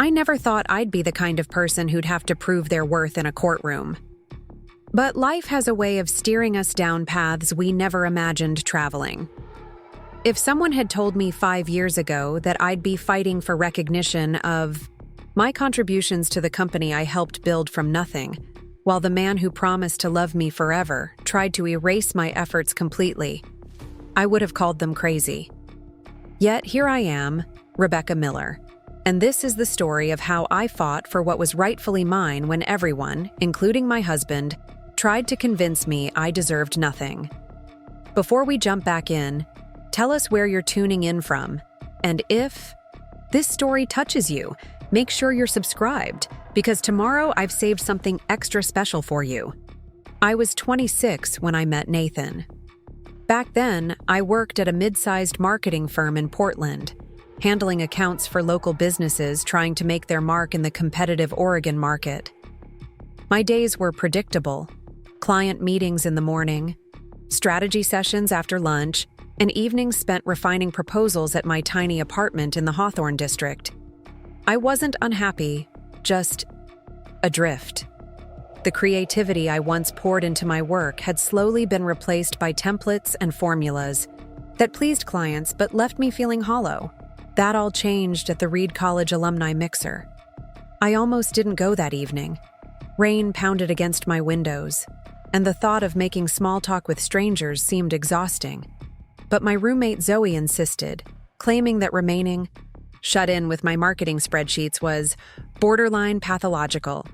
I never thought I'd be the kind of person who'd have to prove their worth in a courtroom. But life has a way of steering us down paths we never imagined traveling. If someone had told me 5 years ago that I'd be fighting for recognition of my contributions to the company I helped build from nothing, while the man who promised to love me forever tried to erase my efforts completely, I would have called them crazy. Yet here I am, Rebecca Miller, and this is the story of how I fought for what was rightfully mine when everyone, including my husband, tried to convince me I deserved nothing. Before we jump back in, tell us where you're tuning in from, and if this story touches you, make sure you're subscribed, because tomorrow I've saved something extra special for you. I was 26 when I met Nathan. Back then, I worked at a mid-sized marketing firm in Portland, handling accounts for local businesses trying to make their mark in the competitive Oregon market. My days were predictable: client meetings in the morning, strategy sessions after lunch, and evenings spent refining proposals at my tiny apartment in the Hawthorne district. I wasn't unhappy, just adrift. The creativity I once poured into my work had slowly been replaced by templates and formulas that pleased clients but left me feeling hollow. That all changed at the Reed College Alumni Mixer. I almost didn't go that evening. Rain pounded against my windows, and the thought of making small talk with strangers seemed exhausting. But my roommate Zoe insisted, claiming that remaining shut in with my marketing spreadsheets was borderline pathological.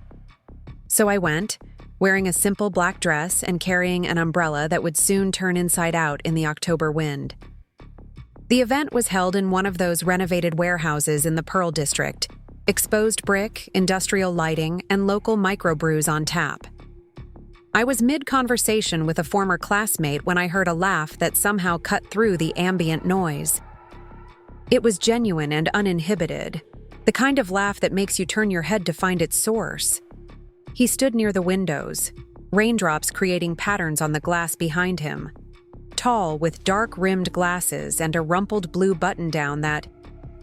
So I went, wearing a simple black dress and carrying an umbrella that would soon turn inside out in the October wind. The event was held in one of those renovated warehouses in the Pearl District, exposed brick, industrial lighting, and local microbrews on tap. I was mid-conversation with a former classmate when I heard a laugh that somehow cut through the ambient noise. It was genuine and uninhibited, the kind of laugh that makes you turn your head to find its source. He stood near the windows, raindrops creating patterns on the glass behind him. Tall, with dark-rimmed glasses and a rumpled blue button-down that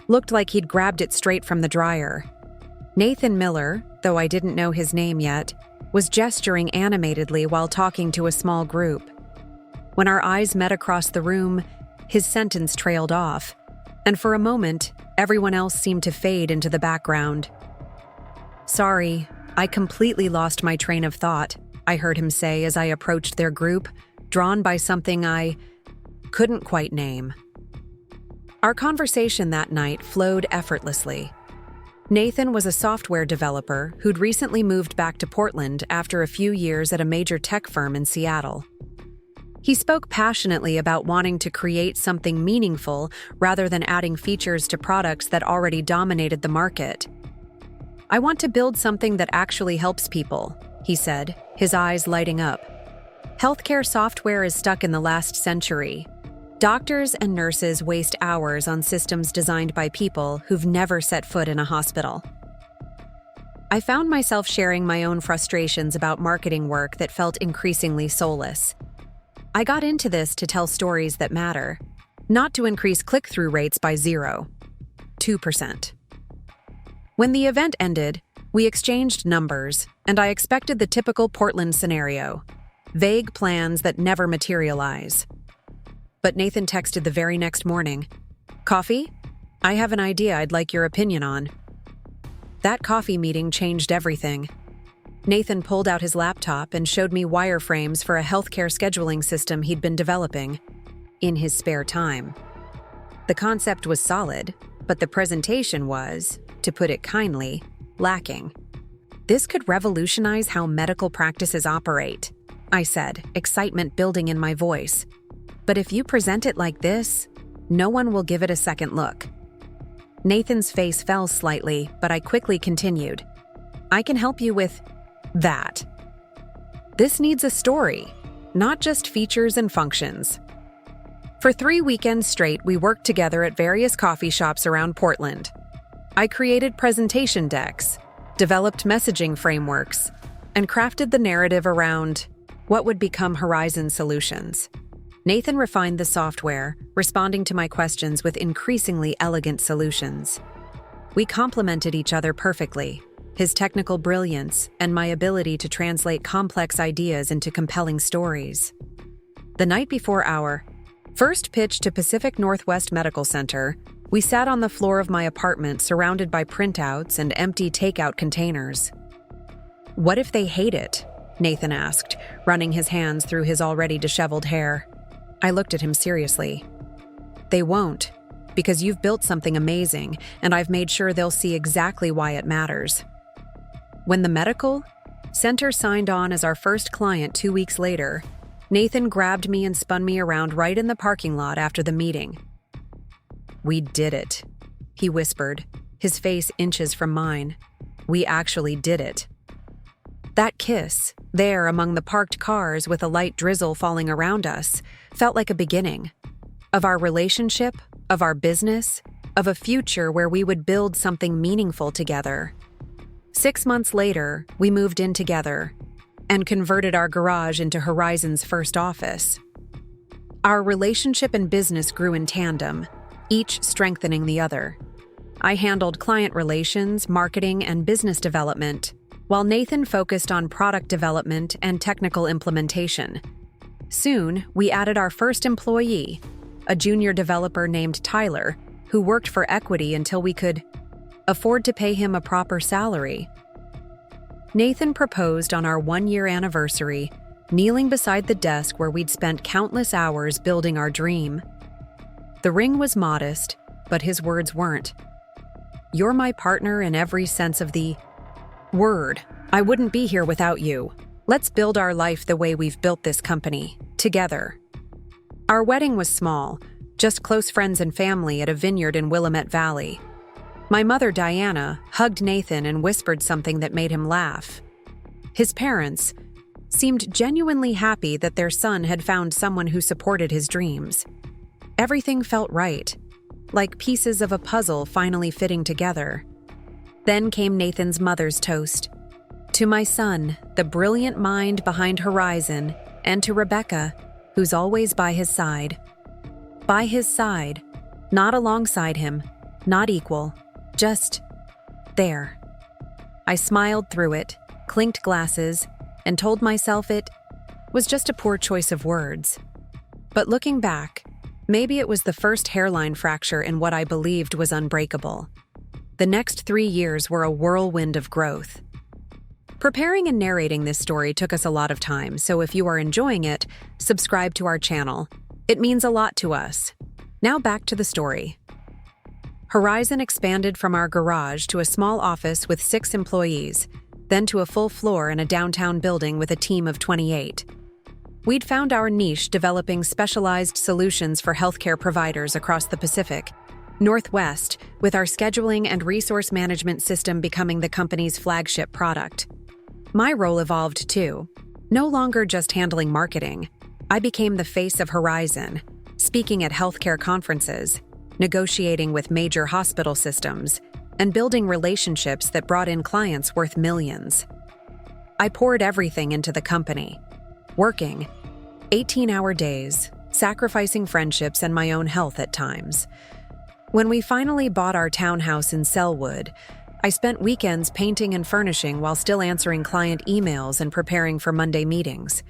looked like he'd grabbed it straight from the dryer. Nathan Miller, though I didn't know his name yet, was gesturing animatedly while talking to a small group. When our eyes met across the room, his sentence trailed off, and for a moment, everyone else seemed to fade into the background. "Sorry, I completely lost my train of thought," I heard him say as I approached their group, drawn by something I couldn't quite name. Our conversation that night flowed effortlessly. Nathan was a software developer who'd recently moved back to Portland after a few years at a major tech firm in Seattle. He spoke passionately about wanting to create something meaningful rather than adding features to products that already dominated the market. "I want to build something that actually helps people," he said, his eyes lighting up. "Healthcare software is stuck in the last century. Doctors and nurses waste hours on systems designed by people who've never set foot in a hospital." I found myself sharing my own frustrations about marketing work that felt increasingly soulless. I got into this to tell stories that matter, not to increase click-through rates by 2%. When the event ended, we exchanged numbers, and I expected the typical Portland scenario: vague plans that never materialize. But Nathan texted the very next morning, "Coffee? I have an idea I'd like your opinion on." That coffee meeting changed everything. Nathan pulled out his laptop and showed me wireframes for a healthcare scheduling system he'd been developing in his spare time. The concept was solid, but the presentation was, to put it kindly, lacking. "This could revolutionize how medical practices operate," I said, excitement building in my voice. "But if you present it like this, no one will give it a second look." Nathan's face fell slightly, but I quickly continued. "I can help you with that. This needs a story, not just features and functions." For 3 weekends straight, we worked together at various coffee shops around Portland. I created presentation decks, developed messaging frameworks, and crafted the narrative around what would become Horizon Solutions. Nathan refined the software, responding to my questions with increasingly elegant solutions. We complemented each other perfectly, his technical brilliance and my ability to translate complex ideas into compelling stories. The night before our first pitch to Pacific Northwest Medical Center, we sat on the floor of my apartment surrounded by printouts and empty takeout containers. "What if they hate it?" Nathan asked, running his hands through his already disheveled hair. I looked at him seriously. "They won't, because you've built something amazing, and I've made sure they'll see exactly why it matters." When the medical center signed on as our first client 2 weeks later, Nathan grabbed me and spun me around right in the parking lot after the meeting. "We did it," he whispered, his face inches from mine. "We actually did it." That kiss, there among the parked cars with a light drizzle falling around us, felt like a beginning. Of our relationship, of our business, of a future where we would build something meaningful together. 6 months later, we moved in together and converted our garage into Horizon's first office. Our relationship and business grew in tandem, each strengthening the other. I handled client relations, marketing, and business development, while Nathan focused on product development and technical implementation. Soon, we added our first employee, a junior developer named Tyler, who worked for equity until we could afford to pay him a proper salary. Nathan proposed on our 1-year anniversary, kneeling beside the desk where we'd spent countless hours building our dream. The ring was modest, but his words weren't. "You're my partner in every sense of the word. I wouldn't be here without you. Let's build our life the way we've built this company, together." Our wedding was small, just close friends and family at a vineyard in Willamette Valley. My mother, Diana, hugged Nathan and whispered something that made him laugh. His parents seemed genuinely happy that their son had found someone who supported his dreams. Everything felt right, like pieces of a puzzle finally fitting together. Then came Nathan's mother's toast. "To my son, the brilliant mind behind Horizon, and to Rebecca, who's always by his side." By his side, not alongside him, not equal, just there. I smiled through it, clinked glasses, and told myself it was just a poor choice of words. But looking back, maybe it was the first hairline fracture in what I believed was unbreakable. The next 3 years were a whirlwind of growth. Preparing and narrating this story took us a lot of time, so if you are enjoying it, subscribe to our channel. It means a lot to us. Now back to the story. Horizon expanded from our garage to a small office with 6 employees, then to a full floor in a downtown building with a team of 28. We'd found our niche developing specialized solutions for healthcare providers across the Pacific Northwest, with our scheduling and resource management system becoming the company's flagship product. My role evolved too. No longer just handling marketing, I became the face of Horizon, speaking at healthcare conferences, negotiating with major hospital systems, and building relationships that brought in clients worth millions. I poured everything into the company, working 18-hour days, sacrificing friendships and my own health at times. When we finally bought our townhouse in Selwood, I spent weekends painting and furnishing while still answering client emails and preparing for Monday meetings.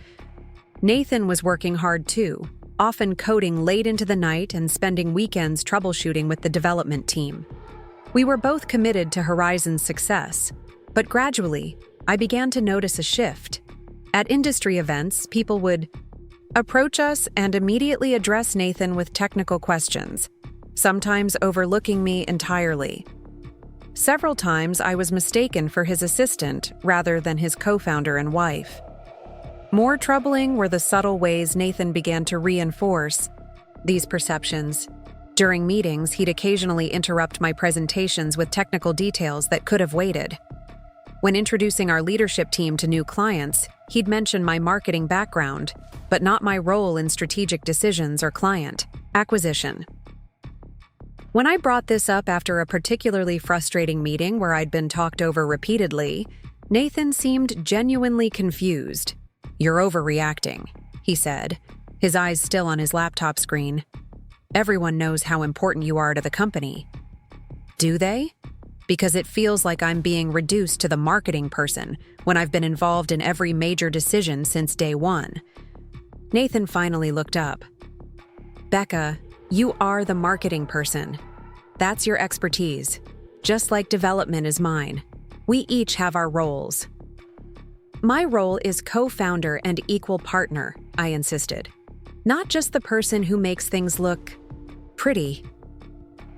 Nathan was working hard too, often coding late into the night and spending weekends troubleshooting with the development team. We were both committed to Horizon's success, but gradually, I began to notice a shift. At industry events, people would approach us and immediately address Nathan with technical questions, sometimes overlooking me entirely. Several times I was mistaken for his assistant rather than his co-founder and wife. More troubling were the subtle ways Nathan began to reinforce these perceptions. During meetings, he'd occasionally interrupt my presentations with technical details that could have waited. When introducing our leadership team to new clients, he'd mention my marketing background, but not my role in strategic decisions or client acquisition. When I brought this up after a particularly frustrating meeting where I'd been talked over repeatedly, Nathan seemed genuinely confused. "You're overreacting," he said, his eyes still on his laptop screen. "Everyone knows how important you are to the company." "Do they?" because it feels like I'm being reduced to the marketing person when I've been involved in every major decision since day one. Nathan finally looked up. Becca, you are the marketing person. That's your expertise, just like development is mine. We each have our roles. My role is co-founder and equal partner, I insisted. Not just the person who makes things look pretty.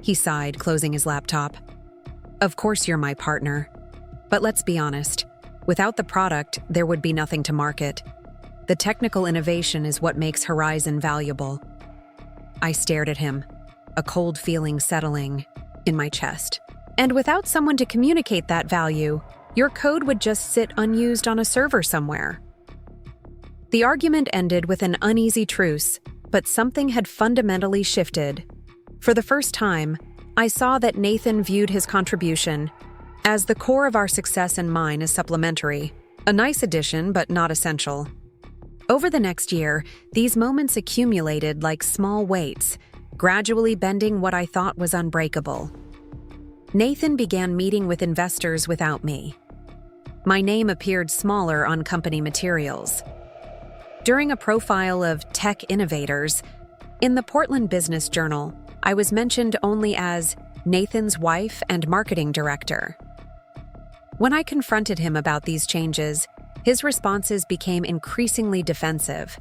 He sighed, closing his laptop. Of course you're my partner. But let's be honest, without the product, there would be nothing to market. The technical innovation is what makes Horizon valuable. I stared at him, a cold feeling settling in my chest. And without someone to communicate that value, your code would just sit unused on a server somewhere. The argument ended with an uneasy truce, but something had fundamentally shifted. For the first time, I saw that Nathan viewed his contribution as the core of our success and mine as supplementary, a nice addition but not essential. Over the next year, these moments accumulated like small weights, gradually bending what I thought was unbreakable. Nathan began meeting with investors without me. My name appeared smaller on company materials. During a profile of tech innovators, in the Portland Business Journal, I was mentioned only as Nathan's wife and marketing director. When I confronted him about these changes, his responses became increasingly defensive.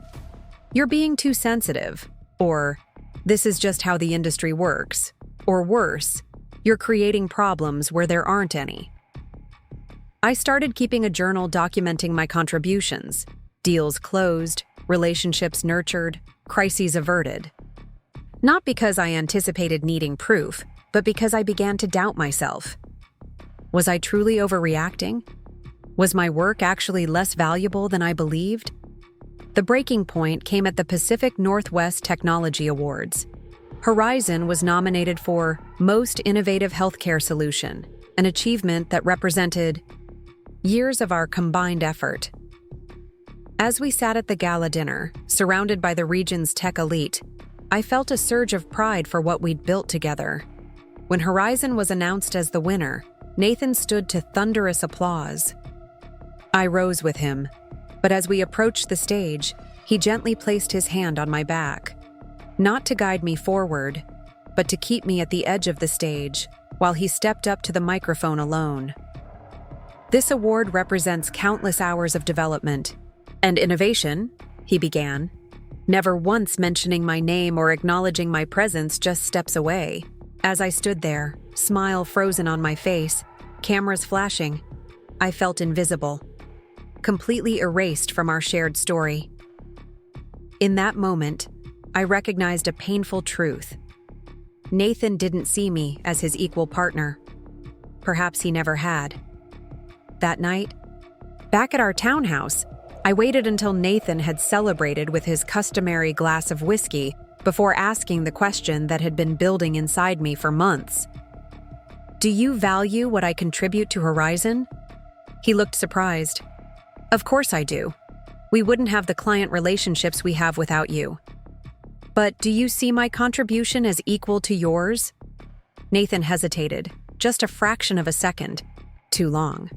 You're being too sensitive, or this is just how the industry works, or worse, you're creating problems where there aren't any. I started keeping a journal documenting my contributions, deals closed, relationships nurtured, crises averted. Not because I anticipated needing proof, but because I began to doubt myself. Was I truly overreacting? Was my work actually less valuable than I believed? The breaking point came at the Pacific Northwest Technology Awards. Horizon was nominated for Most Innovative Healthcare Solution, an achievement that represented years of our combined effort. As we sat at the gala dinner, surrounded by the region's tech elite, I felt a surge of pride for what we'd built together. When Horizon was announced as the winner, Nathan stood to thunderous applause. I rose with him, but as we approached the stage, he gently placed his hand on my back, not to guide me forward, but to keep me at the edge of the stage while he stepped up to the microphone alone. This award represents countless hours of development and innovation, he began, never once mentioning my name or acknowledging my presence just steps away. As I stood there, smile frozen on my face, cameras flashing, I felt invisible, completely erased from our shared story. In that moment, I recognized a painful truth. Nathan didn't see me as his equal partner. Perhaps he never had. That night, back at our townhouse, I waited until Nathan had celebrated with his customary glass of whiskey before asking the question that had been building inside me for months. Do you value what I contribute to Horizon? He looked surprised. Of course I do. We wouldn't have the client relationships we have without you. But do you see my contribution as equal to yours? Nathan hesitated, just a fraction of a second. Too long.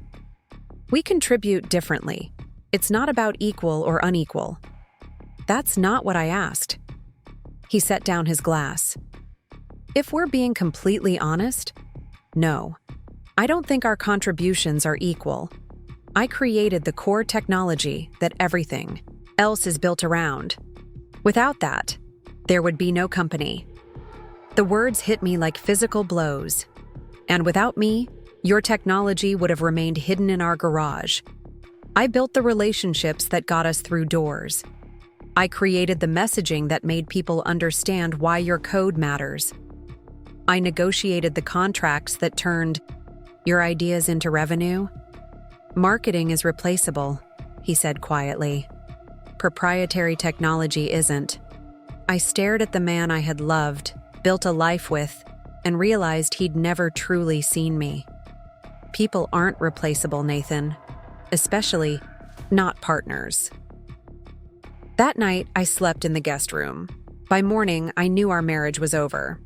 We contribute differently. It's not about equal or unequal. That's not what I asked. He set down his glass. If we're being completely honest, no. I don't think our contributions are equal. I created the core technology that everything else is built around. Without that, there would be no company. The words hit me like physical blows. And without me, your technology would have remained hidden in our garage. I built the relationships that got us through doors. I created the messaging that made people understand why your code matters. I negotiated the contracts that turned your ideas into revenue. Marketing is replaceable, he said quietly. Proprietary technology isn't. I stared at the man I had loved, built a life with, and realized he'd never truly seen me. People aren't replaceable, Nathan. Especially not partners. That night, I slept in the guest room. By morning, I knew our marriage was over.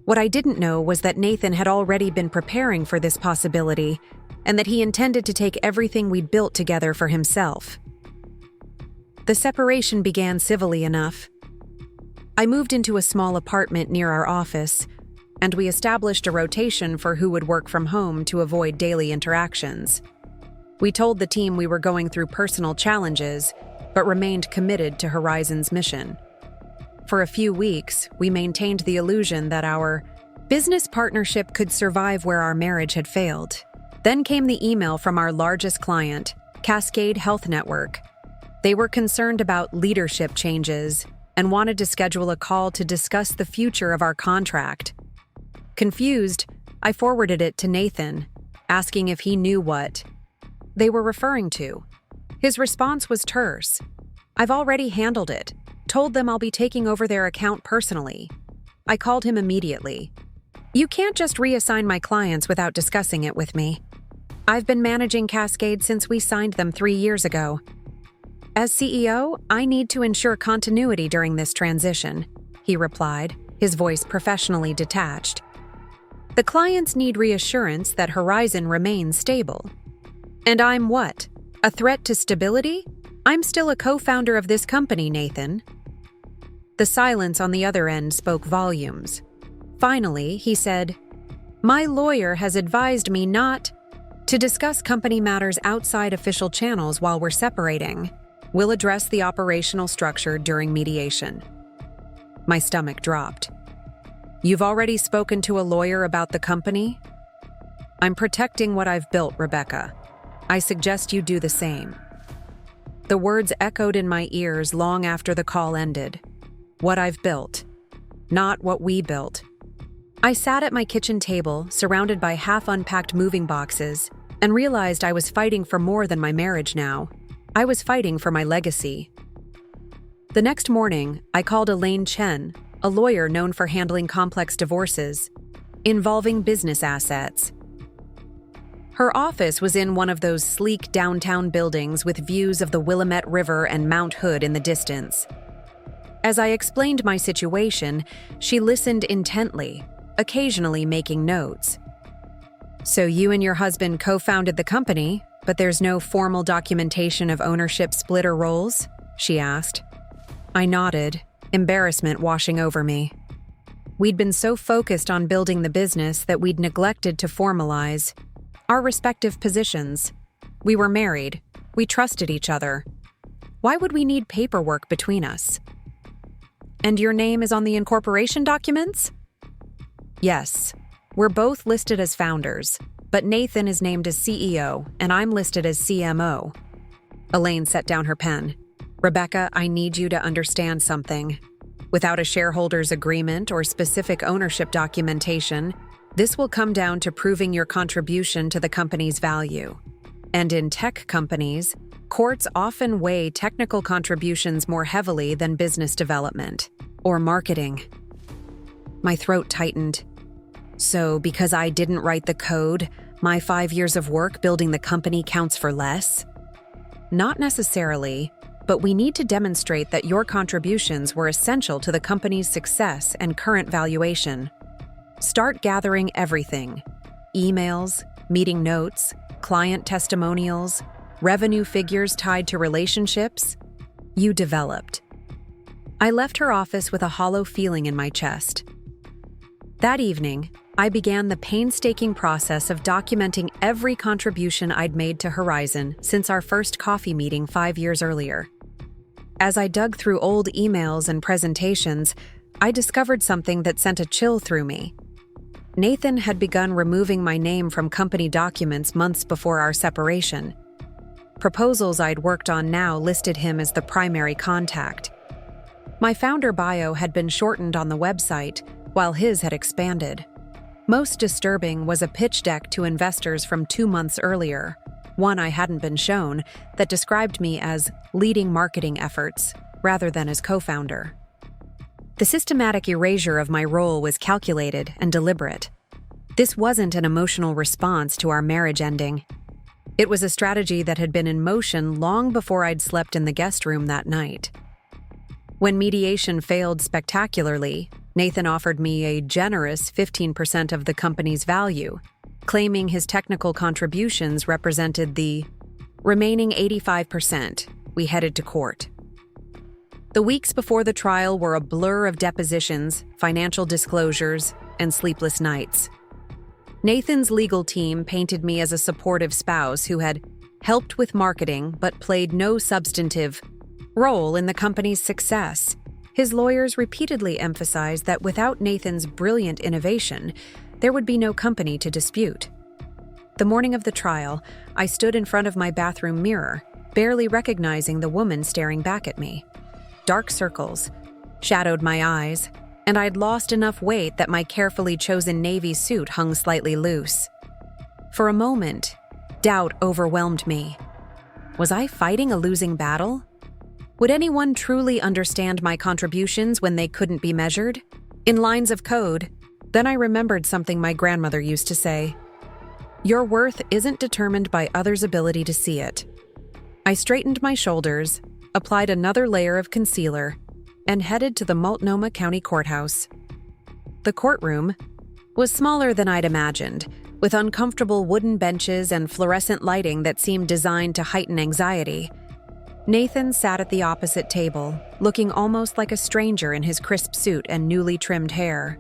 What I didn't know was that Nathan had already been preparing for this possibility, and that he intended to take everything we'd built together for himself. The separation began civilly enough. I moved into a small apartment near our office, and we established a rotation for who would work from home to avoid daily interactions. We told the team we were going through personal challenges, but remained committed to Horizon's mission. For a few weeks, we maintained the illusion that our business partnership could survive where our marriage had failed. Then came the email from our largest client, Cascade Health Network. They were concerned about leadership changes and wanted to schedule a call to discuss the future of our contract. Confused, I forwarded it to Nathan, asking if he knew what they were referring to. His response was terse. "I've already handled it. Told them I'll be taking over their account personally." I called him immediately. "You can't just reassign my clients without discussing it with me. I've been managing Cascade since we signed them 3 years ago. As CEO, I need to ensure continuity during this transition," he replied, his voice professionally detached. "The clients need reassurance that Horizon remains stable. And I'm what? A threat to stability? I'm still a co-founder of this company, Nathan." The silence on the other end spoke volumes. Finally, he said, "My lawyer has advised me not to discuss company matters outside official channels while we're separating. We'll address the operational structure during mediation." My stomach dropped. "You've already spoken to a lawyer about the company?" "I'm protecting what I've built, Rebecca. I suggest you do the same." The words echoed in my ears long after the call ended. What I've built, not what we built. I sat at my kitchen table, surrounded by half-unpacked moving boxes, and realized I was fighting for more than my marriage now. I was fighting for my legacy. The next morning, I called Elaine Chen, a lawyer known for handling complex divorces involving business assets. Her office was in one of those sleek downtown buildings with views of the Willamette River and Mount Hood in the distance. As I explained my situation, she listened intently, occasionally making notes. "So you and your husband co-founded the company, but there's no formal documentation of ownership split or roles?" she asked. I nodded, embarrassment washing over me. We'd been so focused on building the business that we'd neglected to formalize our respective positions. We were married. We trusted each other. Why would we need paperwork between us? "And your name is on the incorporation documents?" "Yes. We're both listed as founders, but Nathan is named as CEO and I'm listed as CMO." Elaine set down her pen. "Rebecca, I need you to understand something. Without a shareholders' agreement or specific ownership documentation, this will come down to proving your contribution to the company's value. And in tech companies, courts often weigh technical contributions more heavily than business development or marketing." My throat tightened. "So because I didn't write the code, my 5 years of work building the company counts for less?" "Not necessarily, but we need to demonstrate that your contributions were essential to the company's success and current valuation. Start gathering everything: emails, meeting notes, client testimonials, revenue figures tied to relationships you developed." I left her office with a hollow feeling in my chest. That evening, I began the painstaking process of documenting every contribution I'd made to Horizon since our first coffee meeting 5 years earlier. As I dug through old emails and presentations, I discovered something that sent a chill through me. Nathan had begun removing my name from company documents months before our separation. Proposals I'd worked on now listed him as the primary contact. My founder bio had been shortened on the website, while his had expanded. Most disturbing was a pitch deck to investors from 2 months earlier, one I hadn't been shown, that described me as leading marketing efforts, rather than as co-founder. The systematic erasure of my role was calculated and deliberate. This wasn't an emotional response to our marriage ending. It was a strategy that had been in motion long before I'd slept in the guest room that night. When mediation failed spectacularly, Nathan offered me a generous 15% of the company's value, claiming his technical contributions represented the remaining 85%. We headed to court. The weeks before the trial were a blur of depositions, financial disclosures, and sleepless nights. Nathan's legal team painted me as a supportive spouse who had helped with marketing but played no substantive role in the company's success. His lawyers repeatedly emphasized that without Nathan's brilliant innovation, there would be no company to dispute. The morning of the trial, I stood in front of my bathroom mirror, barely recognizing the woman staring back at me. Dark circles shadowed my eyes, and I'd lost enough weight that my carefully chosen navy suit hung slightly loose. For a moment, doubt overwhelmed me. Was I fighting a losing battle? Would anyone truly understand my contributions when they couldn't be measured? In lines of code, then I remembered something my grandmother used to say. Your worth isn't determined by others' ability to see it. I straightened my shoulders, applied another layer of concealer, and headed to the Multnomah County Courthouse. The courtroom was smaller than I'd imagined, with uncomfortable wooden benches and fluorescent lighting that seemed designed to heighten anxiety. Nathan sat at the opposite table, looking almost like a stranger in his crisp suit and newly trimmed hair.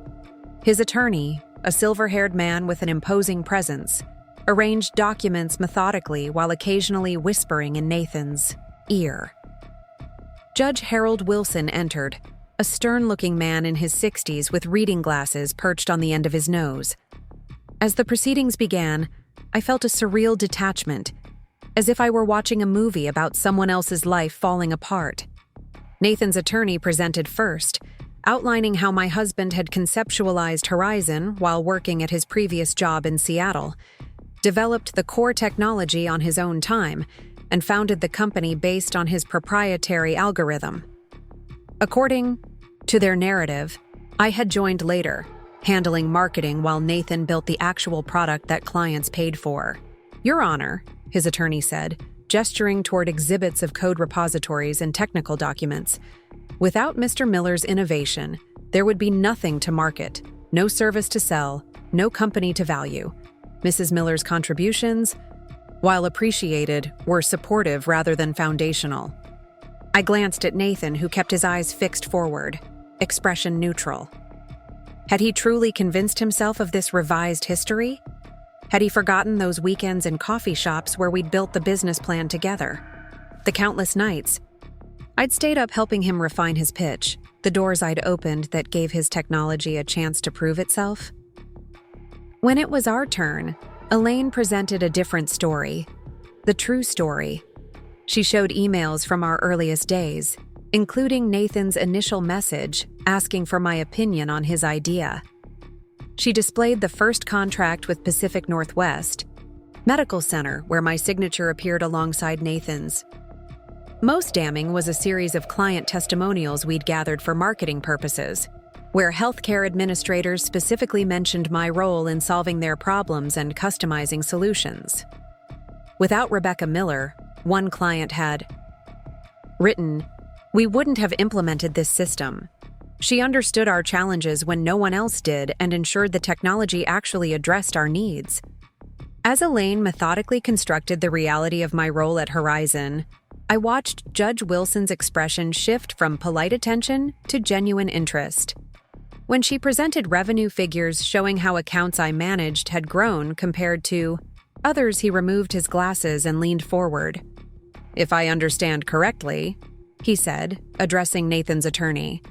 His attorney, a silver-haired man with an imposing presence, arranged documents methodically while occasionally whispering in Nathan's ear. Judge Harold Wilson entered, a stern-looking man in his 60s with reading glasses perched on the end of his nose. As the proceedings began, I felt a surreal detachment, as if I were watching a movie about someone else's life falling apart. Nathan's attorney presented first, outlining how my husband had conceptualized Horizon while working at his previous job in Seattle, developed the core technology on his own time, and founded the company based on his proprietary algorithm. According to their narrative, I had joined later, handling marketing while Nathan built the actual product that clients paid for. Your Honor, his attorney said, gesturing toward exhibits of code repositories and technical documents. Without Mr. Miller's innovation, there would be nothing to market, no service to sell, no company to value. Mrs. Miller's contributions, while appreciated, were supportive rather than foundational. I glanced at Nathan, who kept his eyes fixed forward, expression neutral. Had he truly convinced himself of this revised history? Had he forgotten those weekends in coffee shops where we'd built the business plan together? The countless nights I'd stayed up helping him refine his pitch, the doors I'd opened that gave his technology a chance to prove itself? When it was our turn, Elaine presented a different story, the true story. She showed emails from our earliest days, including Nathan's initial message asking for my opinion on his idea. She displayed the first contract with Pacific Northwest Medical Center, where my signature appeared alongside Nathan's. Most damning was a series of client testimonials we'd gathered for marketing purposes, where healthcare administrators specifically mentioned my role in solving their problems and customizing solutions. Without Rebecca Miller, one client had written, "We wouldn't have implemented this system. She understood our challenges when no one else did and ensured the technology actually addressed our needs." As Elaine methodically constructed the reality of my role at Horizon, I watched Judge Wilson's expression shift from polite attention to genuine interest. When she presented revenue figures showing how accounts I managed had grown compared to others, he removed his glasses and leaned forward. "If I understand correctly," he said, addressing Nathan's attorney,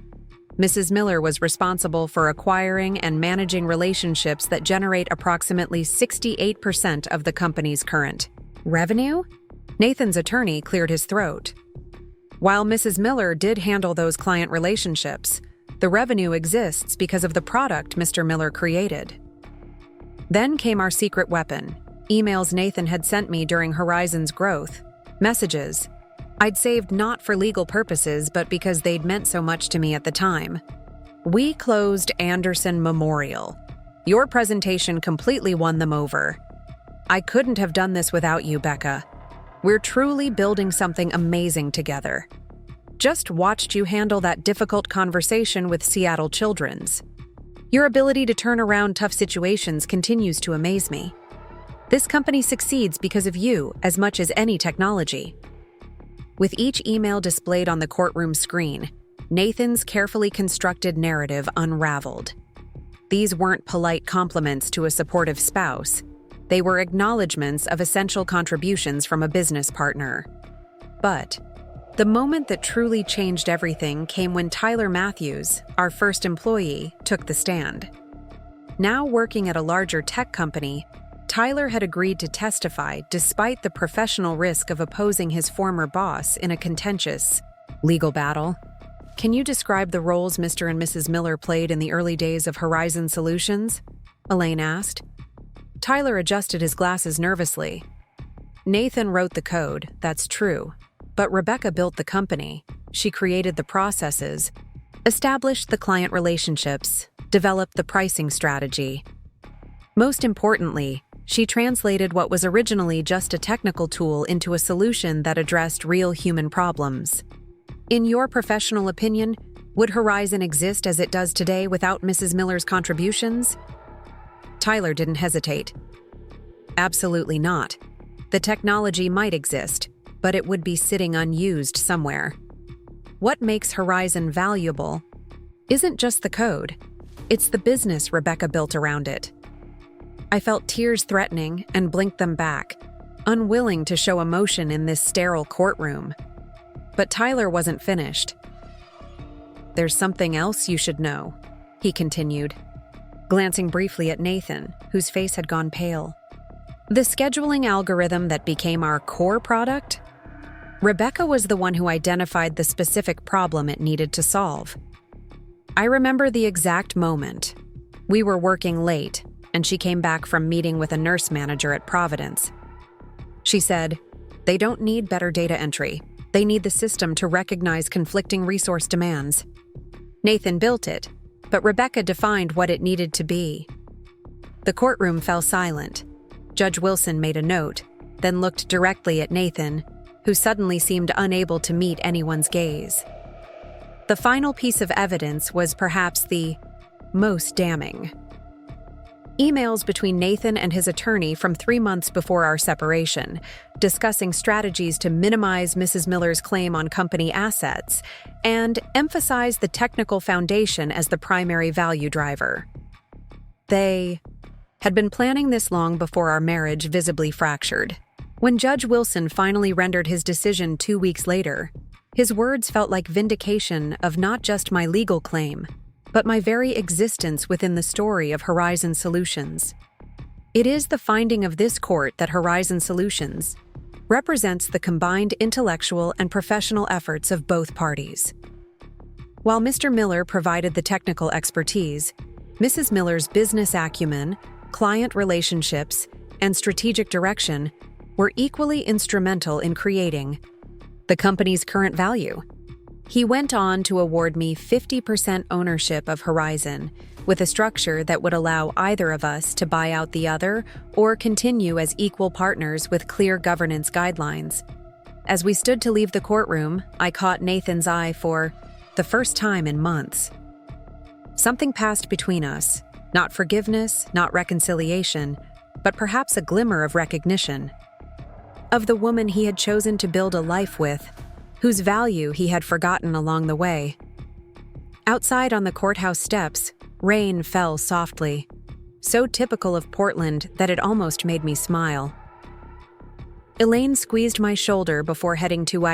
"Mrs. Miller was responsible for acquiring and managing relationships that generate approximately 68% of the company's current revenue?" Nathan's attorney cleared his throat. "While Mrs. Miller did handle those client relationships, the revenue exists because of the product Mr. Miller created." Then came our secret weapon, emails Nathan had sent me during Horizon's growth, messages I'd saved not for legal purposes but because they'd meant so much to me at the time. "We closed Anderson Memorial. Your presentation completely won them over. I couldn't have done this without you, Becca. We're truly building something amazing together." Just watched you handle that difficult conversation with Seattle Children's. Your ability to turn around tough situations continues to amaze me. This company succeeds because of you as much as any technology." With each email displayed on the courtroom screen, Nathan's carefully constructed narrative unraveled. These weren't polite compliments to a supportive spouse. They were acknowledgments of essential contributions from a business partner. But the moment that truly changed everything came when Tyler Matthews, our first employee, took the stand. Now working at a larger tech company, Tyler had agreed to testify despite the professional risk of opposing his former boss in a contentious legal battle. "Can you describe the roles Mr. and Mrs. Miller played in the early days of Horizon Solutions?" Elaine asked. Tyler adjusted his glasses nervously. "Nathan wrote the code, that's true. But Rebecca built the company. She created the processes, established the client relationships, developed the pricing strategy. Most importantly, she translated what was originally just a technical tool into a solution that addressed real human problems. In your professional opinion, would Horizon exist as it does today without Mrs. Miller's contributions?" Tyler didn't hesitate. "Absolutely not. The technology might exist, but it would be sitting unused somewhere. What makes Horizon valuable isn't just the code, it's the business Rebecca built around it." I felt tears threatening and blinked them back, unwilling to show emotion in this sterile courtroom. But Tyler wasn't finished. "There's something else you should know," he continued, glancing briefly at Nathan, whose face had gone pale. "The scheduling algorithm that became our core product? Rebecca was the one who identified the specific problem it needed to solve. I remember the exact moment. We were working late, and she came back from meeting with a nurse manager at Providence. She said, 'They don't need better data entry. They need the system to recognize conflicting resource demands.' Nathan built it, but Rebecca defined what it needed to be." The courtroom fell silent. Judge Wilson made a note, then looked directly at Nathan, who suddenly seemed unable to meet anyone's gaze. The final piece of evidence was perhaps the most damning. Emails between Nathan and his attorney from 3 months before our separation, discussing strategies to minimize Mrs. Miller's claim on company assets and emphasize the technical foundation as the primary value driver. They had been planning this long before our marriage visibly fractured. When Judge Wilson finally rendered his decision 2 weeks later, his words felt like vindication of not just my legal claim, but my very existence within the story of Horizon Solutions. It is the finding of this court that Horizon Solutions represents the combined intellectual and professional efforts of both parties. While Mr. Miller provided the technical expertise, Mrs. Miller's business acumen, client relationships, and strategic direction were equally instrumental in creating the company's current value. He went on to award me 50% ownership of Horizon, with a structure that would allow either of us to buy out the other or continue as equal partners with clear governance guidelines. As we stood to leave the courtroom, I caught Nathan's eye for the first time in months. Something passed between us, not forgiveness, not reconciliation, but perhaps a glimmer of recognition. Of the woman he had chosen to build a life with, whose value he had forgotten along the way. Outside on the courthouse steps, rain fell softly, so typical of Portland that it almost made me smile. Elaine squeezed my shoulder before heading to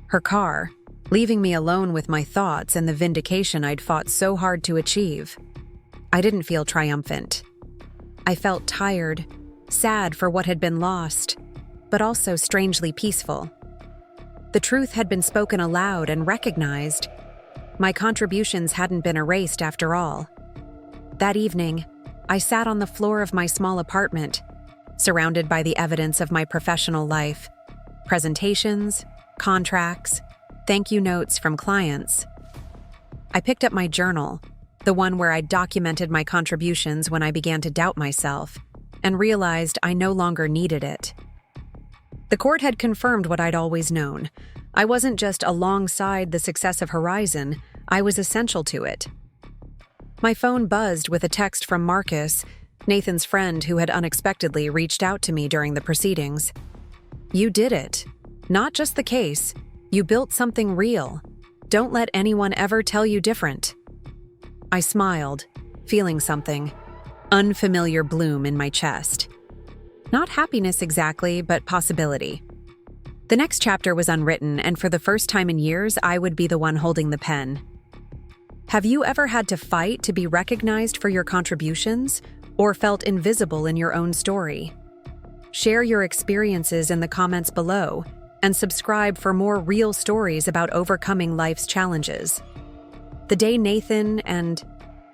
her car, leaving me alone with my thoughts and the vindication I'd fought so hard to achieve. I didn't feel triumphant. I felt tired, sad for what had been lost, but also strangely peaceful. The truth had been spoken aloud and recognized. My contributions hadn't been erased after all. That evening, I sat on the floor of my small apartment, surrounded by the evidence of my professional life: presentations, contracts, thank you notes from clients. I picked up my journal, the one where I'd documented my contributions when I began to doubt myself, and realized I no longer needed it. The court had confirmed what I'd always known. I wasn't just alongside the success of Horizon, I was essential to it. My phone buzzed with a text from Marcus, Nathan's friend who had unexpectedly reached out to me during the proceedings. "You did it. Not just the case. You built something real. Don't let anyone ever tell you different." I smiled, feeling something unfamiliar bloom in my chest. Not happiness exactly, but possibility. The next chapter was unwritten, and for the first time in years, I would be the one holding the pen. Have you ever had to fight to be recognized for your contributions, or felt invisible in your own story? Share your experiences in the comments below, and subscribe for more real stories about overcoming life's challenges. The day Nathan and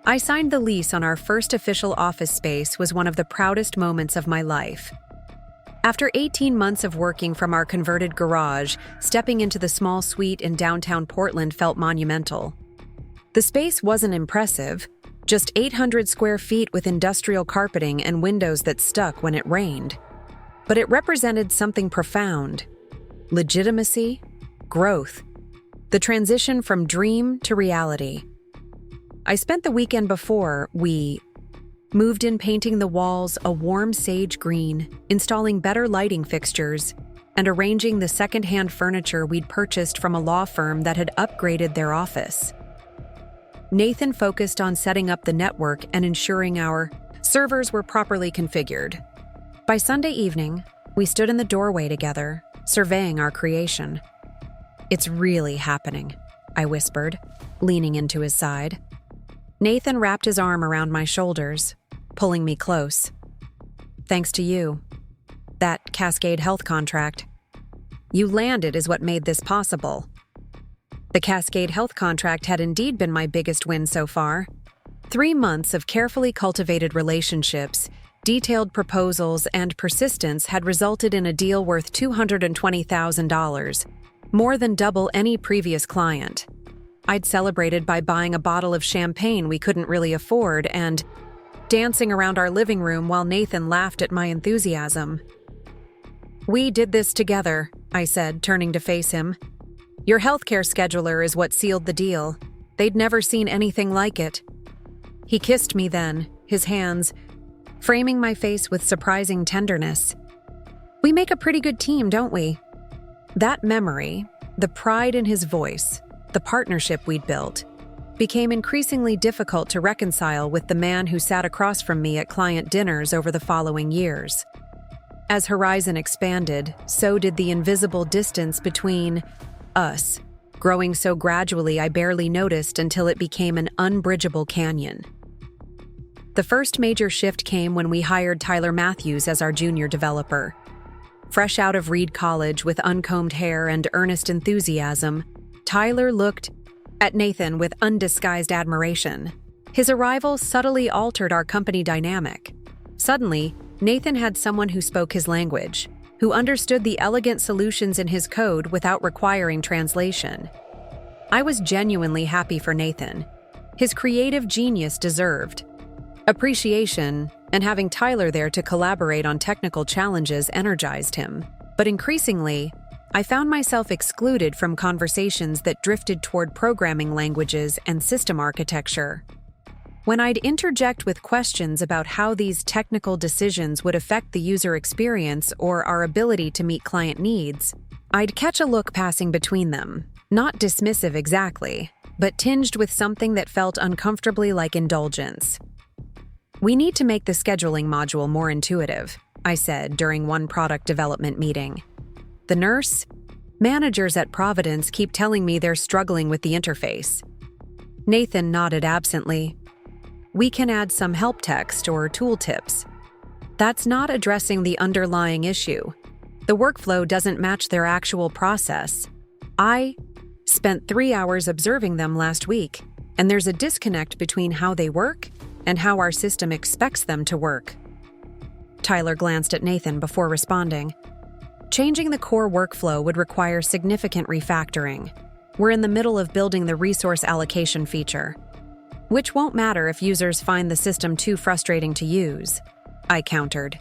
I signed the lease on our first official office space was one of the proudest moments of my life. After 18 months of working from our converted garage, stepping into the small suite in downtown Portland felt monumental. The space wasn't impressive, just 800 square feet with industrial carpeting and windows that stuck when it rained. But it represented something profound: legitimacy, growth, the transition from dream to reality. I spent the weekend before we moved in painting the walls a warm sage green, installing better lighting fixtures, and arranging the second-hand furniture we'd purchased from a law firm that had upgraded their office. Nathan focused on setting up the network and ensuring our servers were properly configured. By Sunday evening, we stood in the doorway together, surveying our creation. "It's really happening," I whispered, leaning into his side. Nathan wrapped his arm around my shoulders, pulling me close. "Thanks to you. That Cascade Health contract. You landed is what made this possible." The Cascade Health contract had indeed been my biggest win so far. 3 months of carefully cultivated relationships, detailed proposals, and persistence had resulted in a deal worth $220,000, more than double any previous client. I'd celebrated by buying a bottle of champagne we couldn't really afford and dancing around our living room while Nathan laughed at my enthusiasm. "We did this together," I said, turning to face him. "Your healthcare scheduler is what sealed the deal. They'd never seen anything like it." He kissed me then, his hands framing my face with surprising tenderness. "We make a pretty good team, don't we?" That memory, the pride in his voice, the partnership we'd built, became increasingly difficult to reconcile with the man who sat across from me at client dinners over the following years. As Horizon expanded, so did the invisible distance between us, growing so gradually I barely noticed until it became an unbridgeable canyon. The first major shift came when we hired Tyler Matthews as our junior developer. Fresh out of Reed College with uncombed hair and earnest enthusiasm, Tyler looked at Nathan with undisguised admiration. His arrival subtly altered our company dynamic. Suddenly, Nathan had someone who spoke his language, who understood the elegant solutions in his code without requiring translation. I was genuinely happy for Nathan. His creative genius deserved appreciation, and having Tyler there to collaborate on technical challenges energized him. But increasingly, I found myself excluded from conversations that drifted toward programming languages and system architecture. When I'd interject with questions about how these technical decisions would affect the user experience or our ability to meet client needs, I'd catch a look passing between them, not dismissive exactly, but tinged with something that felt uncomfortably like indulgence. "We need to make the scheduling module more intuitive," I said during one product development meeting. "The managers at Providence keep telling me they're struggling with the interface." Nathan nodded absently. "We can add some help text or tooltips. That's not addressing the underlying issue. The workflow doesn't match their actual process. I spent 3 hours observing them last week, and there's a disconnect between how they work and how our system expects them to work." Tyler glanced at Nathan before responding. "Changing the core workflow would require significant refactoring. We're in the middle of building the resource allocation feature, which won't matter if users find the system too frustrating to use," I countered.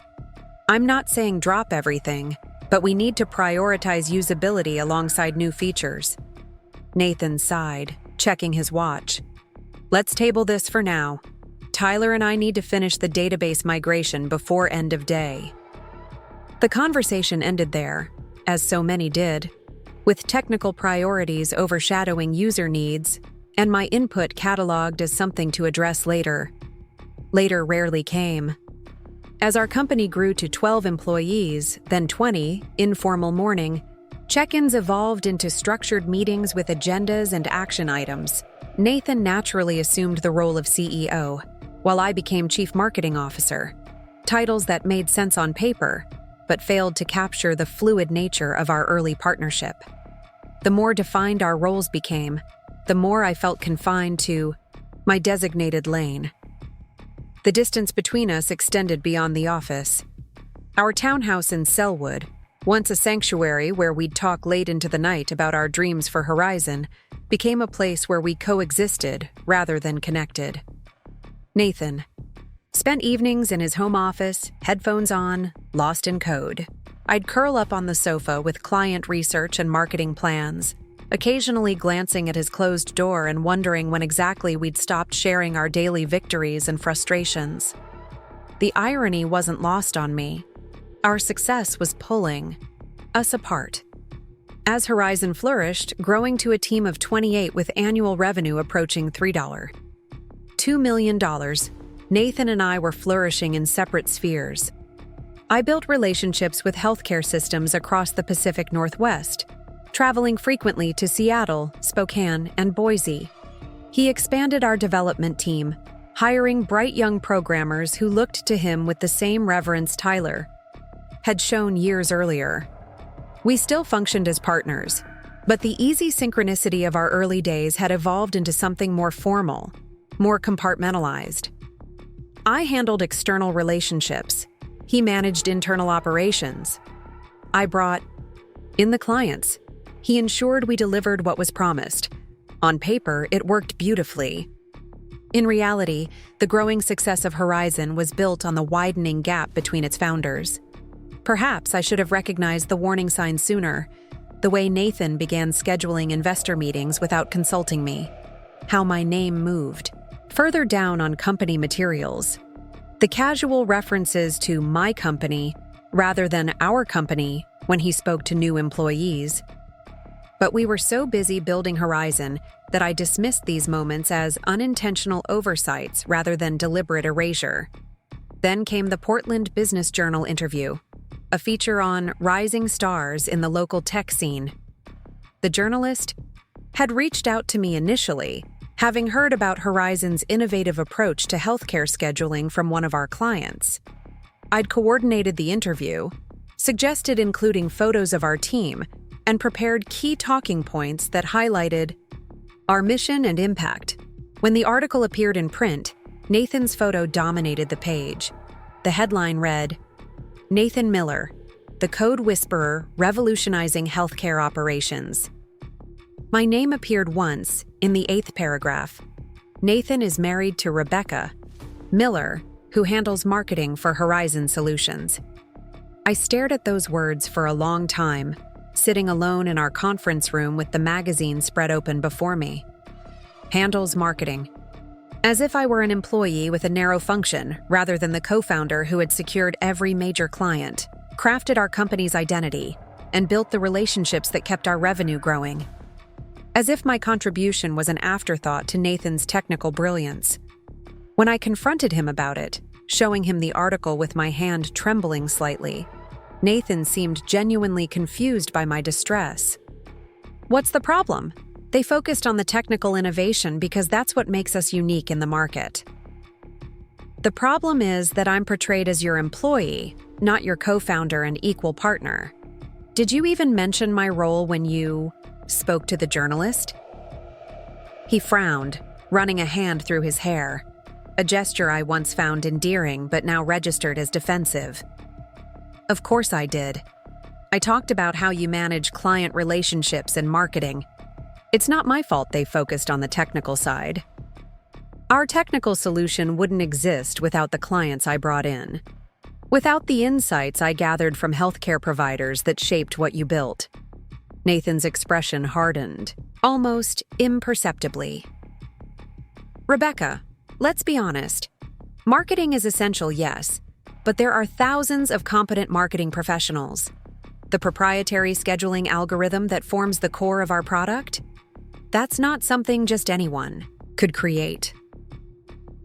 "I'm not saying drop everything, but we need to prioritize usability alongside new features." Nathan sighed, checking his watch. "Let's table this for now. Tyler and I need to finish the database migration before end of day." The conversation ended there, as so many did, with technical priorities overshadowing user needs, and my input cataloged as something to address later. Later rarely came. As our company grew to 12 employees, then 20, informal morning, check-ins evolved into structured meetings with agendas and action items. Nathan naturally assumed the role of CEO, while I became Chief Marketing Officer, titles that made sense on paper, but failed to capture the fluid nature of our early partnership. The more defined our roles became, the more I felt confined to my designated lane. The distance between us extended beyond the office. Our townhouse in Selwood, once a sanctuary where we'd talk late into the night about our dreams for Horizon, became a place where we coexisted rather than connected. Nathan spent evenings in his home office, headphones on, lost in code. I'd curl up on the sofa with client research and marketing plans, occasionally glancing at his closed door and wondering when exactly we'd stopped sharing our daily victories and frustrations. The irony wasn't lost on me. Our success was pulling us apart. As Horizon flourished, growing to a team of 28 with annual revenue approaching $2 million, Nathan and I were flourishing in separate spheres. I built relationships with healthcare systems across the Pacific Northwest, traveling frequently to Seattle, Spokane, and Boise. He expanded our development team, hiring bright young programmers who looked to him with the same reverence Tyler had shown years earlier. We still functioned as partners, but the easy synchronicity of our early days had evolved into something more formal, more compartmentalized. I handled external relationships. He managed internal operations. I brought in the clients. He ensured we delivered what was promised. On paper, it worked beautifully. In reality, the growing success of Horizon was built on the widening gap between its founders. Perhaps I should have recognized the warning signs sooner, the way Nathan began scheduling investor meetings without consulting me, how my name moved. Further down on company materials, the casual references to my company rather than our company when he spoke to new employees. But we were so busy building Horizon that I dismissed these moments as unintentional oversights rather than deliberate erasure. Then came the Portland Business Journal interview, a feature on rising stars in the local tech scene. The journalist had reached out to me initially, having heard about Horizon's innovative approach to healthcare scheduling from one of our clients. I'd coordinated the interview, suggested including photos of our team, and prepared key talking points that highlighted our mission and impact. When the article appeared in print, Nathan's photo dominated the page. The headline read, "Nathan Miller, the Code Whisperer Revolutionizing Healthcare Operations." My name appeared once in the 8th paragraph. Nathan is married to Rebecca Miller, who handles marketing for Horizon Solutions. I stared at those words for a long time, sitting alone in our conference room with the magazine spread open before me. Handles marketing. As if I were an employee with a narrow function, rather than the co-founder who had secured every major client, crafted our company's identity, and built the relationships that kept our revenue growing. As if my contribution was an afterthought to Nathan's technical brilliance. When I confronted him about it, showing him the article with my hand trembling slightly, Nathan seemed genuinely confused by my distress. "What's the problem? They focused on the technical innovation because that's what makes us unique in the market." "The problem is that I'm portrayed as your employee, not your co-founder and equal partner. Did you even mention my role when you spoke to the journalist?" He frowned, running a hand through his hair, a gesture I once found endearing but now registered as defensive. "Of course I did. I talked about how you manage client relationships and marketing. It's not my fault they focused on the technical side. Our technical solution wouldn't exist without the clients I brought in. without the insights I gathered from healthcare providers that shaped what you built. Nathan's expression hardened, almost imperceptibly. Rebecca, let's be honest. Marketing is essential, yes, but there are thousands of competent marketing professionals. The proprietary scheduling algorithm that forms the core of our product? That's not something just anyone could create.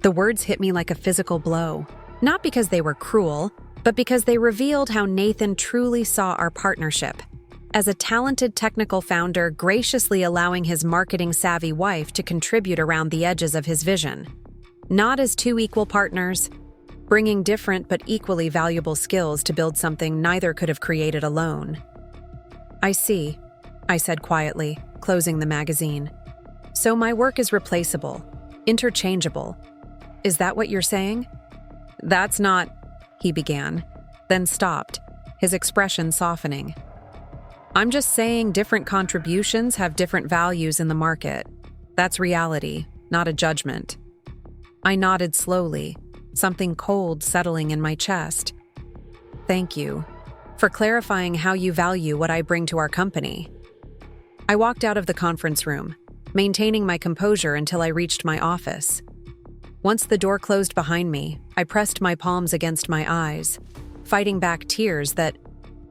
The words hit me like a physical blow, not because they were cruel, but because they revealed how Nathan truly saw our partnership. As a talented technical founder graciously allowing his marketing-savvy wife to contribute around the edges of his vision. Not as two equal partners, bringing different but equally valuable skills to build something neither could have created alone. I see, I said quietly, closing the magazine. So my work is replaceable, interchangeable. Is that what you're saying? That's not, he began, then stopped, his expression softening. I'm just saying different contributions have different values in the market. That's reality, not a judgment. I nodded slowly, something cold settling in my chest. Thank you for clarifying how you value what I bring to our company. I walked out of the conference room, maintaining my composure until I reached my office. Once the door closed behind me, I pressed my palms against my eyes, fighting back tears that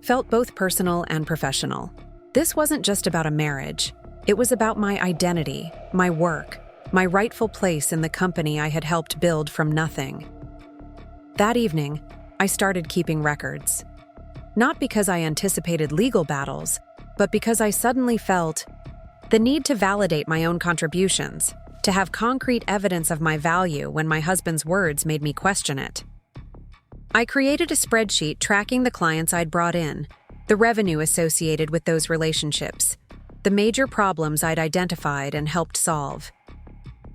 felt both personal and professional. This wasn't just about a marriage. It was about my identity, my work, my rightful place in the company I had helped build from nothing. That evening, I started keeping records. Not because I anticipated legal battles, but because I suddenly felt the need to validate my own contributions, to have concrete evidence of my value when my husband's words made me question it. I created a spreadsheet tracking the clients I'd brought in, the revenue associated with those relationships, the major problems I'd identified and helped solve.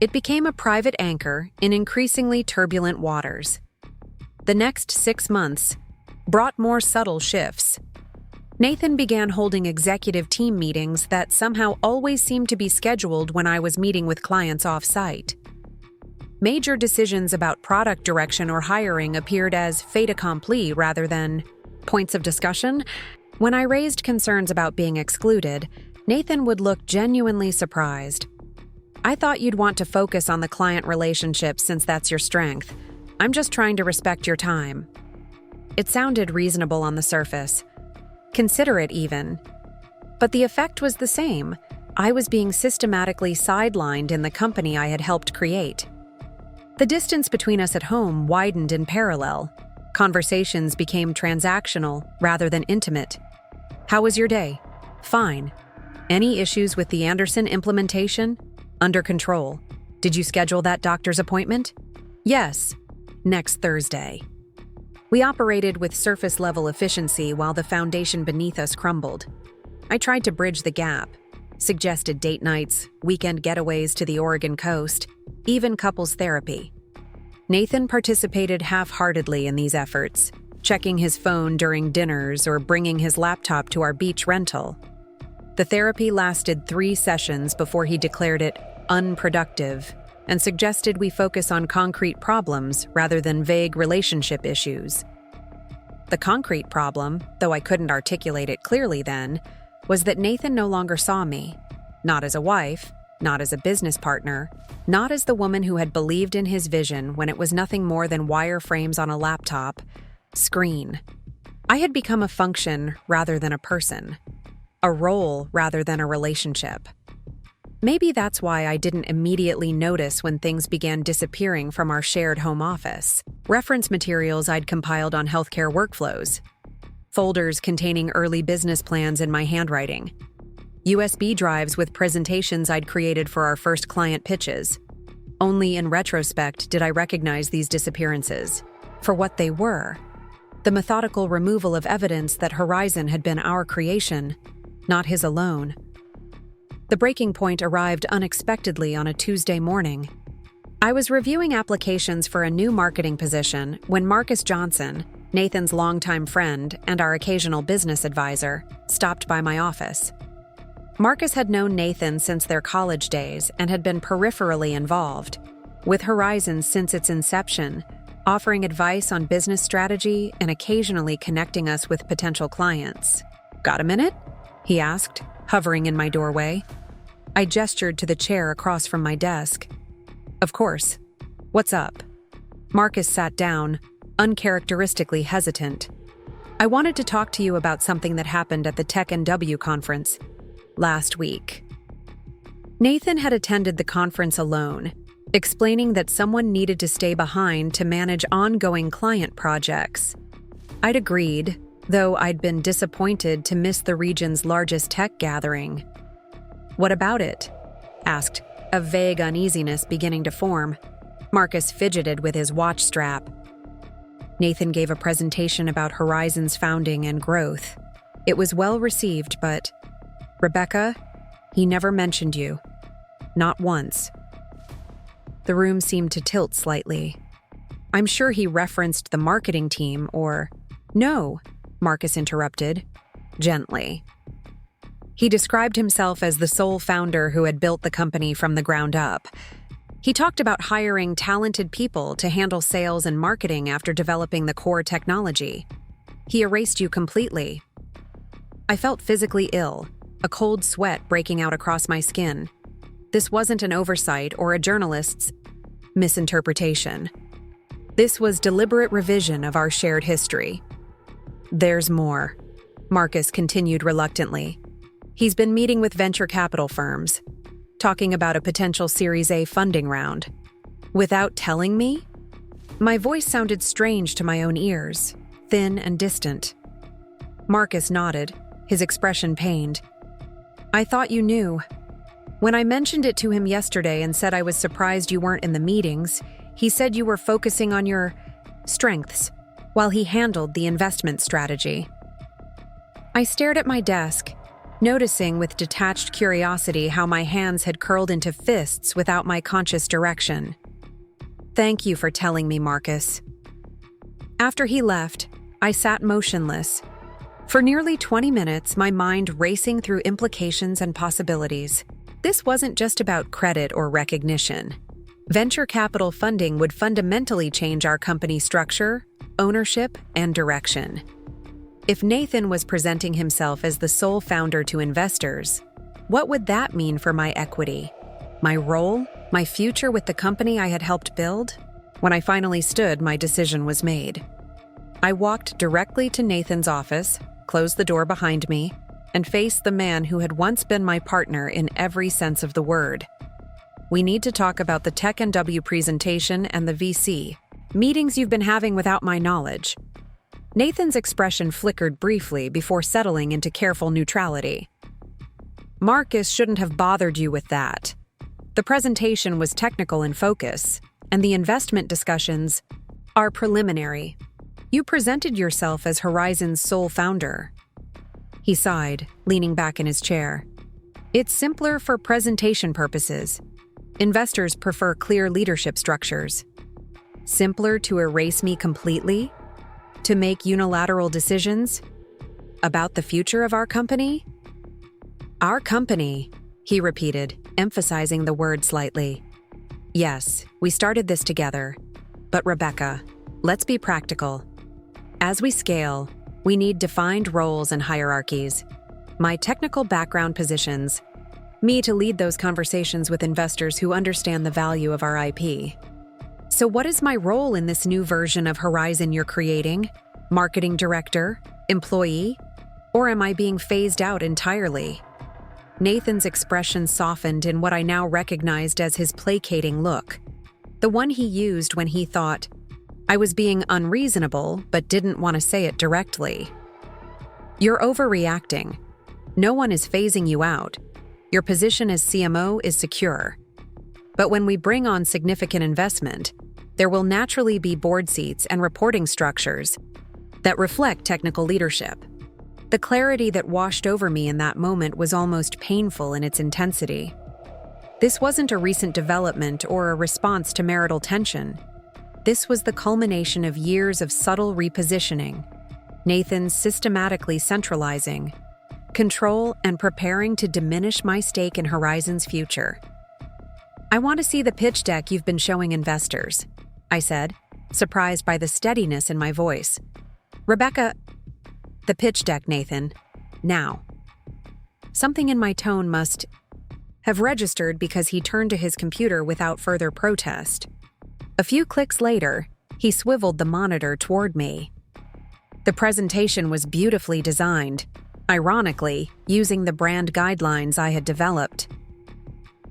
It became a private anchor in increasingly turbulent waters. The next 6 months brought more subtle shifts. Nathan began holding executive team meetings that somehow always seemed to be scheduled when I was meeting with clients off-site. Major decisions about product direction or hiring appeared as fait accompli rather than points of discussion. When I raised concerns about being excluded, Nathan would look genuinely surprised. I thought you'd want to focus on the client relationship since that's your strength. I'm just trying to respect your time. It sounded reasonable on the surface, considerate even. But the effect was the same. I was being systematically sidelined in the company I had helped create. The distance between us at home widened in parallel. Conversations became transactional rather than intimate. How was your day? Fine. Any issues with the Anderson implementation? Under control. Did you schedule that doctor's appointment? Yes. Next Thursday. We operated with surface-level efficiency while the foundation beneath us crumbled. I tried to bridge the gap, suggested date nights, weekend getaways to the Oregon coast, even couples therapy. Nathan participated half-heartedly in these efforts, checking his phone during dinners or bringing his laptop to our beach rental. The therapy lasted 3 sessions before he declared it unproductive and suggested we focus on concrete problems rather than vague relationship issues. The concrete problem, though I couldn't articulate it clearly then, was that Nathan no longer saw me, not as a wife, not as a business partner, not as the woman who had believed in his vision when it was nothing more than wireframes on a laptop screen. I had become a function rather than a person, a role rather than a relationship. Maybe that's why I didn't immediately notice when things began disappearing from our shared home office. Reference materials I'd compiled on healthcare workflows, folders containing early business plans in my handwriting, USB drives with presentations I'd created for our first client pitches. Only in retrospect did I recognize these disappearances for what they were: the methodical removal of evidence that Horizon had been our creation, not his alone. The breaking point arrived unexpectedly on a Tuesday morning. I was reviewing applications for a new marketing position when Marcus Johnson, Nathan's longtime friend and our occasional business advisor, stopped by my office. Marcus had known Nathan since their college days and had been peripherally involved with Horizon since its inception, offering advice on business strategy and occasionally connecting us with potential clients. "Got a minute?" he asked, hovering in my doorway. I gestured to the chair across from my desk. "Of course. What's up?" Marcus sat down, uncharacteristically hesitant. "I wanted to talk to you about something that happened at the Tech NW conference last week." Nathan had attended the conference alone, explaining that someone needed to stay behind to manage ongoing client projects. I'd agreed, though I'd been disappointed to miss the region's largest tech gathering. "What about it?" asked, a vague uneasiness beginning to form. Marcus fidgeted with his watch strap. Nathan gave a presentation about Horizon's founding and growth. It was well received, but, "Rebecca, he never mentioned you. Not once." The room seemed to tilt slightly. "I'm sure he referenced the marketing team or—" "No," Marcus interrupted, gently. "He described himself as the sole founder who had built the company from the ground up. He talked about hiring talented people to handle sales and marketing after developing the core technology. He erased you completely." I felt physically ill, a cold sweat breaking out across my skin. This wasn't an oversight or a journalist's misinterpretation. This was deliberate revision of our shared history. "There's more," Marcus continued reluctantly. "He's been meeting with venture capital firms, talking about a potential Series A funding round. Without telling me?" My voice sounded strange to my own ears, thin and distant. Marcus nodded, his expression pained. "I thought you knew. When I mentioned it to him yesterday and said I was surprised you weren't in the meetings, he said you were focusing on your strengths while he handled the investment strategy." I stared at my desk, noticing with detached curiosity how my hands had curled into fists without my conscious direction. "Thank you for telling me, Marcus." After he left, I sat motionless. For nearly 20 minutes, my mind racing through implications and possibilities. This wasn't just about credit or recognition. Venture capital funding would fundamentally change our company structure, ownership, and direction. If Nathan was presenting himself as the sole founder to investors, what would that mean for my equity, my role, my future with the company I had helped build? When I finally stood, my decision was made. I walked directly to Nathan's office, closed the door behind me, and faced the man who had once been my partner in every sense of the word. "We need to talk about the Tech NW presentation and the VC meetings you've been having without my knowledge." Nathan's expression flickered briefly before settling into careful neutrality. "Marcus shouldn't have bothered you with that. The presentation was technical in focus, and the investment discussions are preliminary. You presented yourself as Horizon's sole founder." He sighed, leaning back in his chair. "It's simpler for presentation purposes. Investors prefer clear leadership structures. Simpler to erase me completely? To make unilateral decisions? About the future of our company?" "Our company," he repeated, emphasizing the word slightly. "Yes, we started this together. But Rebecca, let's be practical. As we scale, we need defined roles and hierarchies. My technical background positions me to lead those conversations with investors who understand the value of our IP. So what is my role in this new version of Horizon you're creating? Marketing director? Employee? Or am I being phased out entirely?" Nathan's expression softened in what I now recognized as his placating look, the one he used when he thought I was being unreasonable but didn't want to say it directly. "You're overreacting. No one is phasing you out. Your position as CMO is secure. But when we bring on significant investment, there will naturally be board seats and reporting structures that reflect technical leadership." The clarity that washed over me in that moment was almost painful in its intensity. This wasn't a recent development or a response to marital tension. This was the culmination of years of subtle repositioning, Nathan systematically centralizing control and preparing to diminish my stake in Horizon's future. "I want to see the pitch deck you've been showing investors," I said, surprised by the steadiness in my voice. "Rebecca, the pitch deck, Nathan. Now." Something in my tone must have registered because he turned to his computer without further protest. A few clicks later, he swiveled the monitor toward me. The presentation was beautifully designed, ironically, using the brand guidelines I had developed.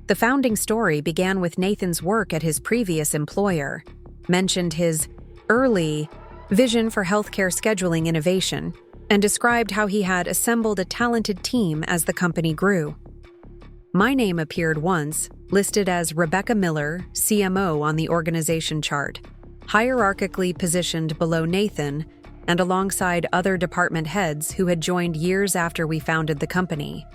The founding story began with Nathan's work at his previous employer, mentioned his early vision for healthcare scheduling innovation, and described how he had assembled a talented team as the company grew. My name appeared once, listed as Rebecca Miller, CMO on the organization chart, hierarchically positioned below Nathan and alongside other department heads who had joined years after we founded the company.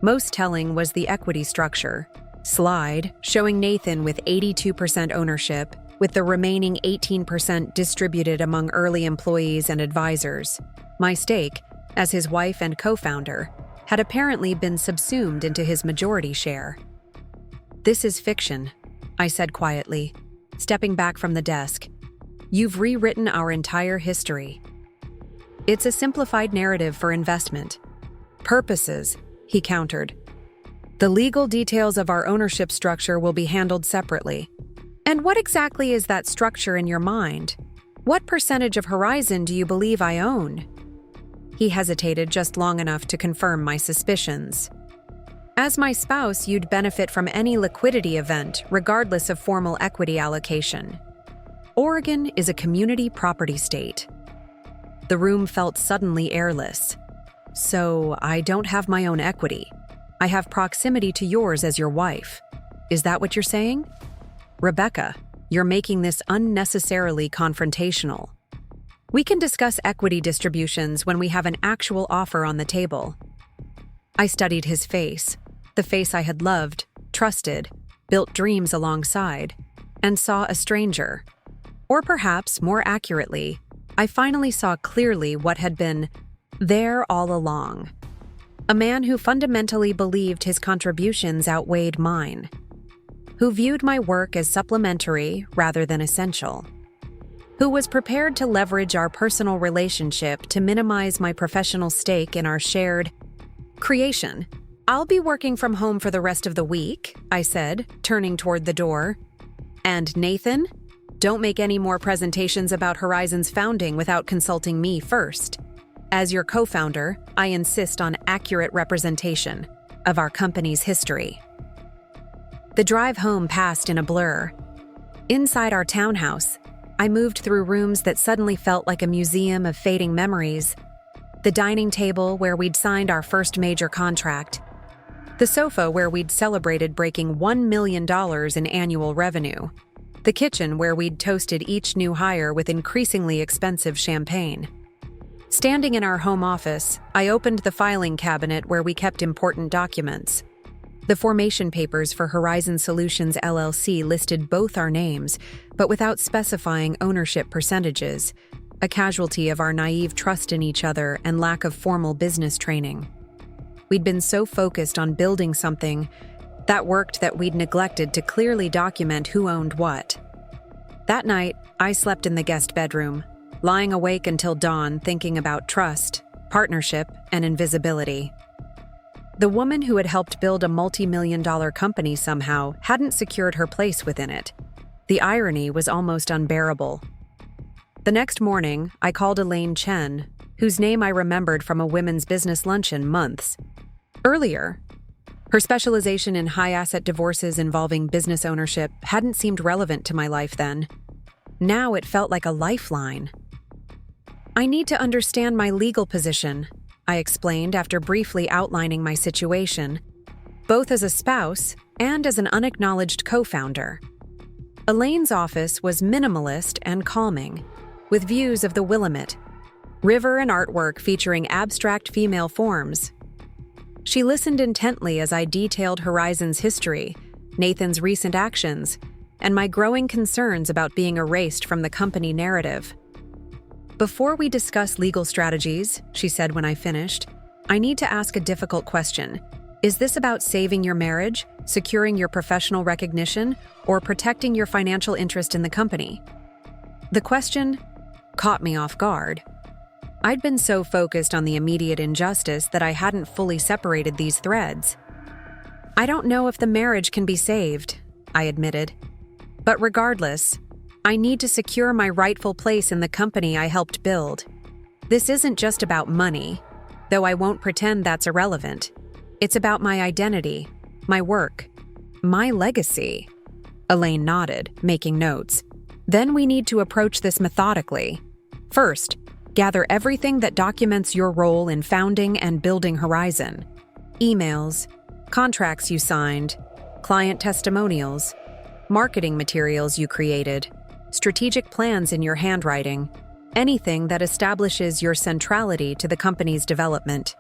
Most telling was the equity structure slide, showing Nathan with 82% ownership, with the remaining 18% distributed among early employees and advisors. My stake, as his wife and co-founder, had apparently been subsumed into his majority share. "This is fiction," I said quietly, stepping back from the desk. "You've rewritten our entire history." "It's a simplified narrative for investment purposes," he countered. "The legal details of our ownership structure will be handled separately." "And what exactly is that structure in your mind? What percentage of Horizon do you believe I own?" He hesitated just long enough to confirm my suspicions. "As my spouse, you'd benefit from any liquidity event, regardless of formal equity allocation. Oregon is a community property state." The room felt suddenly airless. "So I don't have my own equity. I have proximity to yours as your wife. Is that what you're saying?" "Rebecca, you're making this unnecessarily confrontational. We can discuss equity distributions when we have an actual offer on the table." I studied his face, the face I had loved, trusted, built dreams alongside, and saw a stranger. Or perhaps, more accurately, I finally saw clearly what had been there all along. A man who fundamentally believed his contributions outweighed mine, who viewed my work as supplementary rather than essential, who was prepared to leverage our personal relationship to minimize my professional stake in our shared creation. "I'll be working from home for the rest of the week," I said, turning toward the door. "And Nathan, don't make any more presentations about Horizon's founding without consulting me first. As your co-founder, I insist on accurate representation of our company's history." The drive home passed in a blur. Inside our townhouse, I moved through rooms that suddenly felt like a museum of fading memories. The dining table where we'd signed our first major contract. The sofa where we'd celebrated breaking $1 million in annual revenue. The kitchen where we'd toasted each new hire with increasingly expensive champagne. Standing in our home office, I opened the filing cabinet where we kept important documents. The formation papers for Horizon Solutions LLC listed both our names, but without specifying ownership percentages, a casualty of our naive trust in each other and lack of formal business training. We'd been so focused on building something that worked that we'd neglected to clearly document who owned what. That night, I slept in the guest bedroom, lying awake until dawn thinking about trust, partnership, and invisibility. The woman who had helped build a multi-million-dollar company somehow hadn't secured her place within it. The irony was almost unbearable. The next morning, I called Elaine Chen, whose name I remembered from a women's business luncheon months earlier. Her specialization in high-asset divorces involving business ownership hadn't seemed relevant to my life then. Now it felt like a lifeline. "I need to understand my legal position," I explained after briefly outlining my situation, both as a spouse and as an unacknowledged co-founder. Elaine's office was minimalist and calming, with views of the Willamette, river and artwork featuring abstract female forms. She listened intently as I detailed Horizon's history, Nathan's recent actions, and my growing concerns about being erased from the company narrative. "Before we discuss legal strategies," she said when I finished, "I need to ask a difficult question. Is this about saving your marriage, securing your professional recognition, or protecting your financial interest in the company?" The question caught me off guard. I'd been so focused on the immediate injustice that I hadn't fully separated these threads. I don't know if the marriage can be saved, I admitted. But regardless, I need to secure my rightful place in the company I helped build. This isn't just about money, though I won't pretend that's irrelevant. It's about my identity, my work, my legacy. Elaine nodded, making notes. Then we need to approach this methodically. First, gather everything that documents your role in founding and building Horizon. Emails, contracts you signed, client testimonials, marketing materials you created, strategic plans in your handwriting, anything that establishes your centrality to the company's development.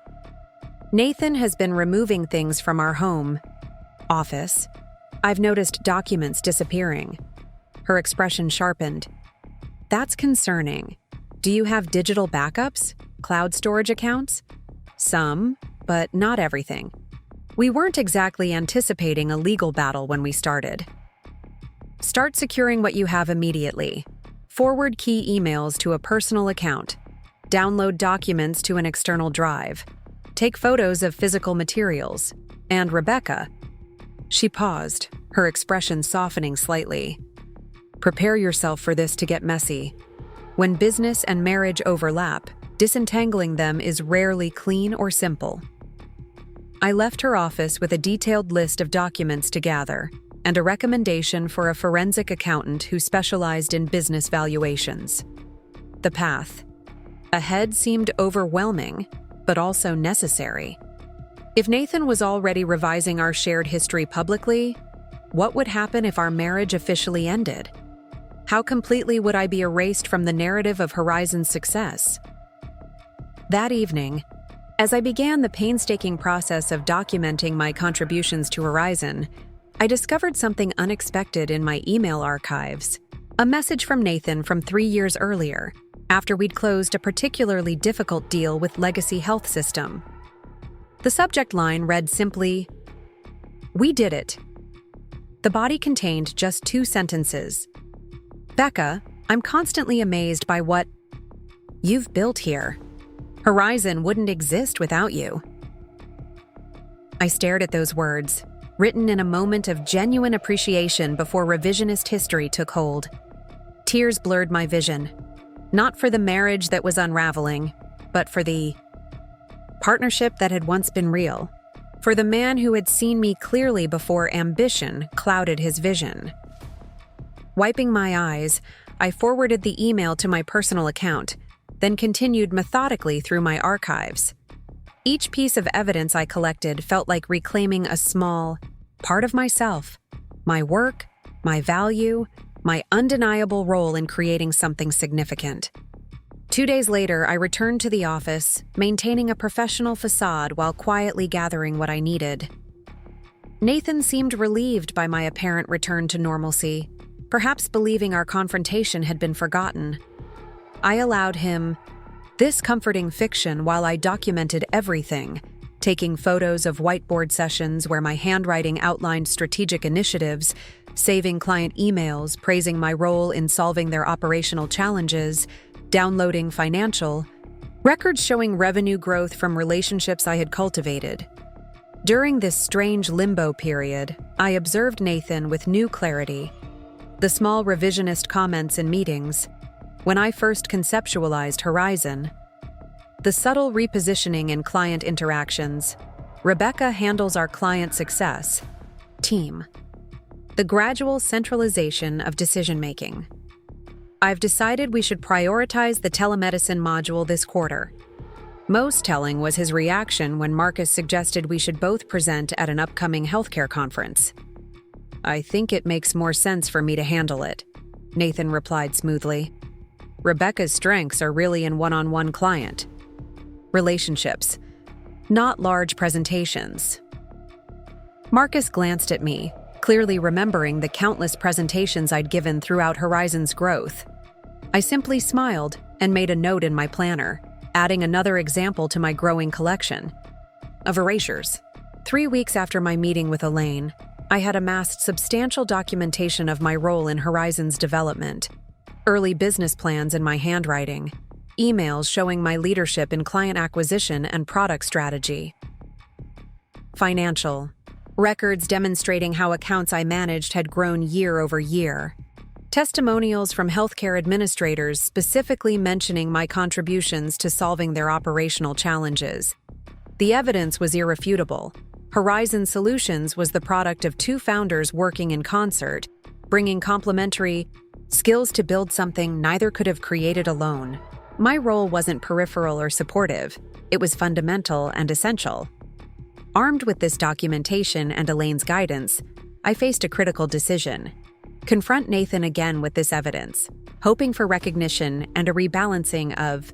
Nathan has been removing things from our home office. I've noticed documents disappearing. Her expression sharpened. That's concerning. Do you have digital backups? Cloud storage accounts? Some, but not everything. We weren't exactly anticipating a legal battle when we started. Start securing what you have immediately. Forward key emails to a personal account. Download documents to an external drive. Take photos of physical materials. And Rebecca. She paused, her expression softening slightly. Prepare yourself for this to get messy. When business and marriage overlap, disentangling them is rarely clean or simple. I left her office with a detailed list of documents to gather and a recommendation for a forensic accountant who specialized in business valuations. The path ahead seemed overwhelming, but also necessary. If Nathan was already revising our shared history publicly, what would happen if our marriage officially ended? How completely would I be erased from the narrative of Horizon's success? That evening, as I began the painstaking process of documenting my contributions to Horizon, I discovered something unexpected in my email archives. A message from Nathan from 3 years earlier, after we'd closed a particularly difficult deal with Legacy Health System. The subject line read simply, "We did it." The body contained just 2 sentences. "Becca, I'm constantly amazed by what you've built here. Horizon wouldn't exist without you." I stared at those words, written in a moment of genuine appreciation before revisionist history took hold. Tears blurred my vision, not for the marriage that was unraveling, but for the partnership that had once been real, for the man who had seen me clearly before ambition clouded his vision. Wiping my eyes, I forwarded the email to my personal account, then continued methodically through my archives. Each piece of evidence I collected felt like reclaiming a small part of myself, my work, my value, my undeniable role in creating something significant. 2 days later, I returned to the office, maintaining a professional facade while quietly gathering what I needed. Nathan seemed relieved by my apparent return to normalcy, perhaps believing our confrontation had been forgotten. I allowed him this comforting fiction while I documented everything, taking photos of whiteboard sessions where my handwriting outlined strategic initiatives, saving client emails, praising my role in solving their operational challenges, downloading financial records showing revenue growth from relationships I had cultivated. During this strange limbo period, I observed Nathan with new clarity. The small revisionist comments in meetings, when I first conceptualized Horizon, the subtle repositioning in client interactions, Rebecca handles our client success, team, the gradual centralization of decision-making. I've decided we should prioritize the telemedicine module this quarter. Most telling was his reaction when Marcus suggested we should both present at an upcoming healthcare conference. "I think it makes more sense for me to handle it," Nathan replied smoothly. "Rebecca's strengths are really in one-on-one client relationships, not large presentations." Marcus glanced at me, clearly remembering the countless presentations I'd given throughout Horizon's growth. I simply smiled and made a note in my planner, adding another example to my growing collection of erasures. 3 weeks after my meeting with Elaine, I had amassed substantial documentation of my role in Horizon's development. early business plans in my handwriting, emails showing my leadership in client acquisition and product strategy. Financial records demonstrating how accounts I managed had grown year over year. Testimonials from healthcare administrators specifically mentioning my contributions to solving their operational challenges. The evidence was irrefutable. Horizon Solutions was the product of two founders working in concert, bringing complementary skills to build something neither could have created alone. My role wasn't peripheral or supportive. It was fundamental and essential. Armed with this documentation and Elaine's guidance, I faced a critical decision. Confront Nathan again with this evidence, hoping for recognition and a rebalancing of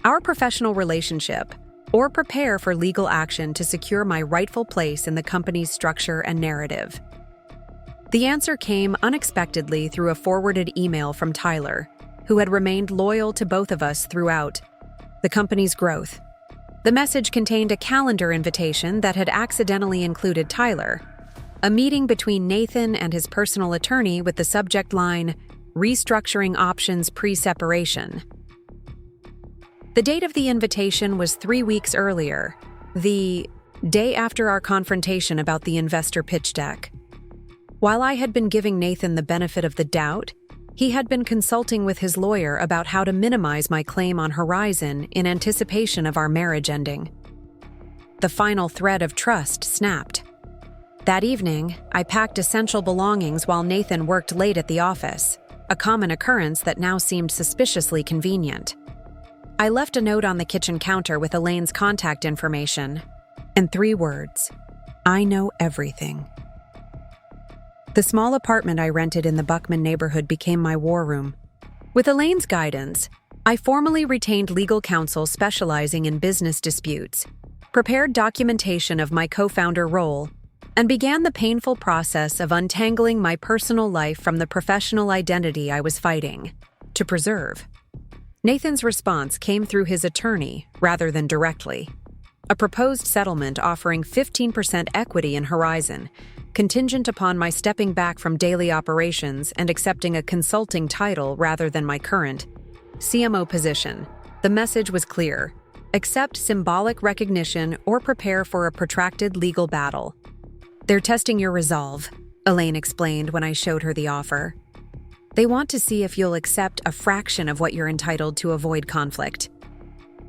our professional relationship, or prepare for legal action to secure my rightful place in the company's structure and narrative. The answer came unexpectedly through a forwarded email from Tyler, who had remained loyal to both of us throughout the company's growth. The message contained a calendar invitation that had accidentally included Tyler, a meeting between Nathan and his personal attorney with the subject line, "Restructuring Options Pre-Separation." The date of the invitation was 3 weeks earlier, the day after our confrontation about the investor pitch deck. While I had been giving Nathan the benefit of the doubt, he had been consulting with his lawyer about how to minimize my claim on Horizon in anticipation of our marriage ending. The final thread of trust snapped. That evening, I packed essential belongings while Nathan worked late at the office, a common occurrence that now seemed suspiciously convenient. I left a note on the kitchen counter with Elaine's contact information and 3 words: "I know everything." The small apartment I rented in the Buckman neighborhood became my war room. With Elaine's guidance, I formally retained legal counsel specializing in business disputes, prepared documentation of my co-founder role, and began the painful process of untangling my personal life from the professional identity I was fighting to preserve. Nathan's response came through his attorney rather than directly. A proposed settlement offering 15% equity in Horizon, contingent upon my stepping back from daily operations and accepting a consulting title rather than my current CMO position. The message was clear: accept symbolic recognition or prepare for a protracted legal battle. "They're testing your resolve," Elaine explained when I showed her the offer. "They want to see if you'll accept a fraction of what you're entitled to avoid conflict."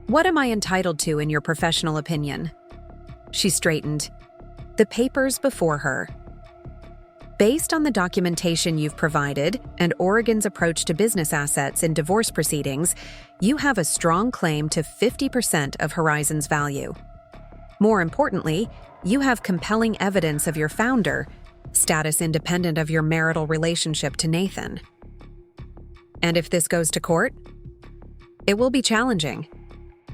"What am I entitled to in your professional opinion?" She straightened. The papers before her. "Based on the documentation you've provided and Oregon's approach to business assets in divorce proceedings, you have a strong claim to 50% of Horizon's value. More importantly, you have compelling evidence of your founder, status independent of your marital relationship to Nathan. And if this goes to court, it will be challenging.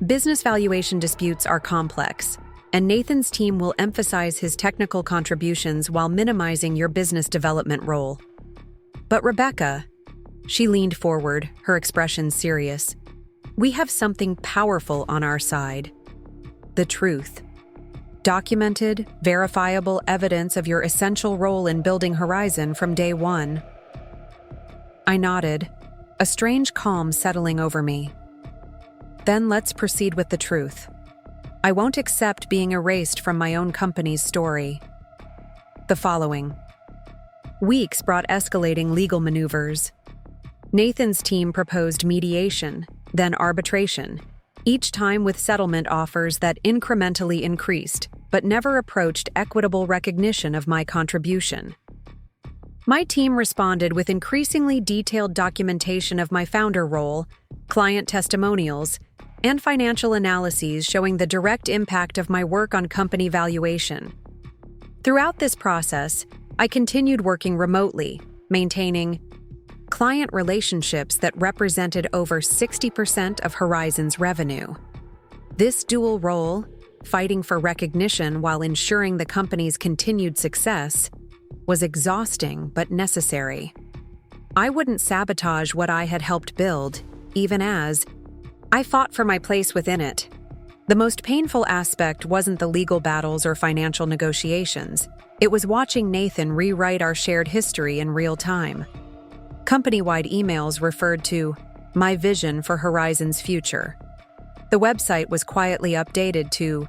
Business valuation disputes are complex, and Nathan's team will emphasize his technical contributions while minimizing your business development role. But Rebecca," she leaned forward, her expression serious, "we have something powerful on our side. The truth. Documented, verifiable evidence of your essential role in building Horizon from day one." I nodded, a strange calm settling over me. "Then let's proceed with the truth. I won't accept being erased from my own company's story." The following weeks brought escalating legal maneuvers. Nathan's team proposed mediation, then arbitration, each time with settlement offers that incrementally increased, but never approached equitable recognition of my contribution. My team responded with increasingly detailed documentation of my founder role, client testimonials, and financial analyses showing the direct impact of my work on company valuation. Throughout this process, I continued working remotely, maintaining client relationships that represented over 60% of Horizon's revenue. This dual role, fighting for recognition while ensuring the company's continued success, was exhausting but necessary. I wouldn't sabotage what I had helped build, even as I fought for my place within it. The most painful aspect wasn't the legal battles or financial negotiations. It was watching Nathan rewrite our shared history in real time. Company-wide emails referred to my vision for Horizon's future. The website was quietly updated to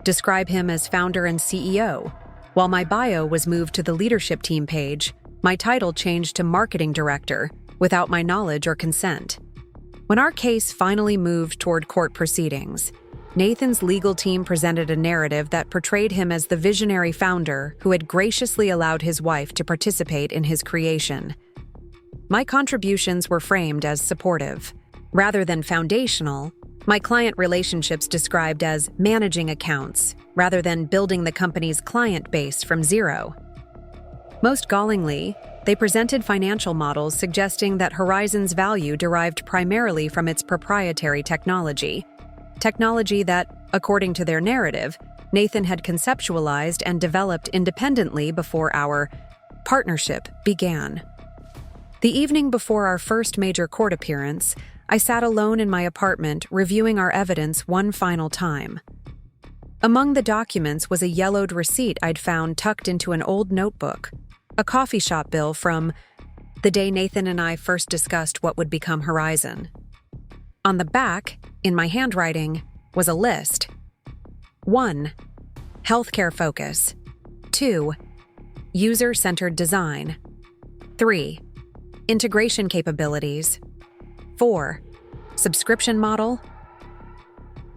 describe him as founder and CEO. While my bio was moved to the leadership team page, my title changed to marketing director without my knowledge or consent. When our case finally moved toward court proceedings, Nathan's legal team presented a narrative that portrayed him as the visionary founder who had graciously allowed his wife to participate in his creation. My contributions were framed as supportive. Rather than foundational, my client relationships described as managing accounts, rather than building the company's client base from zero. Most gallingly, they presented financial models suggesting that Horizon's value derived primarily from its proprietary technology that, according to their narrative, Nathan had conceptualized and developed independently before our partnership began. The evening before our first major court appearance, I sat alone in my apartment reviewing our evidence one final time. Among the documents was a yellowed receipt I'd found tucked into an old notebook, a coffee shop bill from the day Nathan and I first discussed what would become Horizon. On the back, in my handwriting, was a list. 1. Healthcare focus. 2. User-centered design. 3. Integration capabilities. 4. Subscription model.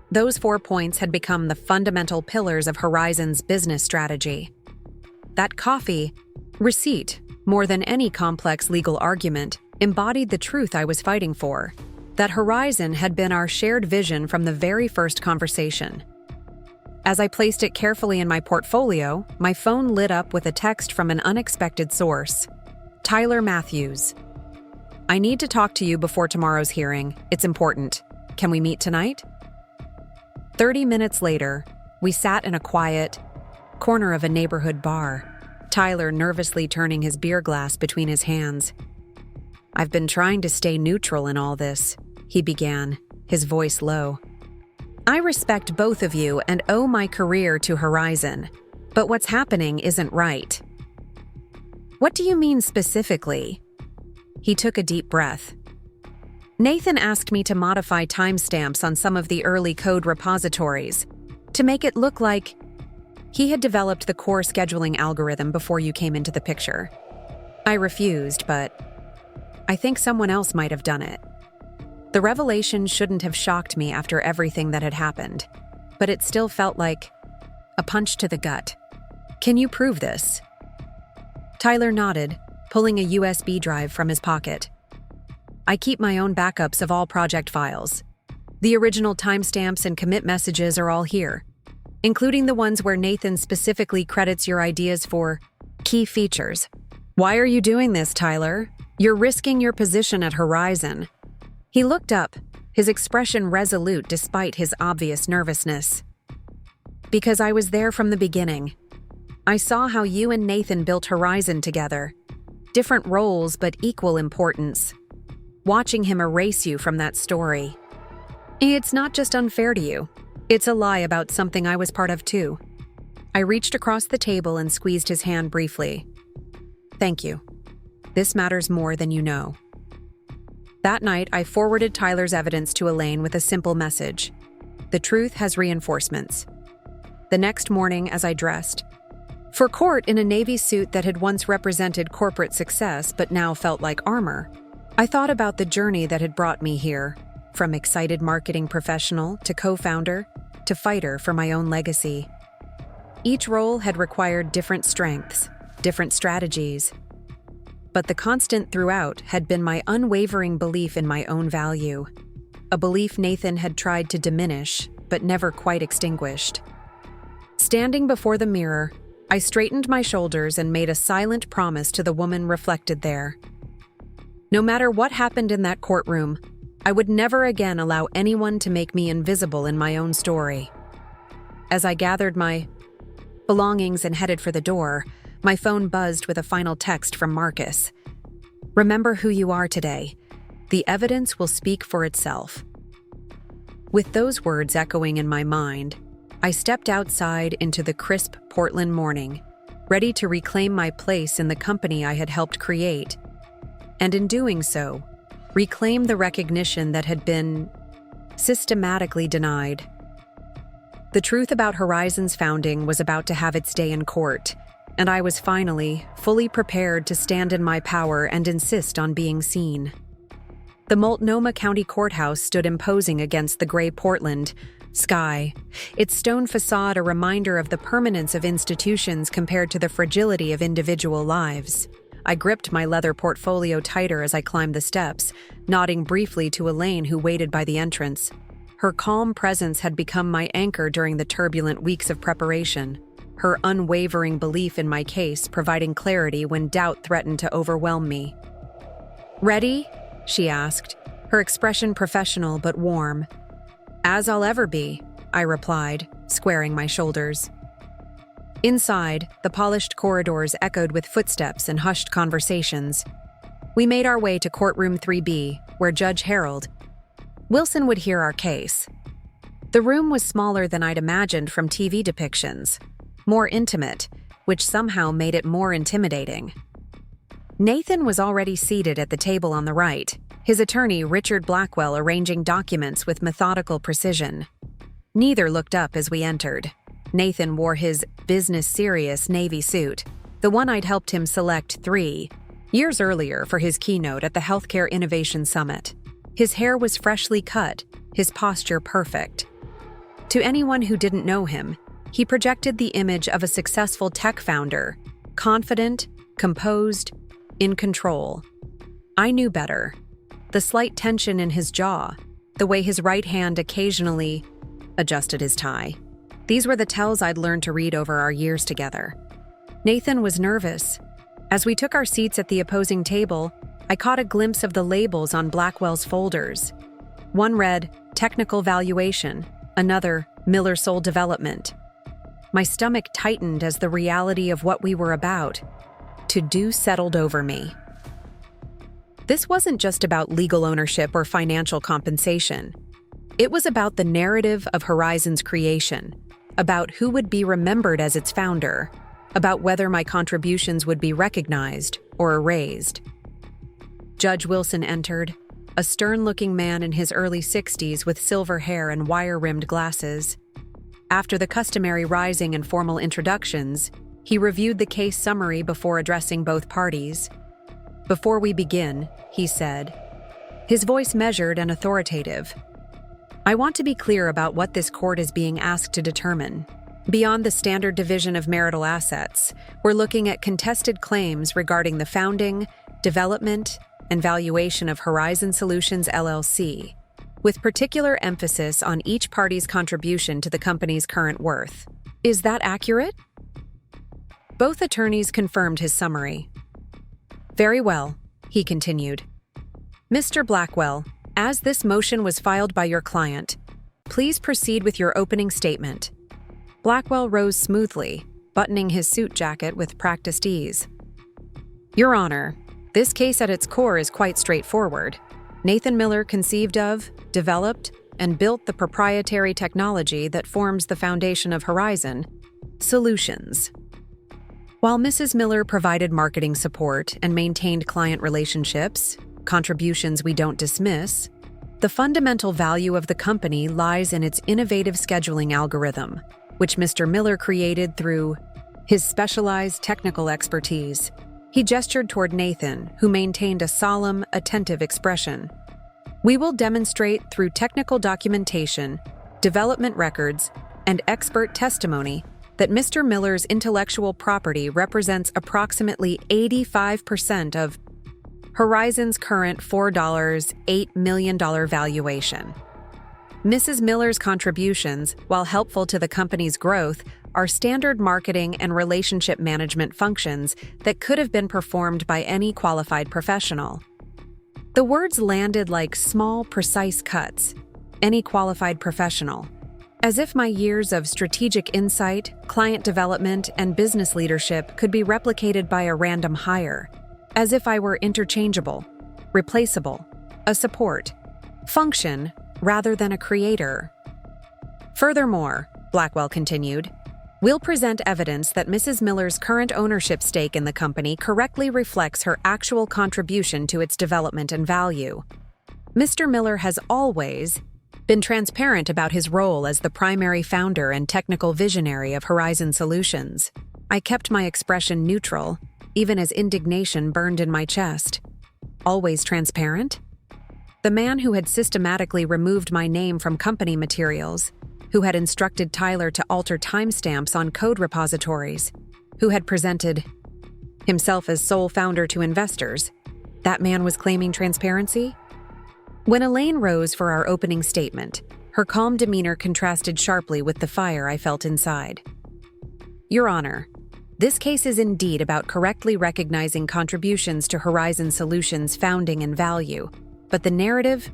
Those 4 points had become the fundamental pillars of Horizon's business strategy. That coffee receipt, more than any complex legal argument, embodied the truth I was fighting for. That Horizon had been our shared vision from the very first conversation. As I placed it carefully in my portfolio, my phone lit up with a text from an unexpected source. Tyler Matthews. I need to talk to you before tomorrow's hearing. It's important. Can we meet tonight? 30 minutes later, we sat in a quiet corner of a neighborhood bar, Tyler nervously turning his beer glass between his hands. I've been trying to stay neutral in all this, he began, his voice low. I respect both of you and owe my career to Horizon, but what's happening isn't right. What do you mean specifically? He took a deep breath. Nathan asked me to modify timestamps on some of the early code repositories to make it look like he had developed the core scheduling algorithm before you came into the picture. I refused, but I think someone else might have done it. The revelation shouldn't have shocked me after everything that had happened, but it still felt like a punch to the gut. Can you prove this? Tyler nodded, pulling a USB drive from his pocket. I keep my own backups of all project files. The original timestamps and commit messages are all here, including the ones where Nathan specifically credits your ideas for key features. Why are you doing this, Tyler? You're risking your position at Horizon. He looked up, his expression resolute despite his obvious nervousness. Because I was there from the beginning. I saw how you and Nathan built Horizon together. Different roles, but equal importance. Watching him erase you from that story. It's not just unfair to you. It's a lie about something I was part of too. I reached across the table and squeezed his hand briefly. Thank you. This matters more than you know. That night, I forwarded Tyler's evidence to Elaine with a simple message. The truth has reinforcements. The next morning, as I dressed for court in a navy suit that had once represented corporate success but now felt like armor, I thought about the journey that had brought me here, from excited marketing professional to co-founder to fighter for my own legacy. Each role had required different strengths, different strategies, but the constant throughout had been my unwavering belief in my own value, a belief Nathan had tried to diminish but never quite extinguished. Standing before the mirror, I straightened my shoulders and made a silent promise to the woman reflected there. No matter what happened in that courtroom, I would never again allow anyone to make me invisible in my own story. As I gathered my belongings and headed for the door, my phone buzzed with a final text from Marcus. Remember who you are today. The evidence will speak for itself. With those words echoing in my mind, I stepped outside into the crisp Portland morning, ready to reclaim my place in the company I had helped create. and in doing so, reclaim the recognition that had been systematically denied. The truth about Horizon's founding was about to have its day in court, and I was finally fully prepared to stand in my power and insist on being seen. The Multnomah County Courthouse stood imposing against the gray Portland sky, its stone facade a reminder of the permanence of institutions compared to the fragility of individual lives. I gripped my leather portfolio tighter as I climbed the steps, nodding briefly to Elaine who waited by the entrance. Her calm presence had become my anchor during the turbulent weeks of preparation, her unwavering belief in my case providing clarity when doubt threatened to overwhelm me. "Ready?" she asked, her expression professional but warm. "As I'll ever be," I replied, squaring my shoulders. Inside, the polished corridors echoed with footsteps and hushed conversations. We made our way to courtroom 3B, where Judge Harold Wilson would hear our case. The room was smaller than I'd imagined from TV depictions, more intimate, which somehow made it more intimidating. Nathan was already seated at the table on the right, his attorney Richard Blackwell arranging documents with methodical precision. Neither looked up as we entered. Nathan wore his business-serious navy suit, the one I'd helped him select 3 years earlier for his keynote at the Healthcare Innovation Summit. His hair was freshly cut, his posture perfect. To anyone who didn't know him, he projected the image of a successful tech founder, confident, composed, in control. I knew better. The slight tension in his jaw, the way his right hand occasionally adjusted his tie. These were the tells I'd learned to read over our years together. Nathan was nervous. As we took our seats at the opposing table, I caught a glimpse of the labels on Blackwell's folders. One read, Technical Valuation, another, Miller Soul Development. My stomach tightened as the reality of what we were about to do settled over me. This wasn't just about legal ownership or financial compensation. It was about the narrative of Horizon's creation, about who would be remembered as its founder, about whether my contributions would be recognized or erased. Judge Wilson entered, a stern-looking man in his early 60s with silver hair and wire-rimmed glasses. After the customary rising and formal introductions, he reviewed the case summary before addressing both parties. "Before we begin," he said, his voice measured and authoritative, "I want to be clear about what this court is being asked to determine. Beyond the standard division of marital assets, we're looking at contested claims regarding the founding, development, and valuation of Horizon Solutions LLC, with particular emphasis on each party's contribution to the company's current worth. Is that accurate?" Both attorneys confirmed his summary. "Very well," he continued. "Mr. Blackwell, as this motion was filed by your client, please proceed with your opening statement." Blackwell rose smoothly, buttoning his suit jacket with practiced ease. "Your Honor, this case at its core is quite straightforward. Nathan Miller conceived of, developed, and built the proprietary technology that forms the foundation of Horizon Solutions. While Mrs. Miller provided marketing support and maintained client relationships, contributions we don't dismiss, the fundamental value of the company lies in its innovative scheduling algorithm, which Mr. Miller created through his specialized technical expertise." He gestured toward Nathan, who maintained a solemn, attentive expression. "We will demonstrate through technical documentation, development records, and expert testimony that Mr. Miller's intellectual property represents approximately 85% of Horizon's current $4.8 million valuation. Mrs. Miller's contributions, while helpful to the company's growth, are standard marketing and relationship management functions that could have been performed by any qualified professional." The words landed like small, precise cuts. Any qualified professional. As if my years of strategic insight, client development, and business leadership could be replicated by a random hire. As if I were interchangeable, replaceable, a support function rather than a creator. "Furthermore," Blackwell continued, We'll present evidence that Mrs. Miller's current ownership stake in the company correctly reflects her actual contribution to its development and value. Mr. Miller has always been transparent about his role as the primary founder and technical visionary of Horizon Solutions. I kept my expression neutral, even as indignation burned in my chest. Always transparent? The man who had systematically removed my name from company materials, who had instructed Tyler to alter timestamps on code repositories, who had presented himself as sole founder to investors, that man was claiming transparency? When Elaine rose for our opening statement, her calm demeanor contrasted sharply with the fire I felt inside. Your Honor, this case is indeed about correctly recognizing contributions to Horizon Solutions' founding and value, but the narrative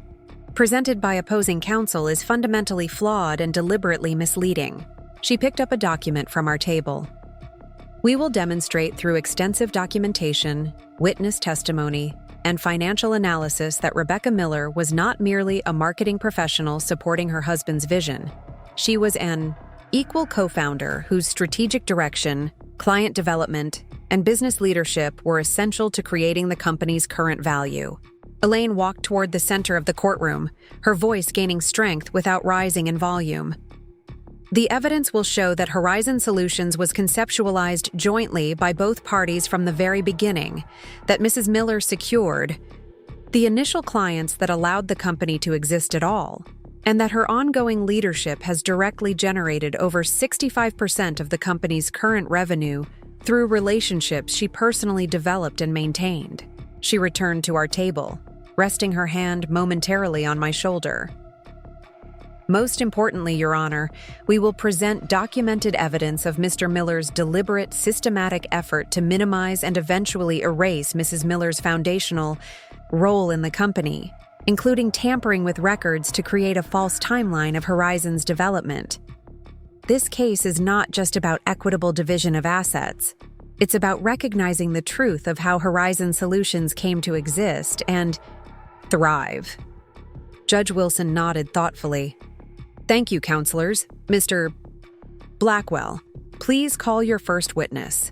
presented by opposing counsel is fundamentally flawed and deliberately misleading. She picked up a document from our table. We will demonstrate through extensive documentation, witness testimony, and financial analysis that Rebecca Miller was not merely a marketing professional supporting her husband's vision. She was an equal co-founder whose strategic direction, client development, and business leadership were essential to creating the company's current value. Elaine walked toward the center of the courtroom, her voice gaining strength without rising in volume. The evidence will show that Horizon Solutions was conceptualized jointly by both parties from the very beginning, that Mrs. Miller secured the initial clients that allowed the company to exist at all, and that her ongoing leadership has directly generated over 65% of the company's current revenue through relationships she personally developed and maintained. She returned to our table, resting her hand momentarily on my shoulder. Most importantly, Your Honor, we will present documented evidence of Mr. Miller's deliberate, systematic effort to minimize and eventually erase Mrs. Miller's foundational role in the company, including tampering with records to create a false timeline of Horizon's development. This case is not just about equitable division of assets. It's about recognizing the truth of how Horizon Solutions came to exist and thrive. Judge Wilson nodded thoughtfully. Thank you, counselors. Mr. Blackwell, please call your first witness.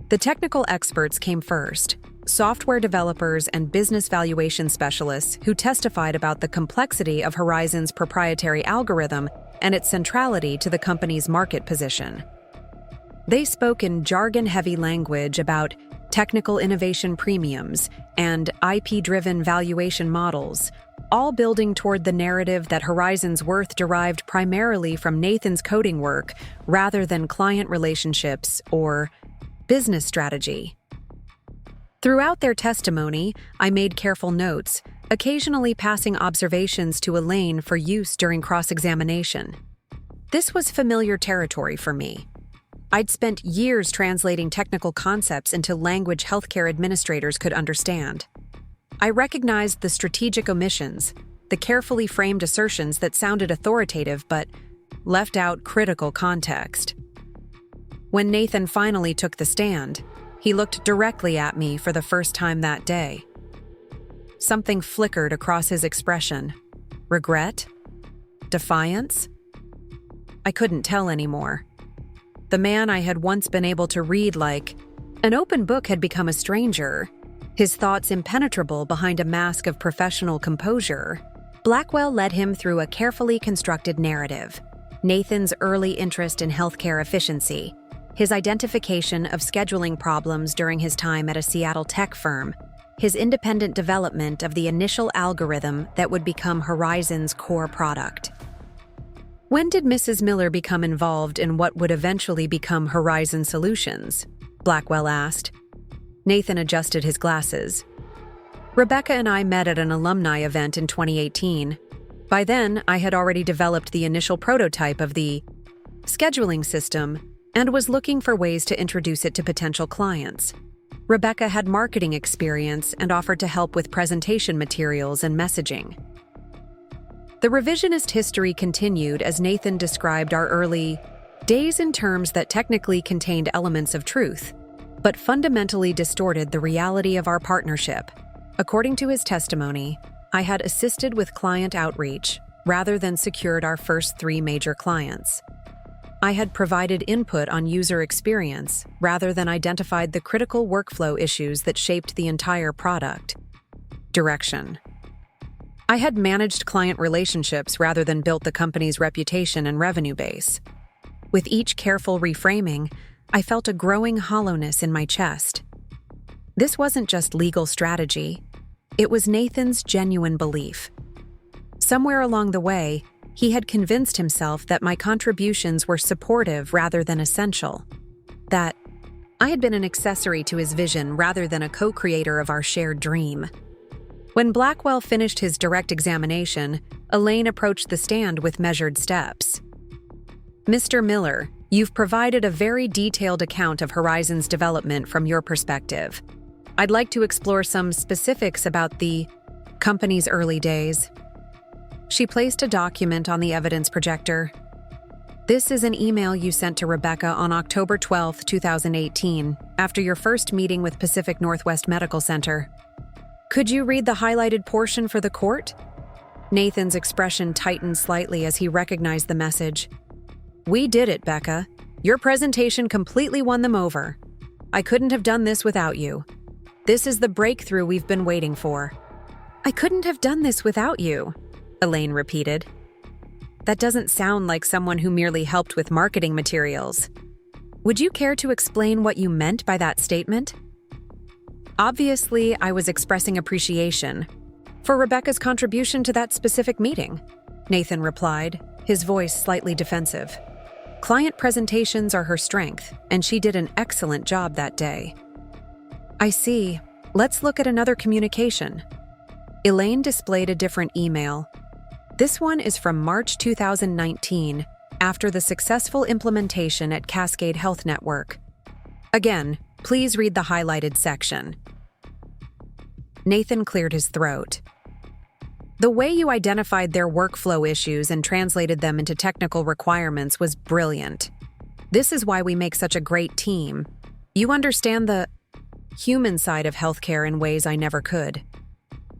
The technical experts came first, software developers and business valuation specialists who testified about the complexity of Horizon's proprietary algorithm and its centrality to the company's market position. They spoke in jargon-heavy language about technical innovation premiums and IP-driven valuation models, all building toward the narrative that Horizon's worth derived primarily from Nathan's coding work rather than client relationships or business strategy. Throughout their testimony, I made careful notes, occasionally passing observations to Elaine for use during cross-examination. This was familiar territory for me. I'd spent years translating technical concepts into language healthcare administrators could understand. I recognized the strategic omissions, the carefully framed assertions that sounded authoritative but left out critical context. When Nathan finally took the stand, he looked directly at me for the first time that day. Something flickered across his expression. Regret? Defiance? I couldn't tell anymore. The man I had once been able to read like an open book had become a stranger, his thoughts impenetrable behind a mask of professional composure. Blackwell led him through a carefully constructed narrative. Nathan's early interest in healthcare efficiency, his identification of scheduling problems during his time at a Seattle tech firm, his independent development of the initial algorithm that would become Horizon's core product. When did Mrs. Miller become involved in what would eventually become Horizon Solutions? Blackwell asked. Nathan adjusted his glasses. Rebecca and I met at an alumni event in 2018. By then, I had already developed the initial prototype of the scheduling system and was looking for ways to introduce it to potential clients. Rebecca had marketing experience and offered to help with presentation materials and messaging. The revisionist history continued as Nathan described our early days in terms that technically contained elements of truth, but fundamentally distorted the reality of our partnership. According to his testimony, I had assisted with client outreach rather than secured our first 3 major clients. I had provided input on user experience rather than identified the critical workflow issues that shaped the entire product. Direction. I had managed client relationships rather than built the company's reputation and revenue base. With each careful reframing, I felt a growing hollowness in my chest. This wasn't just legal strategy. It was Nathan's genuine belief. Somewhere along the way, he had convinced himself that my contributions were supportive rather than essential. That I had been an accessory to his vision rather than a co-creator of our shared dream. When Blackwell finished his direct examination, Elaine approached the stand with measured steps. Mr. Miller, you've provided a very detailed account of Horizon's development from your perspective. I'd like to explore some specifics about the company's early days. She placed a document on the evidence projector. This is an email you sent to Rebecca on October 12, 2018, after your first meeting with Pacific Northwest Medical Center. Could you read the highlighted portion for the court? Nathan's expression tightened slightly as he recognized the message. We did it, Becca. Your presentation completely won them over. I couldn't have done this without you. This is the breakthrough we've been waiting for. I couldn't have done this without you, Elaine repeated. That doesn't sound like someone who merely helped with marketing materials. Would you care to explain what you meant by that statement? Obviously, I was expressing appreciation for Rebecca's contribution to that specific meeting, Nathan replied, his voice slightly defensive. Client presentations are her strength, and she did an excellent job that day. I see. Let's look at another communication. Elaine displayed a different email. This one is from March 2019, after the successful implementation at Cascade Health Network. Again, please read the highlighted section. Nathan cleared his throat. The way you identified their workflow issues and translated them into technical requirements was brilliant. This is why we make such a great team. You understand the human side of healthcare in ways I never could.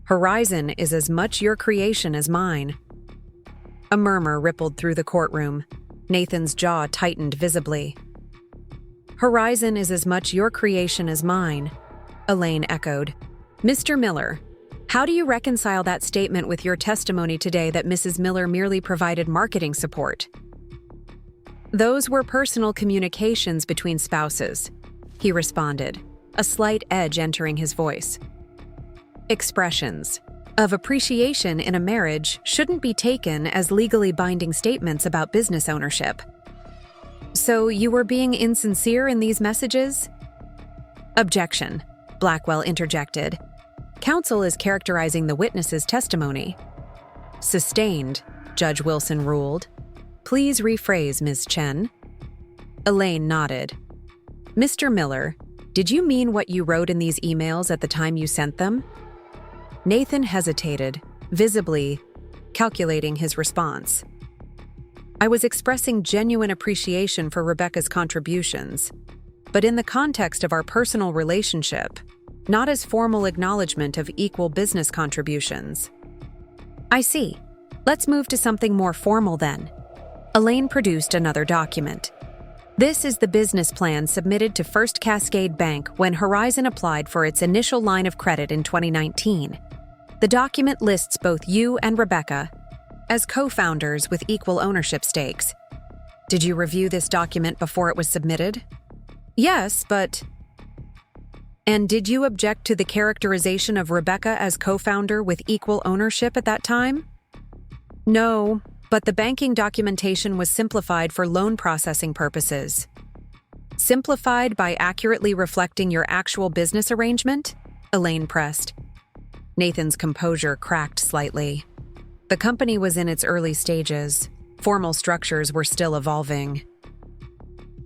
Horizon is as much your creation as mine. A murmur rippled through the courtroom. Nathan's jaw tightened visibly. Horizon is as much your creation as mine, Elaine echoed. Mr. Miller, how do you reconcile that statement with your testimony today that Mrs. Miller merely provided marketing support? Those were personal communications between spouses, he responded, a slight edge entering his voice. Expressions of appreciation in a marriage shouldn't be taken as legally binding statements about business ownership. So you were being insincere in these messages? Objection, Blackwell interjected. Counsel is characterizing the witness's testimony. Sustained, Judge Wilson ruled. Please rephrase, Ms. Chen. Elaine nodded. Mr. Miller, did you mean what you wrote in these emails at the time you sent them? Nathan hesitated, visibly calculating his response. I was expressing genuine appreciation for Rebecca's contributions, but in the context of our personal relationship, not as formal acknowledgement of equal business contributions. I see. Let's move to something more formal then. Elaine produced another document. This is the business plan submitted to First Cascade Bank when Horizon applied for its initial line of credit in 2019. The document lists both you and Rebecca as co-founders with equal ownership stakes. Did you review this document before it was submitted? Yes, but... And did you object to the characterization of Rebecca as co-founder with equal ownership at that time? No, but the banking documentation was simplified for loan processing purposes. Simplified by accurately reflecting your actual business arrangement? Elaine pressed. Nathan's composure cracked slightly. The company was in its early stages. Formal structures were still evolving.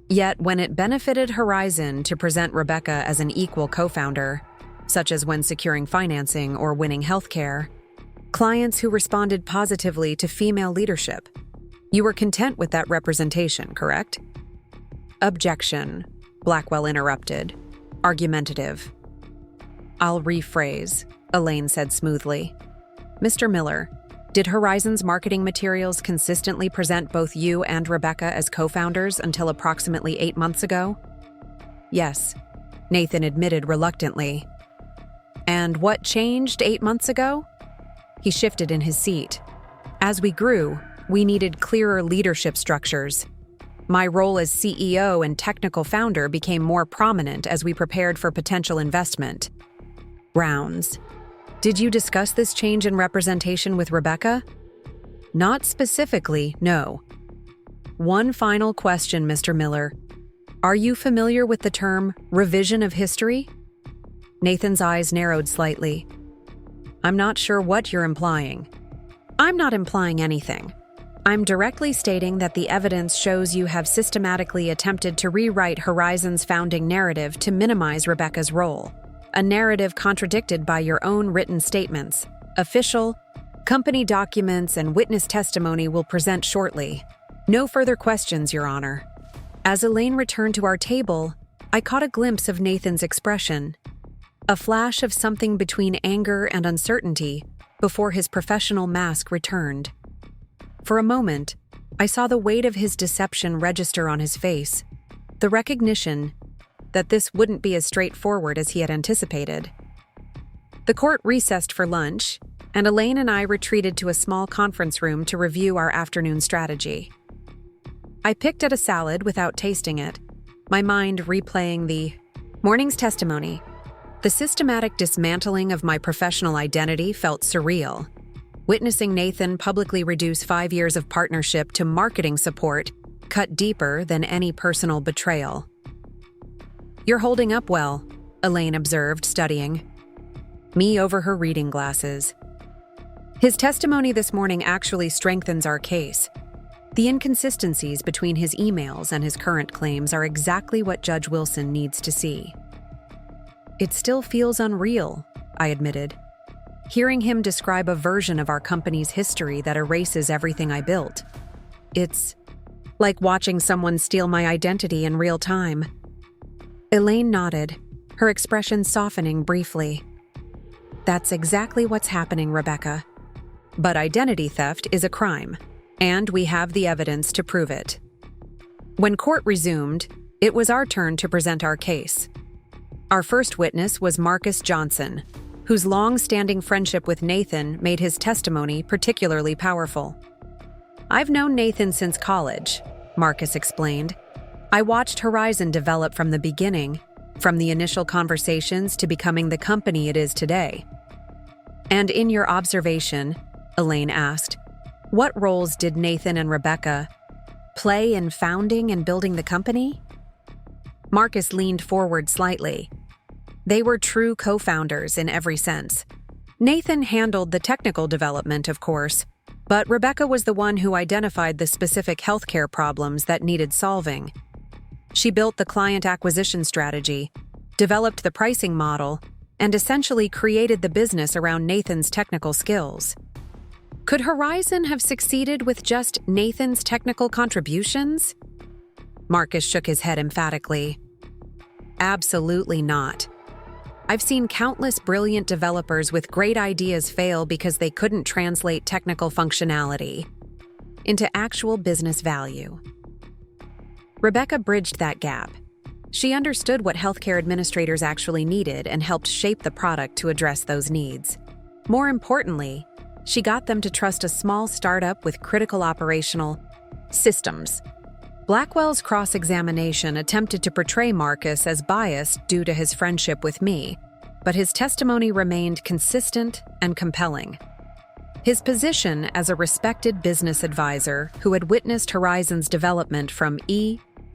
Yet, when it benefited Horizon to present Rebecca as an equal co-founder, such as when securing financing or winning healthcare, clients who responded positively to female leadership, you were content with that representation, correct? Objection, Blackwell interrupted. Argumentative. I'll rephrase, Elaine said smoothly. Mr. Miller, Did Horizon's marketing materials consistently present both you and Rebecca as co-founders until approximately 8 months ago? Yes, Nathan admitted reluctantly. And what changed 8 months ago? He shifted in his seat. As we grew, we needed clearer leadership structures. My role as CEO and technical founder became more prominent as we prepared for potential investment rounds. Did you discuss this change in representation with Rebecca? Not specifically, no. One final question, Mr. Miller. Are you familiar with the term revision of history? Nathan's eyes narrowed slightly. I'm not sure what you're implying. I'm not implying anything. I'm directly stating that the evidence shows you have systematically attempted to rewrite Horizon's founding narrative to minimize Rebecca's role. A narrative contradicted by your own written statements. Official, company documents, and witness testimony will present shortly. No further questions, Your Honor. As Elaine returned to our table, I caught a glimpse of Nathan's expression. A flash of something between anger and uncertainty before his professional mask returned. For a moment, I saw the weight of his deception register on his face, the recognition that this wouldn't be as straightforward as he had anticipated. The court recessed for lunch, and Elaine and I retreated to a small conference room to review our afternoon strategy. I picked at a salad without tasting it, my mind replaying the morning's testimony. The systematic dismantling of my professional identity felt surreal. Witnessing Nathan publicly reduce 5 years of partnership to marketing support cut deeper than any personal betrayal. You're holding up well, Elaine observed, studying me over her reading glasses. His testimony this morning actually strengthens our case. The inconsistencies between his emails and his current claims are exactly what Judge Wilson needs to see. It still feels unreal, I admitted. Hearing him describe a version of our company's history that erases everything I built. It's like watching someone steal my identity in real time. Elaine nodded, her expression softening briefly. That's exactly what's happening, Rebecca. But identity theft is a crime, and we have the evidence to prove it. When court resumed, it was our turn to present our case. Our first witness was Marcus Johnson, whose long-standing friendship with Nathan made his testimony particularly powerful. I've known Nathan since college, Marcus explained. I watched Horizon develop from the beginning, from the initial conversations to becoming the company it is today. And in your observation, Elaine asked, what roles did Nathan and Rebecca play in founding and building the company? Marcus leaned forward slightly. They were true co-founders in every sense. Nathan handled the technical development, of course, but Rebecca was the one who identified the specific healthcare problems that needed solving. She built the client acquisition strategy, developed the pricing model, and essentially created the business around Nathan's technical skills. Could Horizon have succeeded with just Nathan's technical contributions? Marcus shook his head emphatically. Absolutely not. I've seen countless brilliant developers with great ideas fail because they couldn't translate technical functionality into actual business value. Rebecca bridged that gap. She understood what healthcare administrators actually needed and helped shape the product to address those needs. More importantly, she got them to trust a small startup with critical operational systems. Blackwell's cross-examination attempted to portray Marcus as biased due to his friendship with me, but his testimony remained consistent and compelling. His position as a respected business advisor who had witnessed Horizon's development from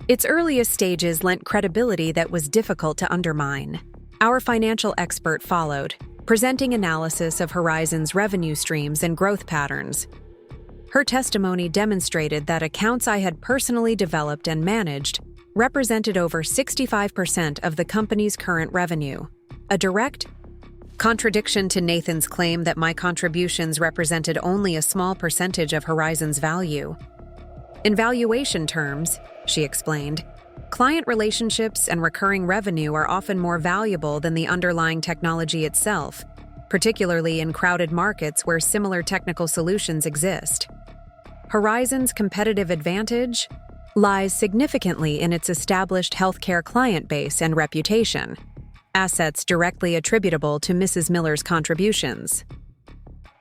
its earliest stages lent credibility that was difficult to undermine. Our financial expert followed, presenting analysis of Horizon's revenue streams and growth patterns. Her testimony demonstrated that accounts I had personally developed and managed represented over 65% of the company's current revenue, a direct contradiction to Nathan's claim that my contributions represented only a small percentage of Horizon's value. In valuation terms, she explained, client relationships and recurring revenue are often more valuable than the underlying technology itself. particularly in crowded markets where similar technical solutions exist. Horizon's competitive advantage lies significantly in its established healthcare client base and reputation, assets directly attributable to Mrs. Miller's contributions.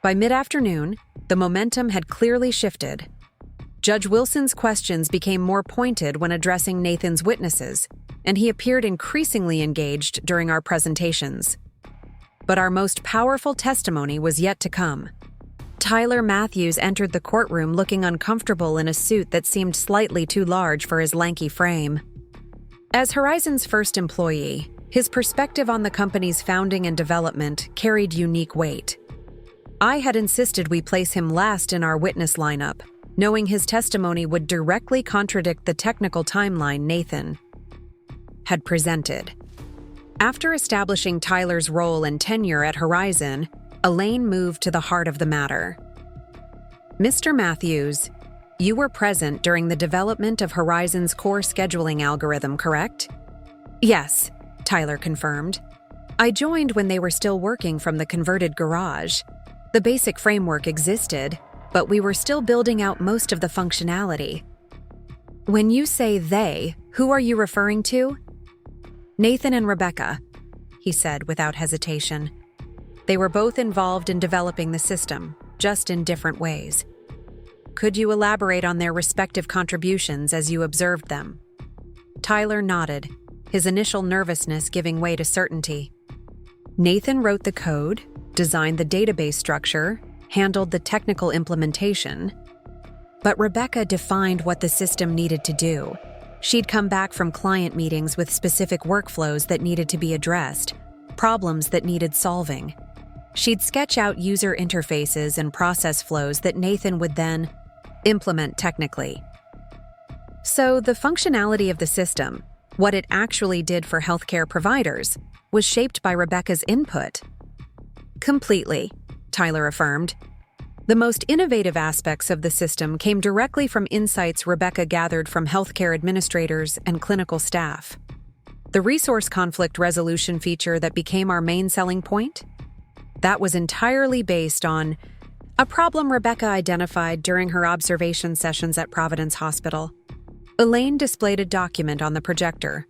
By mid-afternoon, the momentum had clearly shifted. Judge Wilson's questions became more pointed when addressing Nathan's witnesses, and he appeared increasingly engaged during our presentations. But our most powerful testimony was yet to come. Tyler Matthews entered the courtroom looking uncomfortable in a suit that seemed slightly too large for his lanky frame. As Horizon's first employee, his perspective on the company's founding and development carried unique weight. I had insisted we place him last in our witness lineup, knowing his testimony would directly contradict the technical timeline Nathan had presented. After establishing Tyler's role and tenure at Horizon, Elaine moved to the heart of the matter. Mr. Matthews, you were present during the development of Horizon's core scheduling algorithm, correct? Yes, Tyler confirmed. I joined when they were still working from the converted garage. The basic framework existed, but we were still building out most of the functionality. When you say they, who are you referring to? Nathan and Rebecca, he said without hesitation. They were both involved in developing the system, just in different ways. Could you elaborate on their respective contributions as you observed them? Tyler nodded, his initial nervousness giving way to certainty. Nathan wrote the code, designed the database structure, handled the technical implementation. But Rebecca defined what the system needed to do. She'd come back from client meetings with specific workflows that needed to be addressed, problems that needed solving. She'd sketch out user interfaces and process flows that Nathan would then implement technically. So the functionality of the system, what it actually did for healthcare providers, was shaped by Rebecca's input. Completely, Tyler affirmed. The most innovative aspects of the system came directly from insights Rebecca gathered from healthcare administrators and clinical staff. The resource conflict resolution feature that became our main selling point? That was entirely based on a problem Rebecca identified during her observation sessions at Providence Hospital. Elaine displayed a document on the projector.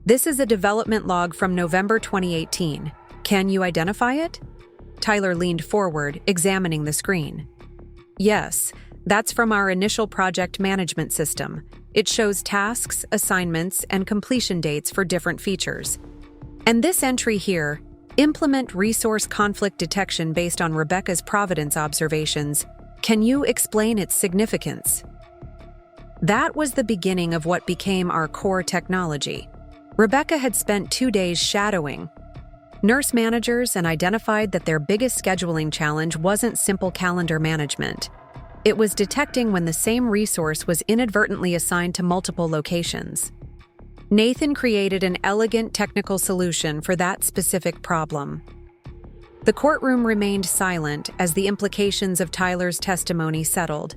This is a development log from November 2018. Can you identify it? Tyler leaned forward, examining the screen. Yes, that's from our initial project management system. It shows tasks, assignments, and completion dates for different features. And this entry here, implement resource conflict detection based on Rebecca's Providence observations. Can you explain its significance? That was the beginning of what became our core technology. Rebecca had spent 2 days shadowing nurse managers and identified that their biggest scheduling challenge wasn't simple calendar management. It was detecting when the same resource was inadvertently assigned to multiple locations. Nathan created an elegant technical solution for that specific problem. The courtroom remained silent as the implications of Tyler's testimony settled.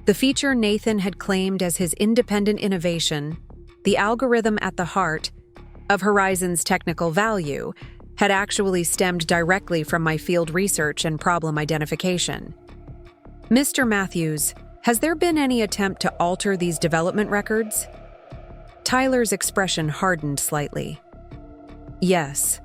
The feature Nathan had claimed as his independent innovation, the algorithm at the heart of Horizon's technical value, had actually stemmed directly from my field research and problem identification. Mr. Matthews, has there been any attempt to alter these development records? Tyler's expression hardened slightly. Yes.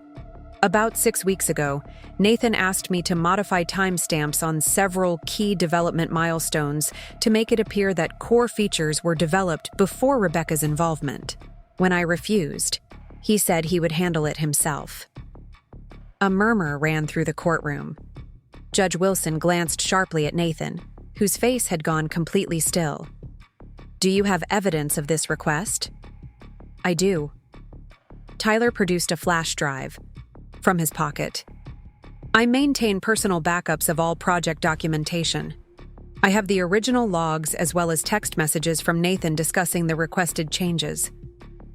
About 6 weeks ago, Nathan asked me to modify timestamps on several key development milestones to make it appear that core features were developed before Rebecca's involvement. When I refused, he said he would handle it himself. A murmur ran through the courtroom. Judge Wilson glanced sharply at Nathan, whose face had gone completely still. Do you have evidence of this request? I do. Tyler produced a flash drive from his pocket. I maintain personal backups of all project documentation. I have the original logs as well as text messages from Nathan discussing the requested changes.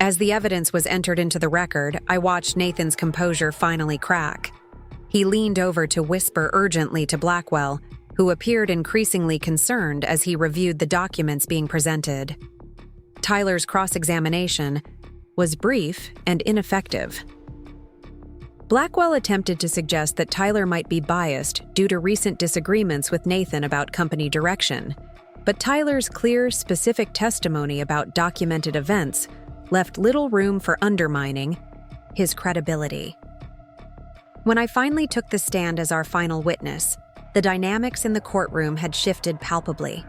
As the evidence was entered into the record, I watched Nathan's composure finally crack. He leaned over to whisper urgently to Blackwell, who appeared increasingly concerned as he reviewed the documents being presented. Tyler's cross-examination was brief and ineffective. Blackwell attempted to suggest that Tyler might be biased due to recent disagreements with Nathan about company direction, but Tyler's clear, specific testimony about documented events left little room for undermining his credibility. When I finally took the stand as our final witness, the dynamics in the courtroom had shifted palpably.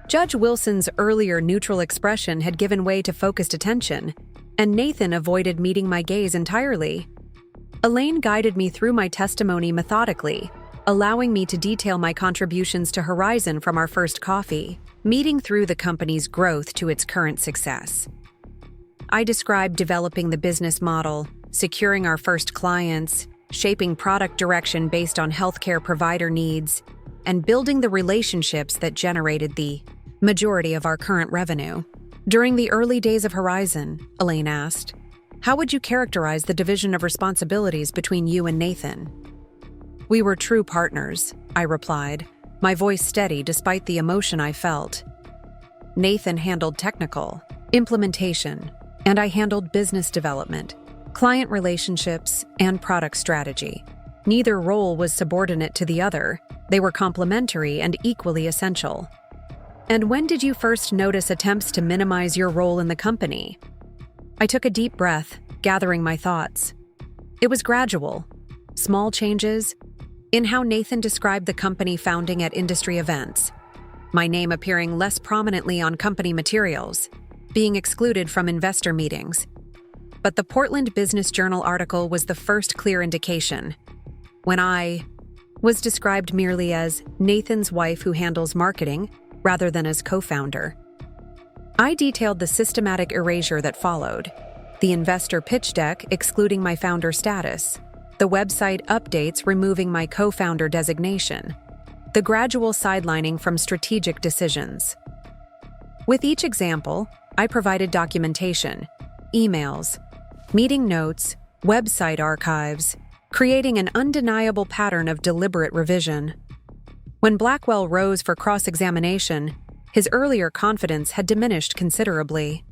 Judge Wilson's earlier neutral expression had given way to focused attention, and Nathan avoided meeting my gaze entirely. Elaine guided me through my testimony methodically, allowing me to detail my contributions to Horizon from our first coffee, meeting through the company's growth to its current success. I described developing the business model, securing our first clients, shaping product direction based on healthcare provider needs, and building the relationships that generated the majority of our current revenue. During the early days of Horizon, Elaine asked, how would you characterize the division of responsibilities between you and Nathan? We were true partners, I replied, my voice steady despite the emotion I felt. Nathan handled technical, implementation, and I handled business development, client relationships, and product strategy. Neither role was subordinate to the other. They were complementary and equally essential. And when did you first notice attempts to minimize your role in the company? I took a deep breath, gathering my thoughts. It was gradual. Small changes in how Nathan described the company founding at industry events, my name appearing less prominently on company materials, being excluded from investor meetings. But the Portland Business Journal article was the first clear indication, when I was described merely as Nathan's wife who handles marketing rather than as co-founder. I detailed the systematic erasure that followed, the investor pitch deck excluding my founder status, the website updates removing my co-founder designation, the gradual sidelining from strategic decisions. With each example, I provided documentation, emails, meeting notes, website archives, creating an undeniable pattern of deliberate revision. When Blackwell rose for cross-examination, his earlier confidence had diminished considerably.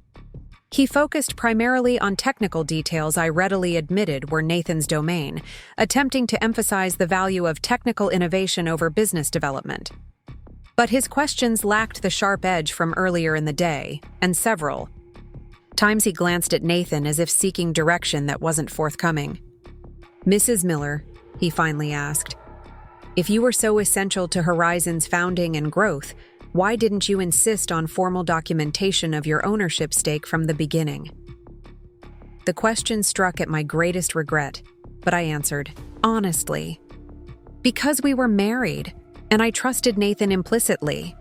He focused primarily on technical details I readily admitted were Nathan's domain, attempting to emphasize the value of technical innovation over business development. But his questions lacked the sharp edge from earlier in the day, and several times he glanced at Nathan as if seeking direction that wasn't forthcoming. Mrs. Miller, he finally asked, if you were so essential to Horizon's founding and growth, why didn't you insist on formal documentation of your ownership stake from the beginning? The question struck at my greatest regret, but I answered, honestly, because we were married, and I trusted Nathan implicitly.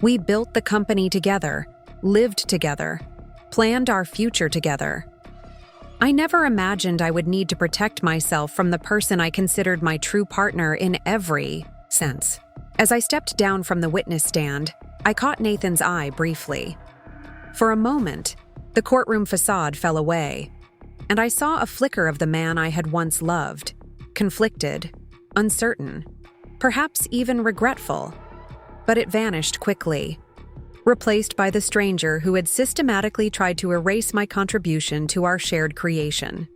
We built the company together, lived together, planned our future together. I never imagined I would need to protect myself from the person I considered my true partner in every sense. As I stepped down from the witness stand, I caught Nathan's eye briefly. For a moment, the courtroom facade fell away, and I saw a flicker of the man I had once loved, conflicted, uncertain, perhaps even regretful. But it vanished quickly, replaced by the stranger who had systematically tried to erase my contribution to our shared creation.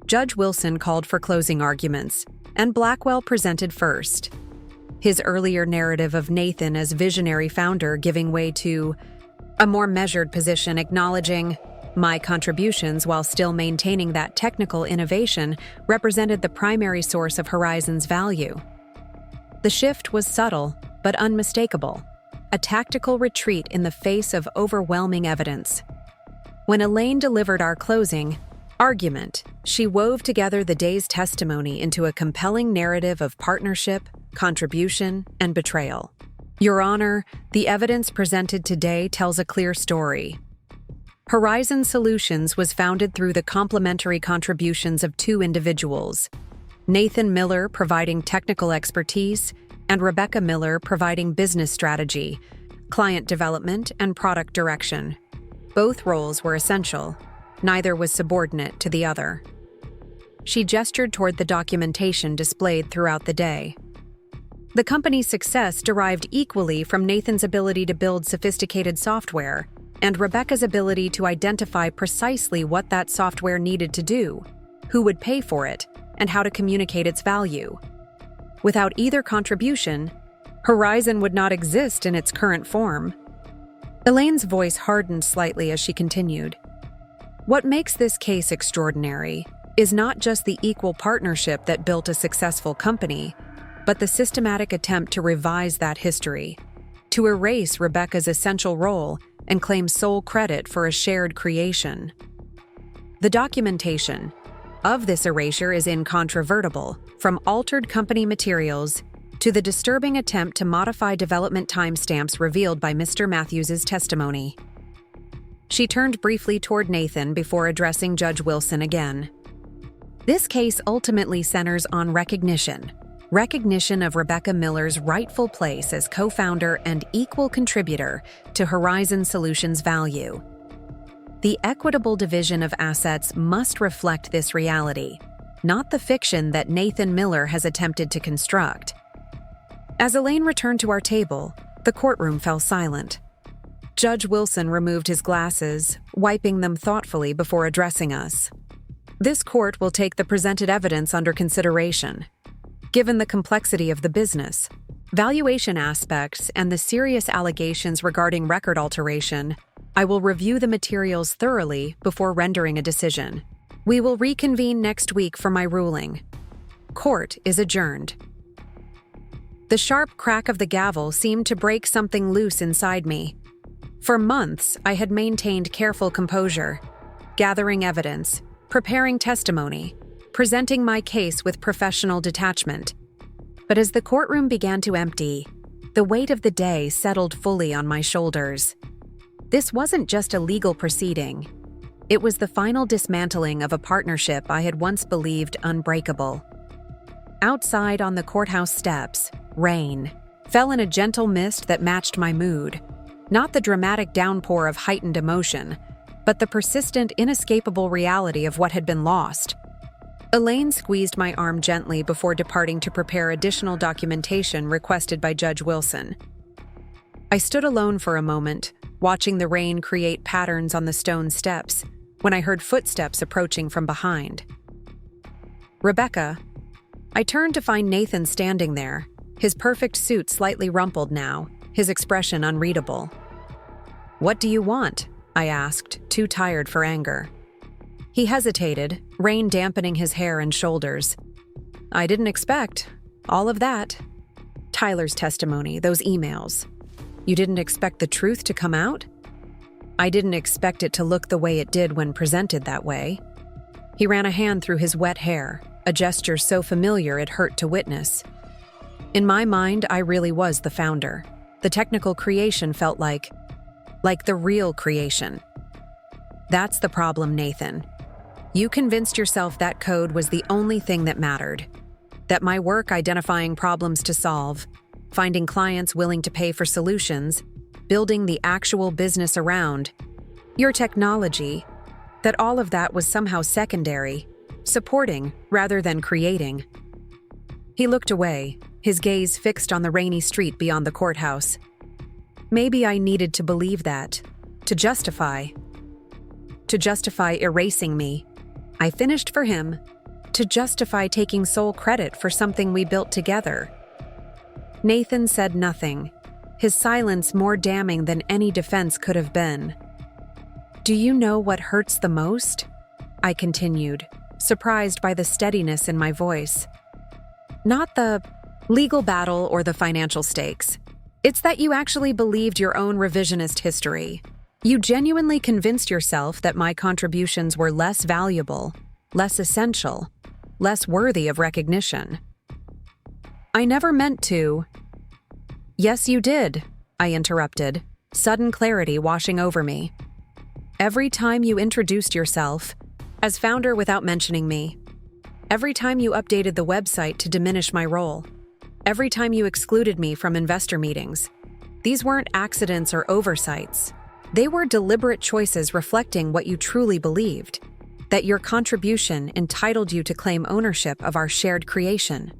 Judge Wilson called for closing arguments, and Blackwell presented first. His earlier narrative of Nathan as visionary founder giving way to a more measured position acknowledging my contributions while still maintaining that technical innovation represented the primary source of Horizon's value. The shift was subtle but unmistakable, a tactical retreat in the face of overwhelming evidence. When Elaine delivered our closing argument, she wove together the day's testimony into a compelling narrative of partnership, contribution, and betrayal. Your Honor, the evidence presented today tells a clear story. Horizon Solutions was founded through the complementary contributions of two individuals, Nathan Miller providing technical expertise and Rebecca Miller providing business strategy, client development, and product direction. Both roles were essential. Neither was subordinate to the other. She gestured toward the documentation displayed throughout the day. The company's success derived equally from Nathan's ability to build sophisticated software and Rebecca's ability to identify precisely what that software needed to do. who would pay for it, and how to communicate its value. Without either contribution, Horizon would not exist in its current form. Elaine's voice hardened slightly as she continued. What makes this case extraordinary is not just the equal partnership that built a successful company, but the systematic attempt to revise that history, to erase Rebecca's essential role and claim sole credit for a shared creation. The documentation of this erasure is incontrovertible, from altered company materials to the disturbing attempt to modify development timestamps revealed by Mr. Matthews's testimony. She turned briefly toward Nathan before addressing Judge Wilson again. This case ultimately centers on recognition of Rebecca Miller's rightful place as co-founder and equal contributor to Horizon Solutions' value. The equitable division of assets must reflect this reality, not the fiction that Nathan Miller has attempted to construct. As Elaine returned to our table, the courtroom fell silent. Judge Wilson removed his glasses, wiping them thoughtfully before addressing us. This court will take the presented evidence under consideration. Given the complexity of the business, valuation aspects, and the serious allegations regarding record alteration, I will review the materials thoroughly before rendering a decision. We will reconvene next week for my ruling. Court is adjourned. The sharp crack of the gavel seemed to break something loose inside me. For months, I had maintained careful composure, gathering evidence, preparing testimony, presenting my case with professional detachment. But as the courtroom began to empty, the weight of the day settled fully on my shoulders. This wasn't just a legal proceeding. It was the final dismantling of a partnership I had once believed unbreakable. Outside on the courthouse steps, rain fell in a gentle mist that matched my mood. Not the dramatic downpour of heightened emotion, but the persistent, inescapable reality of what had been lost. Elaine squeezed my arm gently before departing to prepare additional documentation requested by Judge Wilson. I stood alone for a moment, watching the rain create patterns on the stone steps, when I heard footsteps approaching from behind. Rebecca. I turned to find Nathan standing there, his perfect suit slightly rumpled now, his expression unreadable. "What do you want?" I asked, too tired for anger. He hesitated, rain dampening his hair and shoulders. "I didn't expect all of that. Tyler's testimony, those emails. You didn't expect the truth to come out?" "I didn't expect it to look the way it did when presented that way." He ran a hand through his wet hair, a gesture so familiar it hurt to witness. In my mind, I really was the founder. The technical creation felt like the real creation. That's the problem, Nathan. You convinced yourself that code was the only thing that mattered. That my work identifying problems to solve, finding clients willing to pay for solutions, building the actual business around your technology, that all of that was somehow secondary, supporting rather than creating. He looked away, his gaze fixed on the rainy street beyond the courthouse. Maybe I needed to believe that, to justify erasing me. I finished for him, to justify taking sole credit for something we built together. Nathan said nothing, his silence more damning than any defense could have been. "Do you know what hurts the most?" I continued, surprised by the steadiness in my voice. "Not the legal battle or the financial stakes. It's that you actually believed your own revisionist history. You genuinely convinced yourself that my contributions were less valuable, less essential, less worthy of recognition." "I never meant to." "Yes, you did," I interrupted, sudden clarity washing over me. "Every time you introduced yourself as founder without mentioning me, every time you updated the website to diminish my role, every time you excluded me from investor meetings, these weren't accidents or oversights. They were deliberate choices reflecting what you truly believed, that your contribution entitled you to claim ownership of our shared creation."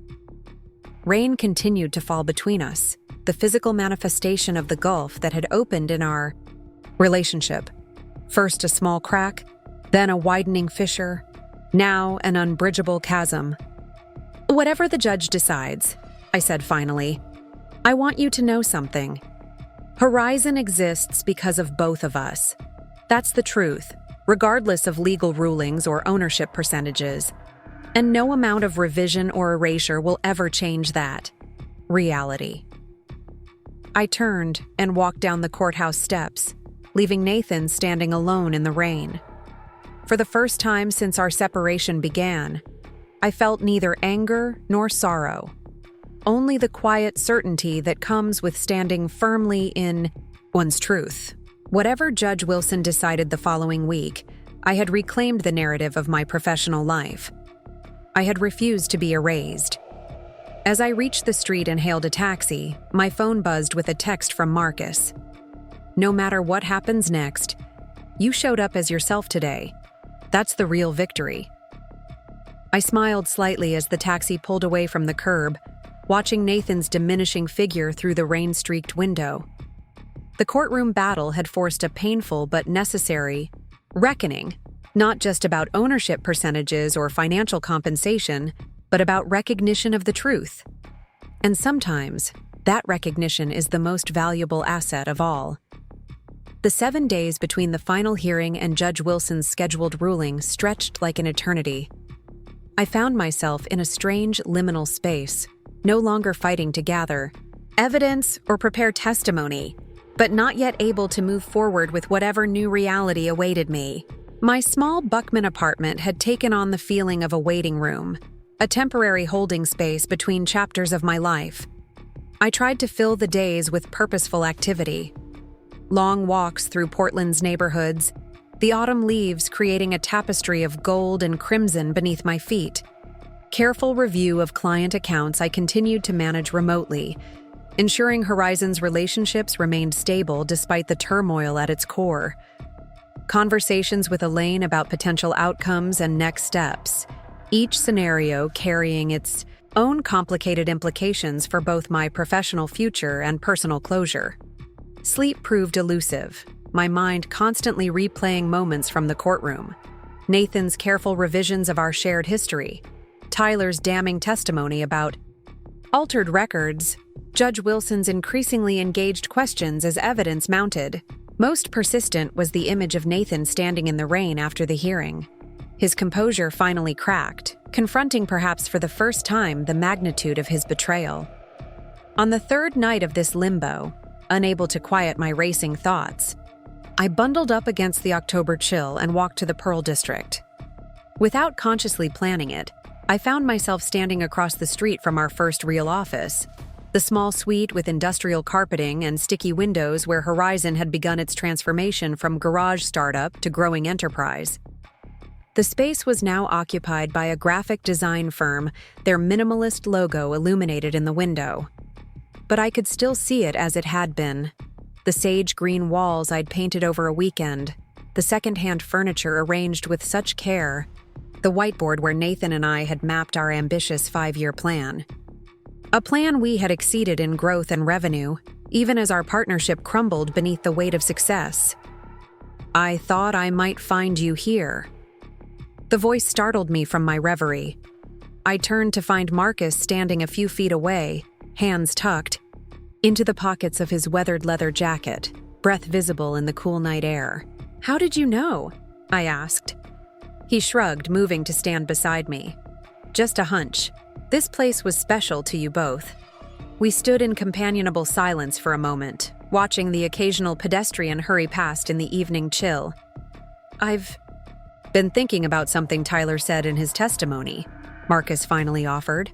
Rain continued to fall between us, the physical manifestation of the gulf that had opened in our relationship. First a small crack, then a widening fissure, Now an unbridgeable chasm. "Whatever the judge decides," I said finally, "I want you to know something. Horizon exists because of both of us. That's the truth, regardless of legal rulings or ownership percentages. And no amount of revision or erasure will ever change that. Reality." I turned and walked down the courthouse steps, leaving Nathan standing alone in the rain. For the first time since our separation began, I felt neither anger nor sorrow, only the quiet certainty that comes with standing firmly in one's truth. Whatever Judge Wilson decided the following week, I had reclaimed the narrative of my professional life. I had refused to be erased. As I reached the street and hailed a taxi, my phone buzzed with a text from Marcus. "No matter what happens next, you showed up as yourself today. That's the real victory." I smiled slightly as the taxi pulled away from the curb, watching Nathan's diminishing figure through the rain-streaked window. The courtroom battle had forced a painful but necessary reckoning, not just about ownership percentages or financial compensation, but about recognition of the truth. And sometimes, that recognition is the most valuable asset of all. The 7 days between the final hearing and Judge Wilson's scheduled ruling stretched like an eternity. I found myself in a strange liminal space, no longer fighting to gather evidence or prepare testimony, but not yet able to move forward with whatever new reality awaited me. My small Buckman apartment had taken on the feeling of a waiting room, a temporary holding space between chapters of my life. I tried to fill the days with purposeful activity. Long walks through Portland's neighborhoods, the autumn leaves creating a tapestry of gold and crimson beneath my feet. Careful review of client accounts I continued to manage remotely, ensuring Horizon's relationships remained stable despite the turmoil at its core. Conversations with Elaine about potential outcomes and next steps, each scenario carrying its own complicated implications for both my professional future and personal closure. Sleep proved elusive, my mind constantly replaying moments from the courtroom. Nathan's careful revisions of our shared history, Tyler's damning testimony about altered records, Judge Wilson's increasingly engaged questions as evidence mounted. Most persistent was the image of Nathan standing in the rain after the hearing. His composure finally cracked, confronting perhaps for the first time the magnitude of his betrayal. On the third night of this limbo, unable to quiet my racing thoughts, I bundled up against the October chill and walked to the Pearl District. Without consciously planning it, I found myself standing across the street from our first real office, the small suite with industrial carpeting and sticky windows where Horizon had begun its transformation from garage startup to growing enterprise. The space was now occupied by a graphic design firm, their minimalist logo illuminated in the window. But I could still see it as it had been. The sage green walls I'd painted over a weekend, the secondhand furniture arranged with such care, the whiteboard where Nathan and I had mapped our ambitious 5-year plan. A plan we had exceeded in growth and revenue, even as our partnership crumbled beneath the weight of success. "I thought I might find you here." The voice startled me from my reverie. I turned to find Marcus standing a few feet away, hands tucked into the pockets of his weathered leather jacket, breath visible in the cool night air. "How did you know?" I asked. He shrugged, moving to stand beside me. "Just a hunch. This place was special to you both." We stood in companionable silence for a moment, watching the occasional pedestrian hurry past in the evening chill. "I've been thinking about something Tyler said in his testimony," Marcus finally offered.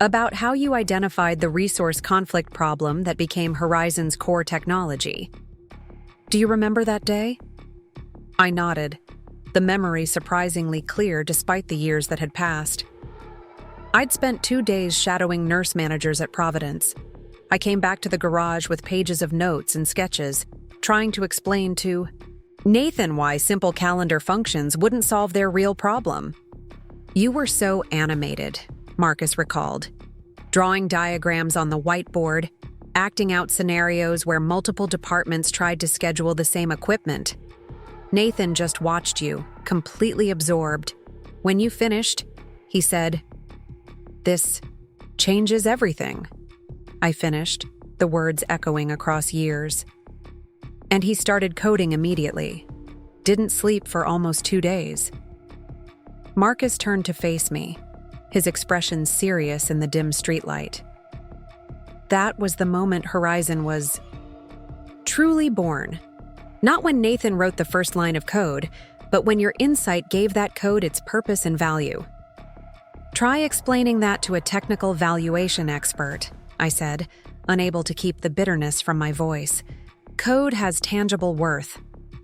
"About how you identified the resource conflict problem that became Horizon's core technology. Do you remember that day?" I nodded, the memory surprisingly clear despite the years that had passed. I'd spent 2 days shadowing nurse managers at Providence. I came back to the garage with pages of notes and sketches, trying to explain to Nathan why simple calendar functions wouldn't solve their real problem. "You were so animated," Marcus recalled, drawing diagrams on the whiteboard, acting out scenarios where multiple departments tried to schedule the same equipment. Nathan just watched you, completely absorbed, When you finished, he said, "This changes everything." I finished, the words echoing across years. And he started coding immediately. Didn't sleep for almost 2 days. Marcus turned to face me, his expression serious in the dim streetlight. That was the moment Horizon was truly born. Not when Nathan wrote the first line of code, but when your insight gave that code its purpose and value. Try explaining that to a technical valuation expert, I said, unable to keep the bitterness from my voice. Code has tangible worth.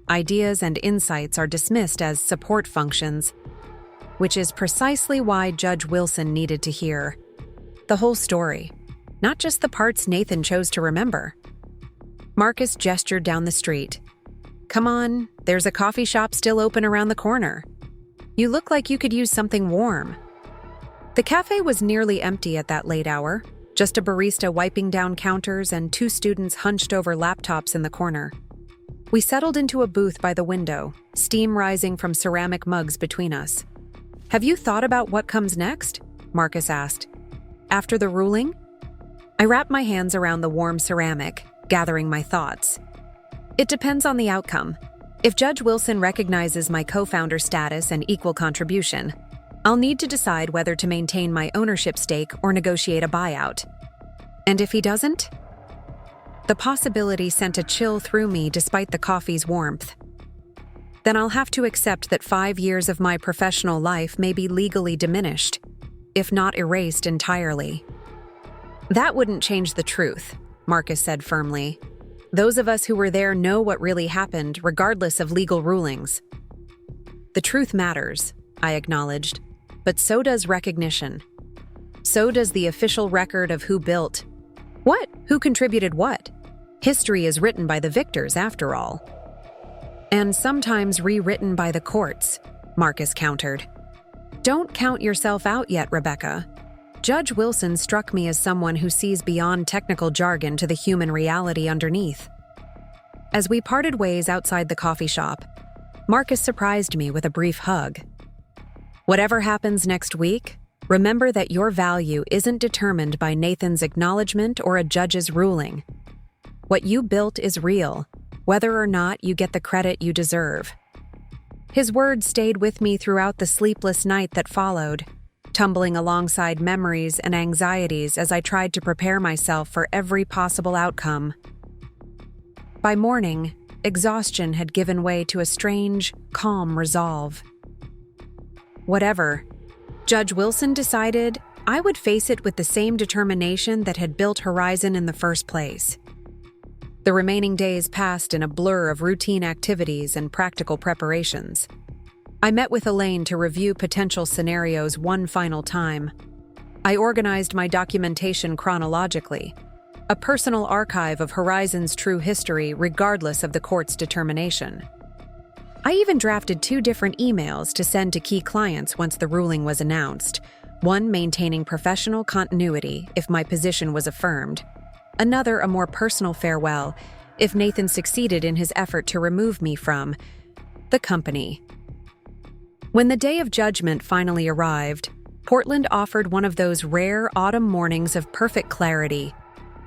Ideas and insights are dismissed as support functions, which is precisely why Judge Wilson needed to hear the whole story, not just the parts Nathan chose to remember. Marcus gestured down the street. "Come on, there's a coffee shop still open around the corner. You look like you could use something warm." The cafe was nearly empty at that late hour, just a barista wiping down counters and 2 students hunched over laptops in the corner. We settled into a booth by the window, steam rising from ceramic mugs between us. "Have you thought about what comes next?" Marcus asked. "After the ruling?" I wrapped my hands around the warm ceramic, gathering my thoughts. "It depends on the outcome. If Judge Wilson recognizes my co-founder status and equal contribution, I'll need to decide whether to maintain my ownership stake or negotiate a buyout. And if he doesn't?" The possibility sent a chill through me despite the coffee's warmth. "Then I'll have to accept that 5 years of my professional life may be legally diminished, if not erased entirely." "That wouldn't change the truth," Marcus said firmly. "Those of us who were there know what really happened, regardless of legal rulings." "The truth matters," I acknowledged, "but so does recognition. So does the official record of who built what, who contributed what. History is written by the victors, after all. And sometimes rewritten by the courts," Marcus countered. "Don't count yourself out yet, Rebecca. Judge Wilson struck me as someone who sees beyond technical jargon to the human reality underneath." As we parted ways outside the coffee shop, Marcus surprised me with a brief hug. "Whatever happens next week, remember that your value isn't determined by Nathan's acknowledgement or a judge's ruling. What you built is real, whether or not you get the credit you deserve." His words stayed with me throughout the sleepless night that followed, tumbling alongside memories and anxieties as I tried to prepare myself for every possible outcome. By morning, exhaustion had given way to a strange, calm resolve. Whatever Judge Wilson decided, I would face it with the same determination that had built Horizon in the first place. The remaining days passed in a blur of routine activities and practical preparations. I met with Elaine to review potential scenarios one final time. I organized my documentation chronologically, a personal archive of Horizon's true history regardless of the court's determination. I even drafted 2 different emails to send to key clients once the ruling was announced, one maintaining professional continuity if my position was affirmed, another a more personal farewell if Nathan succeeded in his effort to remove me from the company. When the day of judgment finally arrived, Portland offered one of those rare autumn mornings of perfect clarity,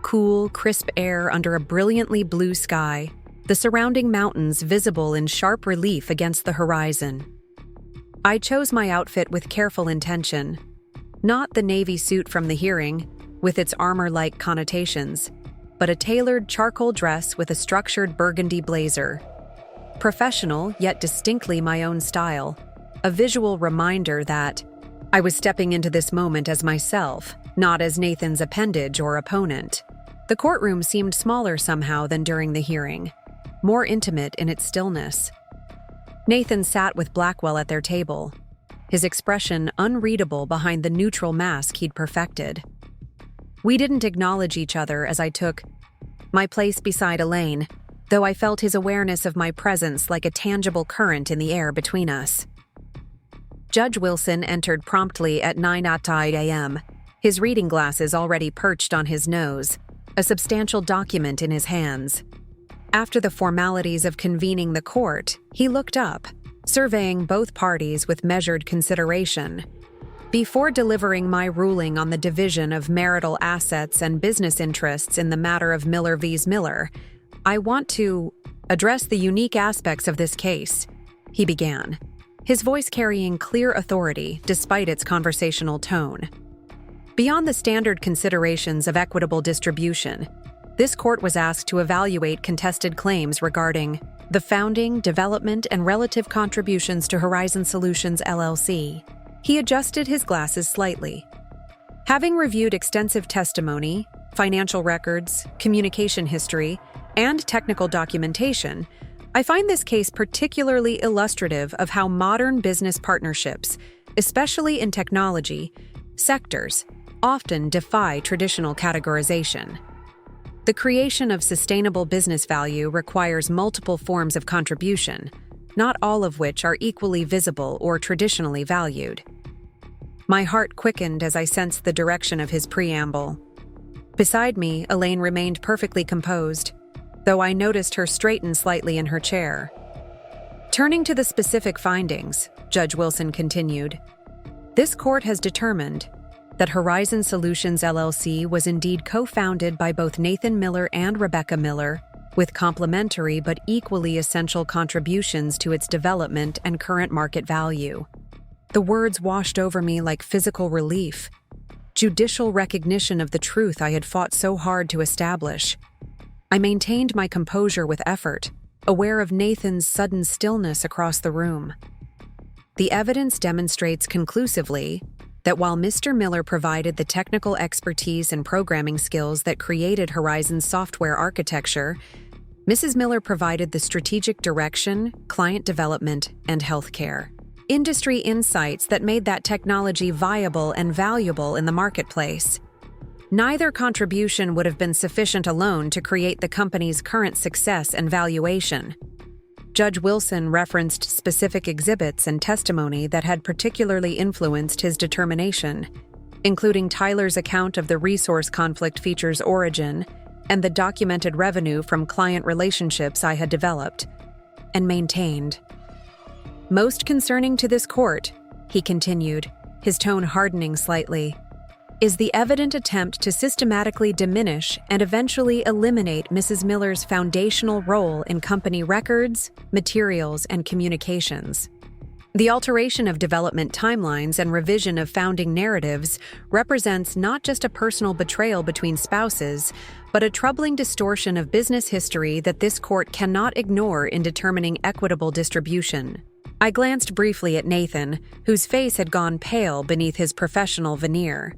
cool, crisp air under a brilliantly blue sky, the surrounding mountains visible in sharp relief against the horizon. I chose my outfit with careful intention. Not the navy suit from the hearing, with its armor-like connotations, but a tailored charcoal dress with a structured burgundy blazer. Professional, yet distinctly my own style, a visual reminder that I was stepping into this moment as myself, not as Nathan's appendage or opponent. The courtroom seemed smaller somehow than during the hearing, more intimate in its stillness. Nathan sat with Blackwell at their table, his expression unreadable behind the neutral mask he'd perfected. We didn't acknowledge each other as I took my place beside Elaine, though I felt his awareness of my presence like a tangible current in the air between us. Judge Wilson entered promptly at 9:00 a.m., his reading glasses already perched on his nose, a substantial document in his hands. After the formalities of convening the court, he looked up, surveying both parties with measured consideration. Before delivering my ruling on the division of marital assets and business interests in the matter of Miller v. Miller, I want to address the unique aspects of this case, he began, his voice carrying clear authority despite its conversational tone. Beyond the standard considerations of equitable distribution, this court was asked to evaluate contested claims regarding the founding, development, and relative contributions to Horizon Solutions, LLC. He adjusted his glasses slightly. Having reviewed extensive testimony, financial records, communication history, and technical documentation, I find this case particularly illustrative of how modern business partnerships, especially in technology sectors, often defy traditional categorization. The creation of sustainable business value requires multiple forms of contribution, not all of which are equally visible or traditionally valued. My heart quickened as I sensed the direction of his preamble. Beside me, Elaine remained perfectly composed, though I noticed her straighten slightly in her chair. Turning to the specific findings, Judge Wilson continued, this court has determined that Horizon Solutions LLC was indeed co-founded by both Nathan Miller and Rebecca Miller, with complementary but equally essential contributions to its development and current market value. The words washed over me like physical relief, judicial recognition of the truth I had fought so hard to establish. I maintained my composure with effort, aware of Nathan's sudden stillness across the room. The evidence demonstrates conclusively that while Mr. Miller provided the technical expertise and programming skills that created Horizon's software architecture, Mrs. Miller provided the strategic direction, client development, and healthcare industry insights that made that technology viable and valuable in the marketplace. Neither contribution would have been sufficient alone to create the company's current success and valuation. Judge Wilson referenced specific exhibits and testimony that had particularly influenced his determination, including Tyler's account of the resource conflict feature's origin and the documented revenue from client relationships I had developed and maintained. Most concerning to this court, he continued, his tone hardening slightly, is the evident attempt to systematically diminish and eventually eliminate Mrs. Miller's foundational role in company records, materials, and communications. The alteration of development timelines and revision of founding narratives represents not just a personal betrayal between spouses, but a troubling distortion of business history that this court cannot ignore in determining equitable distribution. I glanced briefly at Nathan, whose face had gone pale beneath his professional veneer.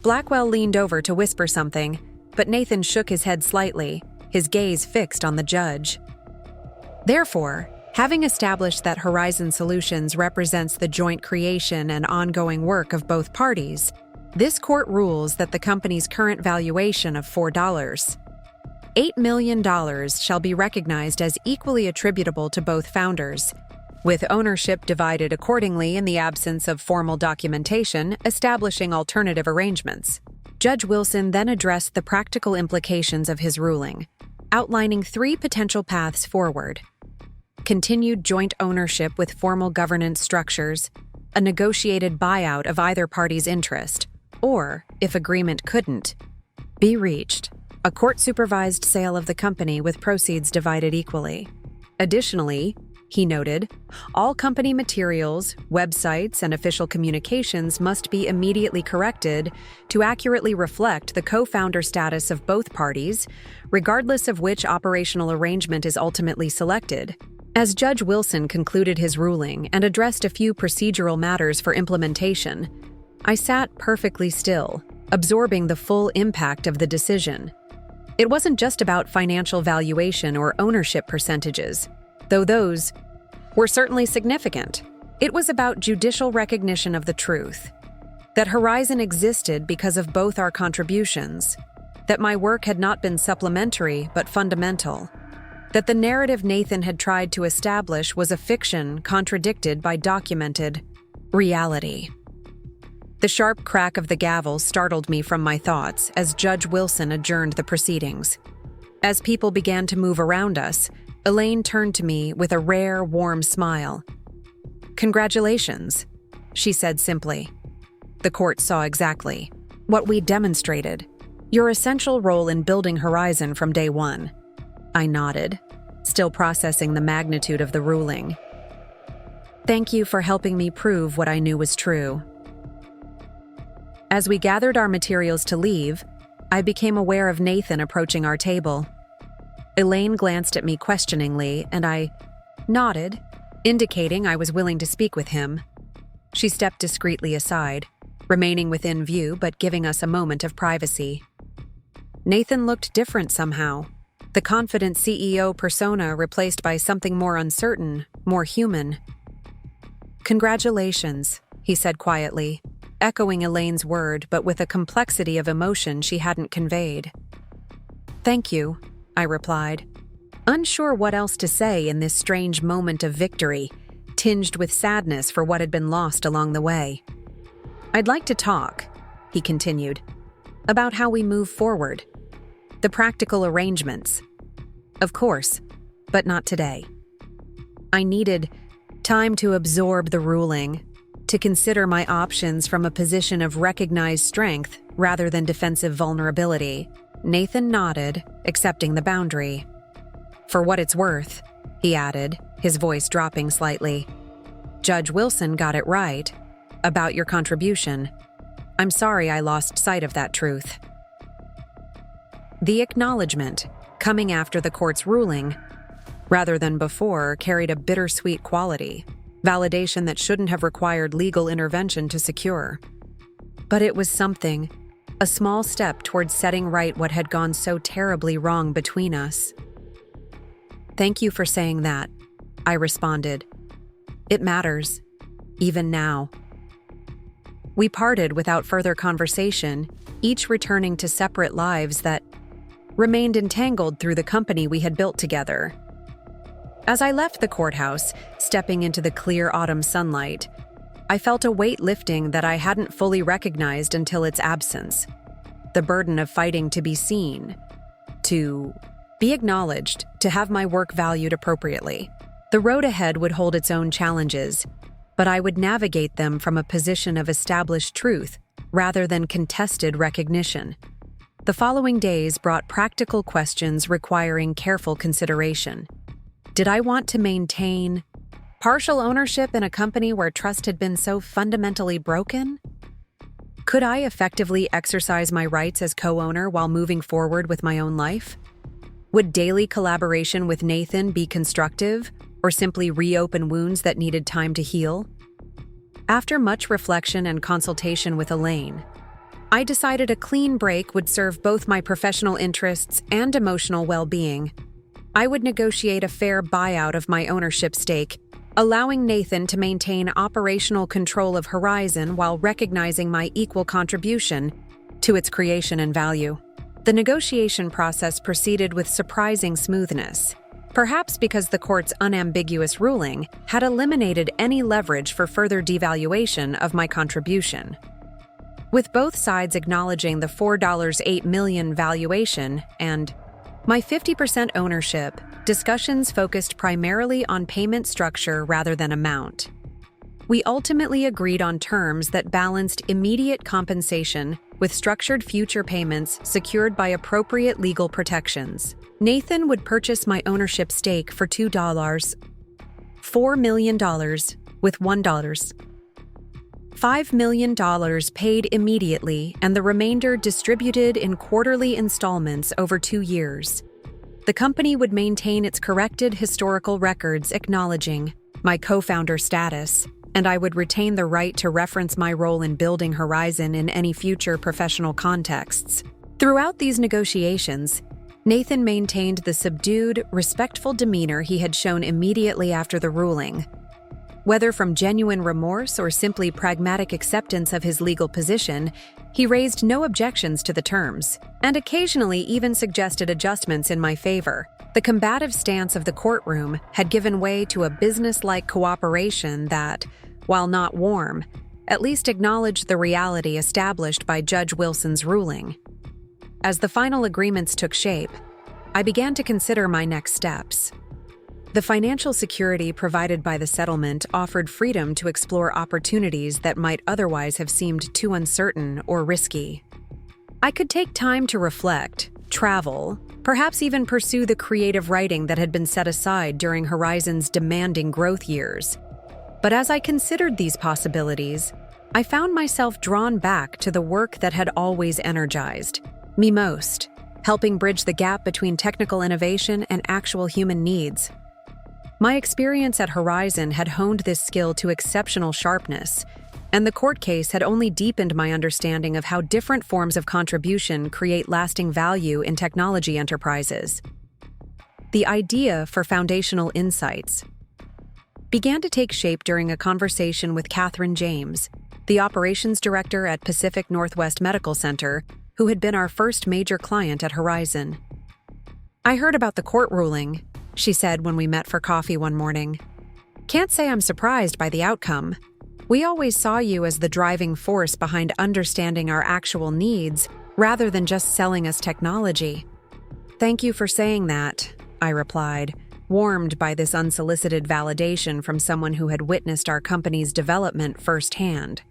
Blackwell leaned over to whisper something, but Nathan shook his head slightly, his gaze fixed on the judge. Therefore, having established that Horizon Solutions represents the joint creation and ongoing work of both parties, this court rules that the company's current valuation of $8 million shall be recognized as equally attributable to both founders, with ownership divided accordingly in the absence of formal documentation establishing alternative arrangements. Judge Wilson then addressed the practical implications of his ruling, outlining 3 potential paths forward: continued joint ownership with formal governance structures, a negotiated buyout of either party's interest, or, if agreement couldn't be reached, a court-supervised sale of the company with proceeds divided equally. Additionally, he noted, all company materials, websites, and official communications must be immediately corrected to accurately reflect the co-founder status of both parties, regardless of which operational arrangement is ultimately selected. As Judge Wilson concluded his ruling and addressed a few procedural matters for implementation, I sat perfectly still, absorbing the full impact of the decision. It wasn't just about financial valuation or ownership percentages, though those were certainly significant. It was about judicial recognition of the truth, that Horizon existed because of both our contributions, that my work had not been supplementary but fundamental, that the narrative Nathan had tried to establish was a fiction contradicted by documented reality. The sharp crack of the gavel startled me from my thoughts as Judge Wilson adjourned the proceedings. As people began to move around us, Elaine turned to me with a rare, warm smile, "Congratulations," she said simply. The court saw exactly what we demonstrated: your essential role in building Horizon from day one. I nodded, still processing the magnitude of the ruling. "Thank you for helping me prove what I knew was true." As we gathered our materials to leave, I became aware of Nathan approaching our table. Elaine glanced at me questioningly, and I nodded, indicating I was willing to speak with him. She stepped discreetly aside, remaining within view but giving us a moment of privacy. Nathan looked different somehow, the confident CEO persona replaced by something more uncertain, more human. "Congratulations," he said quietly, echoing Elaine's word but with a complexity of emotion she hadn't conveyed. "Thank you," I replied, unsure what else to say in this strange moment of victory, tinged with sadness for what had been lost along the way. "I'd like to talk," he continued, "about how we move forward. The practical arrangements. Of course, but not today." I needed time to absorb the ruling, to consider my options from a position of recognized strength rather than defensive vulnerability. Nathan nodded, accepting the boundary. "For what it's worth," he added, his voice dropping slightly, "Judge Wilson got it right about your contribution. I'm sorry I lost sight of that truth." The acknowledgement, coming after the court's ruling, rather than before, carried a bittersweet quality, validation that shouldn't have required legal intervention to secure. But it was something, a small step towards setting right what had gone so terribly wrong between us. "Thank you for saying that," I responded. "It matters, even now." We parted without further conversation, each returning to separate lives that remained entangled through the company we had built together. As I left the courthouse, stepping into the clear autumn sunlight, I felt a weight lifting that I hadn't fully recognized until its absence. The burden of fighting to be seen, to be acknowledged, to have my work valued appropriately. The road ahead would hold its own challenges, but I would navigate them from a position of established truth rather than contested recognition. The following days brought practical questions requiring careful consideration. Did I want to maintain partial ownership in a company where trust had been so fundamentally broken? Could I effectively exercise my rights as co-owner while moving forward with my own life? Would daily collaboration with Nathan be constructive, or simply reopen wounds that needed time to heal? After much reflection and consultation with Elaine, I decided a clean break would serve both my professional interests and emotional well-being. I would negotiate a fair buyout of my ownership stake, allowing Nathan to maintain operational control of Horizon while recognizing my equal contribution to its creation and value. The negotiation process proceeded with surprising smoothness, perhaps because the court's unambiguous ruling had eliminated any leverage for further devaluation of my contribution. With both sides acknowledging the $4.8 million valuation and my 50% ownership, discussions focused primarily on payment structure rather than amount. We ultimately agreed on terms that balanced immediate compensation with structured future payments secured by appropriate legal protections. Nathan would purchase my ownership stake for $2, $4 million with $1. $5 million paid immediately and the remainder distributed in quarterly installments over 2 years. The company would maintain its corrected historical records acknowledging my co-founder status, and I would retain the right to reference my role in building Horizon in any future professional contexts. Throughout these negotiations, Nathan maintained the subdued, respectful demeanor he had shown immediately after the ruling. Whether from genuine remorse or simply pragmatic acceptance of his legal position, he raised no objections to the terms, and occasionally even suggested adjustments in my favor. The combative stance of the courtroom had given way to a business-like cooperation that, while not warm, at least acknowledged the reality established by Judge Wilson's ruling. As the final agreements took shape, I began to consider my next steps. The financial security provided by the settlement offered freedom to explore opportunities that might otherwise have seemed too uncertain or risky. I could take time to reflect, travel, perhaps even pursue the creative writing that had been set aside during Horizon's demanding growth years. But as I considered these possibilities, I found myself drawn back to the work that had always energized me most, helping bridge the gap between technical innovation and actual human needs. My experience at Horizon had honed this skill to exceptional sharpness, and the court case had only deepened my understanding of how different forms of contribution create lasting value in technology enterprises. The idea for foundational insights began to take shape during a conversation with Catherine James, the operations director at Pacific Northwest Medical Center, who had been our first major client at Horizon. "I heard about the court ruling," she said when we met for coffee one morning. "Can't say I'm surprised by the outcome. We always saw you as the driving force behind understanding our actual needs, rather than just selling us technology." "Thank you for saying that," I replied, warmed by this unsolicited validation from someone who had witnessed our company's development firsthand.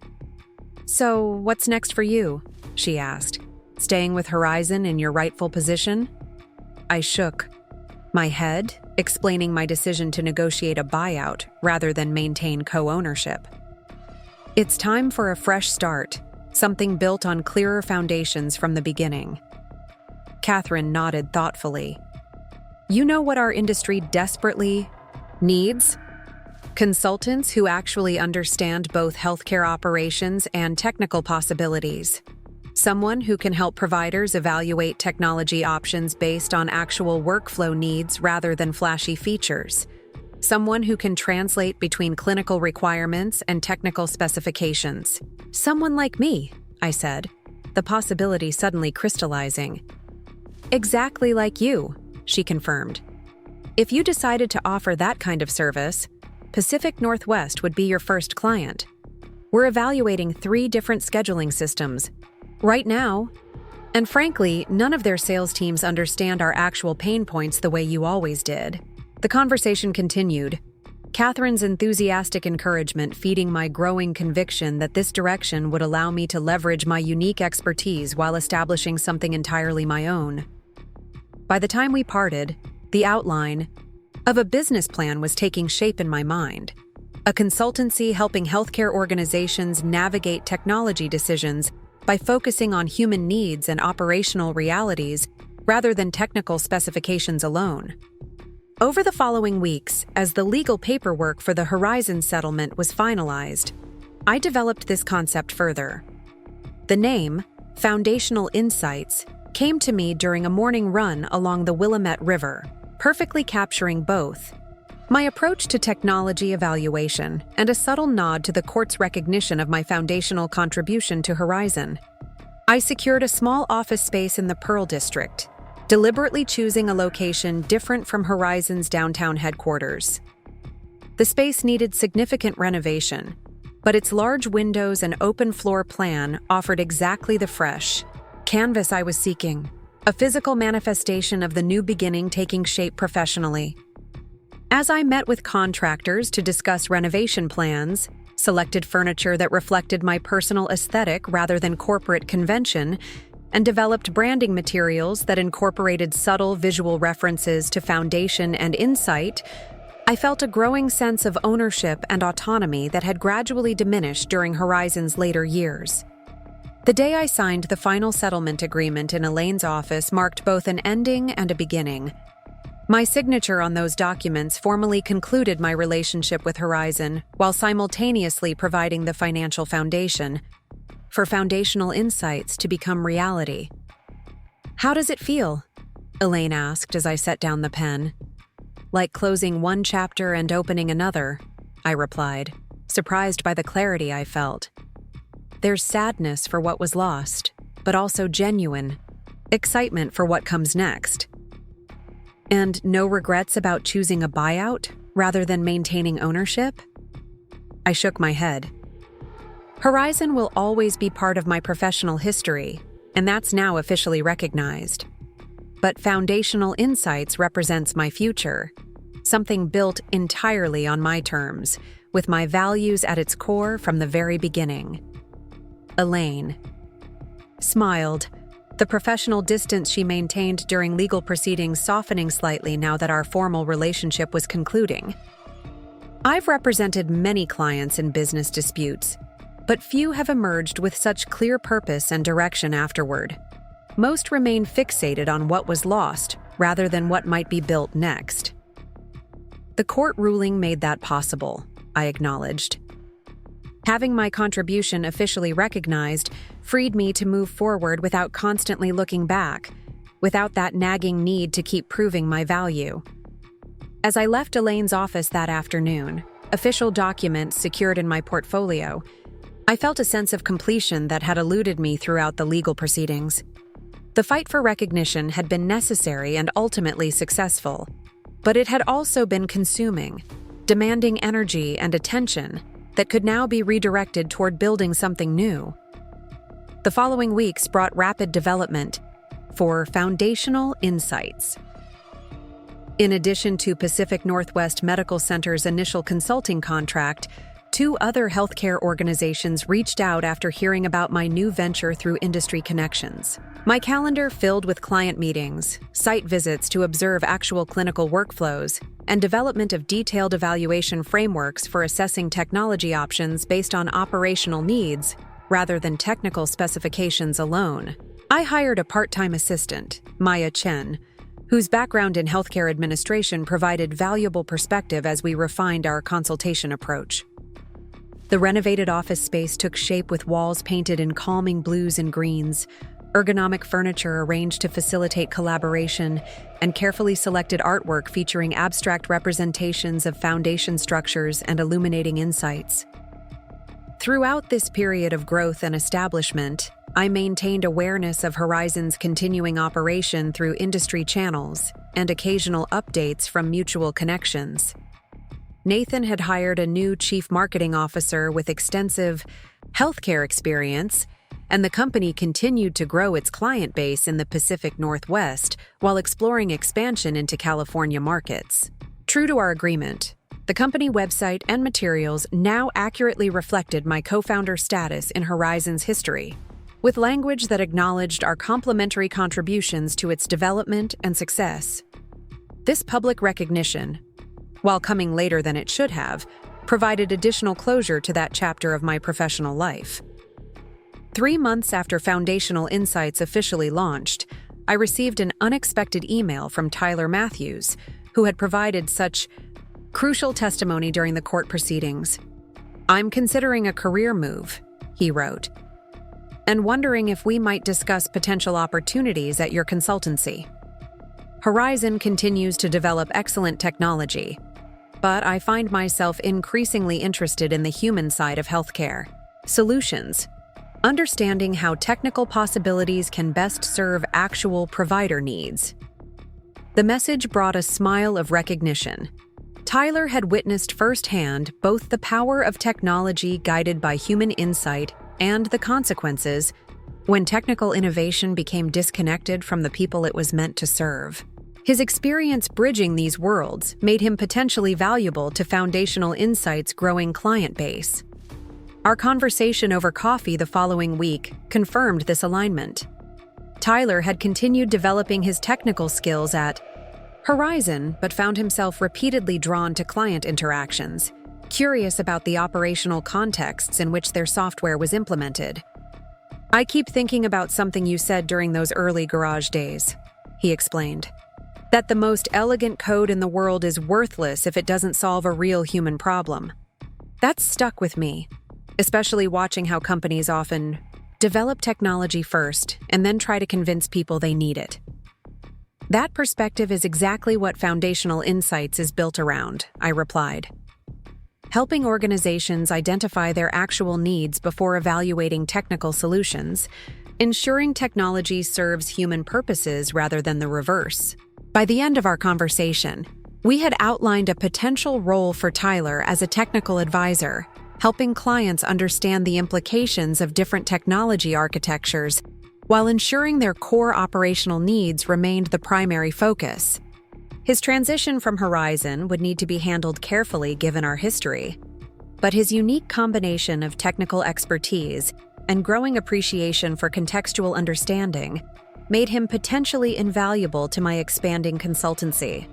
"So, what's next for you?" she asked. "Staying with Horizon in your rightful position?" I shook my head, explaining my decision to negotiate a buyout rather than maintain co-ownership. "It's time for a fresh start, something built on clearer foundations from the beginning." Catherine nodded thoughtfully. "You know what our industry desperately needs? Consultants who actually understand both healthcare operations and technical possibilities. Someone who can help providers evaluate technology options based on actual workflow needs rather than flashy features. Someone who can translate between clinical requirements and technical specifications." "Someone like me," I said, the possibility suddenly crystallizing. "Exactly like you," she confirmed. "If you decided to offer that kind of service, Pacific Northwest would be your first client. We're evaluating 3 different scheduling systems right now, and frankly, none of their sales teams understand our actual pain points the way you always did." The conversation continued, Catherine's enthusiastic encouragement feeding my growing conviction that this direction would allow me to leverage my unique expertise while establishing something entirely my own. By the time we parted, the outline of a business plan was taking shape in my mind. A consultancy helping healthcare organizations navigate technology decisions by focusing on human needs and operational realities rather than technical specifications alone. Over the following weeks, as the legal paperwork for the Horizon settlement was finalized, I developed this concept further. The name, Foundational Insights, came to me during a morning run along the Willamette River, perfectly capturing both my approach to technology evaluation and a subtle nod to the court's recognition of my foundational contribution to Horizon. I secured a small office space in the Pearl District, deliberately choosing a location different from Horizon's downtown headquarters. The space needed significant renovation, but its large windows and open floor plan offered exactly the fresh canvas I was seeking, a physical manifestation of the new beginning taking shape professionally. As I met with contractors to discuss renovation plans, selected furniture that reflected my personal aesthetic rather than corporate convention, and developed branding materials that incorporated subtle visual references to foundation and insight, I felt a growing sense of ownership and autonomy that had gradually diminished during Horizon's later years. The day I signed the final settlement agreement in Elaine's office marked both an ending and a beginning. My signature on those documents formally concluded my relationship with Horizon, while simultaneously providing the financial foundation for Foundational Insights to become reality. "How does it feel?" Elaine asked as I set down the pen. "Like closing one chapter and opening another," I replied, surprised by the clarity I felt. "There's sadness for what was lost, but also genuine excitement for what comes next." "And no regrets about choosing a buyout rather than maintaining ownership?" I shook my head. Horizon will always be part of my professional history, and that's now officially recognized. But Foundational Insights represents my future, something built entirely on my terms, with my values at its core from the very beginning. Elaine smiled, the professional distance she maintained during legal proceedings softening slightly now that our formal relationship was concluding. I've represented many clients in business disputes, but few have emerged with such clear purpose and direction afterward. Most remain fixated on what was lost rather than what might be built next. The court ruling made that possible, I acknowledged. Having my contribution officially recognized freed me to move forward without constantly looking back, without that nagging need to keep proving my value. As I left Elaine's office that afternoon, official documents secured in my portfolio, I felt a sense of completion that had eluded me throughout the legal proceedings. The fight for recognition had been necessary and ultimately successful, but it had also been consuming, demanding energy and attention that could now be redirected toward building something new. The following weeks brought rapid development for foundational insights. In addition to Pacific Northwest Medical Center's initial consulting contract, 2 other healthcare organizations reached out after hearing about my new venture through industry connections. My calendar filled with client meetings, site visits to observe actual clinical workflows, and development of detailed evaluation frameworks for assessing technology options based on operational needs rather than technical specifications alone. I hired a part-time assistant, Maya Chen, whose background in healthcare administration provided valuable perspective as we refined our consultation approach. The renovated office space took shape with walls painted in calming blues and greens, ergonomic furniture arranged to facilitate collaboration, and carefully selected artwork featuring abstract representations of foundation structures and illuminating insights. Throughout this period of growth and establishment, I maintained awareness of Horizon's continuing operation through industry channels and occasional updates from mutual connections. Nathan had hired a new chief marketing officer with extensive healthcare experience, and the company continued to grow its client base in the Pacific Northwest while exploring expansion into California markets. True to our agreement, the company website and materials now accurately reflected my co-founder status in Horizon's history, with language that acknowledged our complementary contributions to its development and success. This public recognition, while coming later than it should have, provided additional closure to that chapter of my professional life. 3 months after Foundational Insights officially launched, I received an unexpected email from Tyler Matthews, who had provided such crucial testimony during the court proceedings. "I'm considering a career move," he wrote, "and wondering if we might discuss potential opportunities at your consultancy. Horizon continues to develop excellent technology, but I find myself increasingly interested in the human side of healthcare. Solutions, understanding how technical possibilities can best serve actual provider needs." The message brought a smile of recognition. Tyler had witnessed firsthand both the power of technology guided by human insight and the consequences when technical innovation became disconnected from the people it was meant to serve. His experience bridging these worlds made him potentially valuable to Foundational Insights' growing client base. Our conversation over coffee the following week confirmed this alignment. Tyler had continued developing his technical skills at Horizon, but found himself repeatedly drawn to client interactions, curious about the operational contexts in which their software was implemented. "I keep thinking about something you said during those early garage days," he explained. "That the most elegant code in the world is worthless if it doesn't solve a real human problem. That's stuck with me, especially watching how companies often develop technology first and then try to convince people they need it." "That perspective is exactly what Foundational Insights is built around," I replied. "Helping organizations identify their actual needs before evaluating technical solutions, ensuring technology serves human purposes rather than the reverse." By the end of our conversation, we had outlined a potential role for Tyler as a technical advisor, helping clients understand the implications of different technology architectures while ensuring their core operational needs remained the primary focus. His transition from Horizon would need to be handled carefully given our history, but his unique combination of technical expertise and growing appreciation for contextual understanding made him potentially invaluable to my expanding consultancy.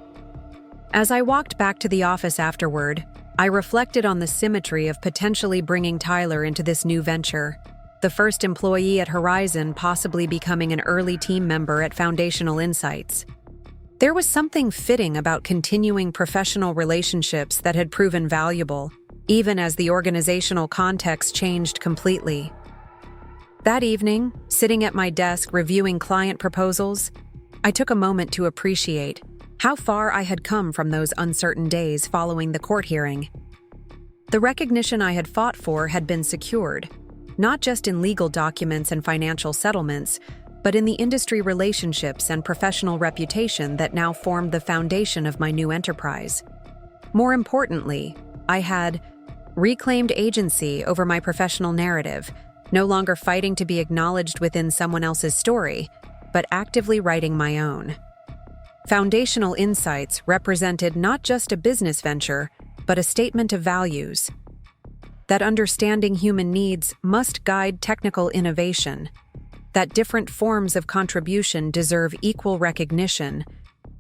As I walked back to the office afterward, I reflected on the symmetry of potentially bringing Tyler into this new venture, the first employee at Horizon possibly becoming an early team member at Foundational Insights. There was something fitting about continuing professional relationships that had proven valuable, even as the organizational context changed completely. That evening, sitting at my desk reviewing client proposals, I took a moment to appreciate how far I had come from those uncertain days following the court hearing. The recognition I had fought for had been secured, not just in legal documents and financial settlements, but in the industry relationships and professional reputation that now formed the foundation of my new enterprise. More importantly, I had reclaimed agency over my professional narrative, no longer fighting to be acknowledged within someone else's story, but actively writing my own. Foundational Insights represented not just a business venture, but a statement of values. That understanding human needs must guide technical innovation, that different forms of contribution deserve equal recognition,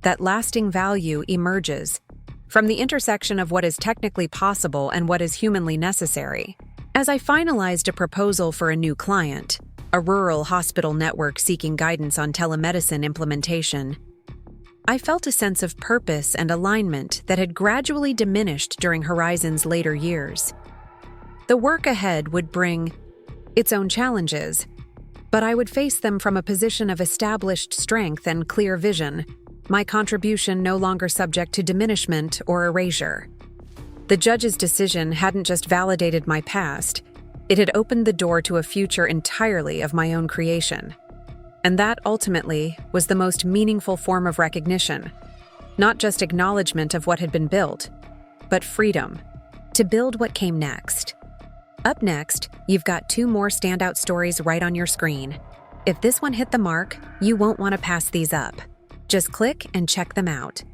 that lasting value emerges from the intersection of what is technically possible and what is humanly necessary. As I finalized a proposal for a new client, a rural hospital network seeking guidance on telemedicine implementation, I felt a sense of purpose and alignment that had gradually diminished during Horizon's later years. The work ahead would bring its own challenges, but I would face them from a position of established strength and clear vision, my contribution no longer subject to diminishment or erasure. The judge's decision hadn't just validated my past, it had opened the door to a future entirely of my own creation. And that, ultimately, was the most meaningful form of recognition. Not just acknowledgement of what had been built, but freedom to build what came next. Up next, you've got 2 more standout stories right on your screen. If this one hit the mark, you won't want to pass these up. Just click and check them out.